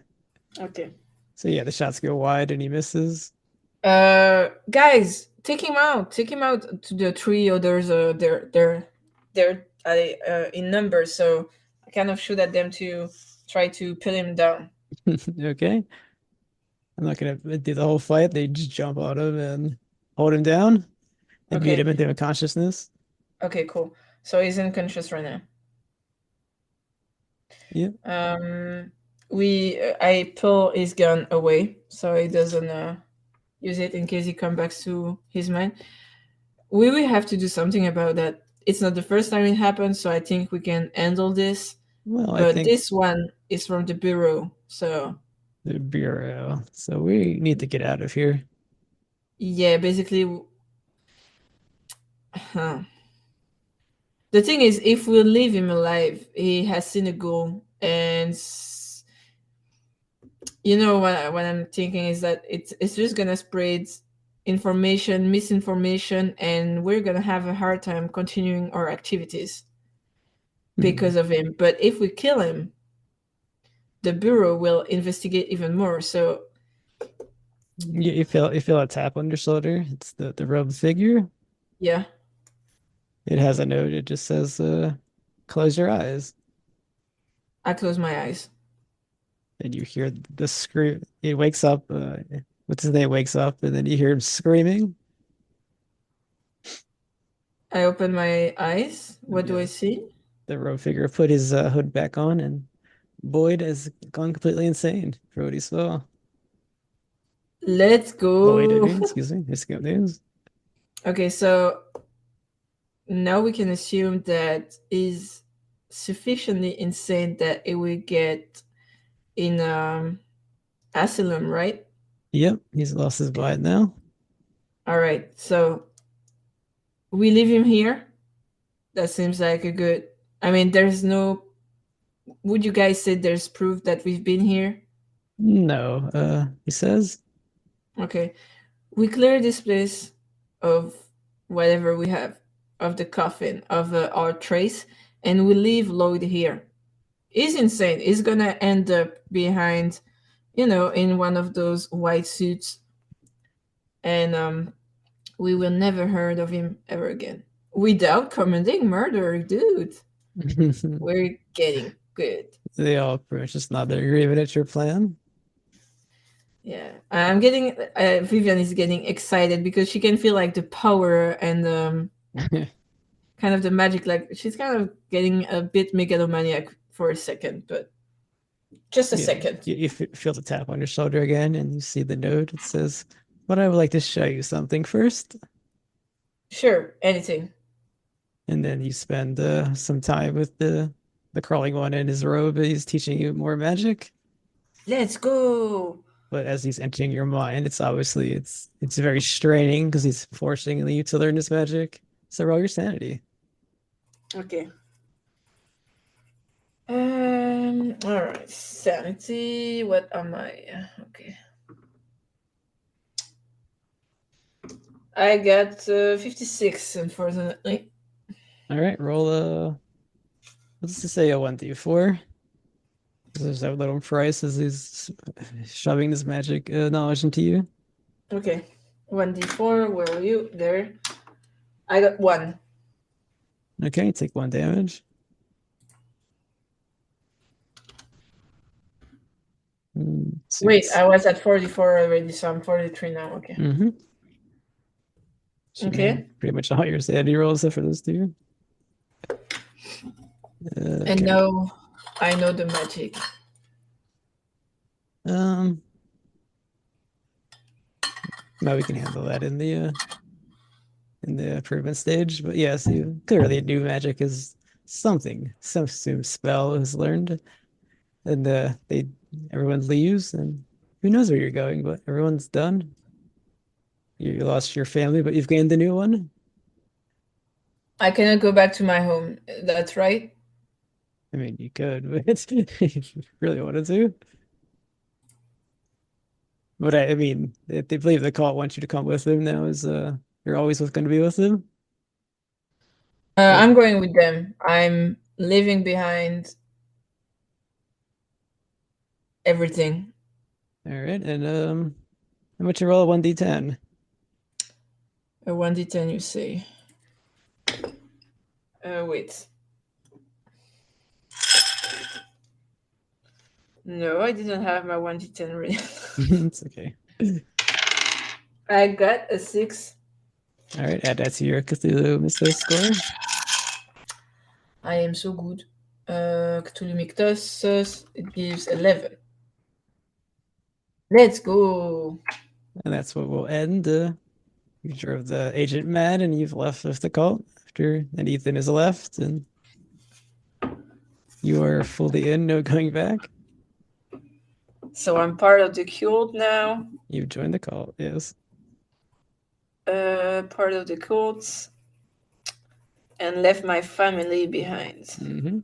Okay. So yeah, the shots go wide and he misses. Guys, take him out. Take him out to the tree. Or there's a they're in numbers. So I kind of shoot at them to try to pin him down. Okay. I'm not gonna do the whole fight. They just jump on him and hold him down and beat Okay. him into consciousness. Okay. Cool. So he's unconscious right now. Yep. I pull his gun away so he doesn't use it in case he comes back to his mind. We will have to do something about that. It's not the first time it happens, so I think we can handle this. Well, I But think this one is from the bureau, so the Bureau. So we need to get out of here. yeah, basically, huh. The thing is, if we leave him alive, he has seen a ghoul, and you know what I'm thinking is that it's just gonna spread information, misinformation, and we're gonna have a hard time continuing our activities Hmm. because of him. But if we kill him, the bureau will investigate even more. So You feel a tap on your shoulder. It's the robed figure. yeah, It has a note. It just says, close your eyes. I close my eyes. And you hear the scream. He wakes up. What's his name? Wakes up, and then you hear him screaming. I open my eyes. What do I Yeah, see? the robed figure put his hood back on, and Boyd has gone completely insane for what he saw. Let's Lloyd, I go. mean, excuse me. It's good news. Okay, so now we can assume that is sufficiently insane that it will get in asylum, right? Yep, he's lost his mind now. All right, so we leave him here. That seems like a good. I mean, there's no. Would you guys say there's proof that we've been here? No, he says. Okay, we clear this place of whatever we have, of the coffin, of our trace, and we leave Lloyd here. He's insane. He's gonna end up behind, in one of those white suits, and we will never heard of him ever again. Without committing murder, dude. We're getting good. They all pretty much just nod their agreement at your plan. Yeah, I'm getting. Vivian is getting excited because she can feel like the power and kind of the magic. Like she's kind of getting a bit megalomaniac for a second, but just a Yeah, second. you feel the tap on your shoulder again, and you see the note. It says, "But I would like to show you something first." Sure, anything. And then you spend some time with the the crawling one in his robe. He's teaching you more magic. Let's go. But as he's entering your mind, it's obviously it's very straining because he's forcing you to learn this magic. So roll your sanity. Okay. All right. Sanity. What am I? Okay. I got 56, unfortunately. All right, roll a. Let's just say a 1d4. There's that little price as he's shoving this magic knowledge into you. Okay. 1d4. Where are you? There. I got 1. Okay, take 1 damage. Wait, I was at 44 already, so I'm 43 now. Okay. Mm-hmm. Okay. Pretty much all your sanity rolls except for those two. And now I know the magic. Now we can handle that in the improvement stage. But yeah, so clearly new magic is something. Some spell is learned, and everyone leaves, and who knows where you're going, but everyone's done. You lost your family, but you've gained a new one. I cannot go back to my home. That's right. I mean, you could, but if you really wanted to. But I mean, if they believe the cult wants you to come with them now, is you're always going to be with them. I'm going with them. I'm leaving behind everything. All right, and how much you roll a 1d10? A 1d10, you say. Wait. No, I didn't have my 1d10 ready. It's okay. I got a 6. All right, add that to your Cthulhu Mythos score. I am so good. Cthulhu Mythos, it gives 11. Let's go. And that's what we'll end. You drove the agent mad, and you've left with the cult and Ethan is left, and you are fully in, no going back. So I'm part of the cult now. You've joined the cult, yes. Part of the cult, and left my family behind. Mm-hmm.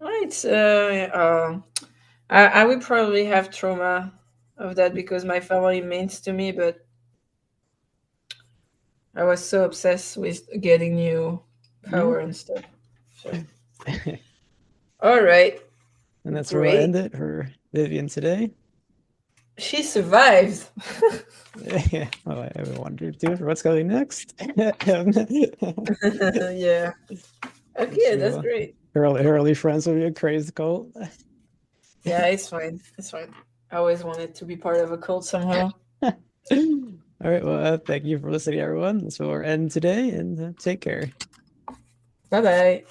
Right. I will probably have trauma of that because my family means to me, but I was so obsessed with getting new power and stuff. So. All right. And that's where we'll end it for Vivian today. She survived. Yeah, well, I wondered too for what's coming next. Yeah. Okay, that's great. Early friends with a crazy cult. Yeah, it's fine. It's fine. I always wanted to be part of a cult somehow. All right. Well, thank you for listening, everyone. That's where we'll end today, and take care. Bye-bye.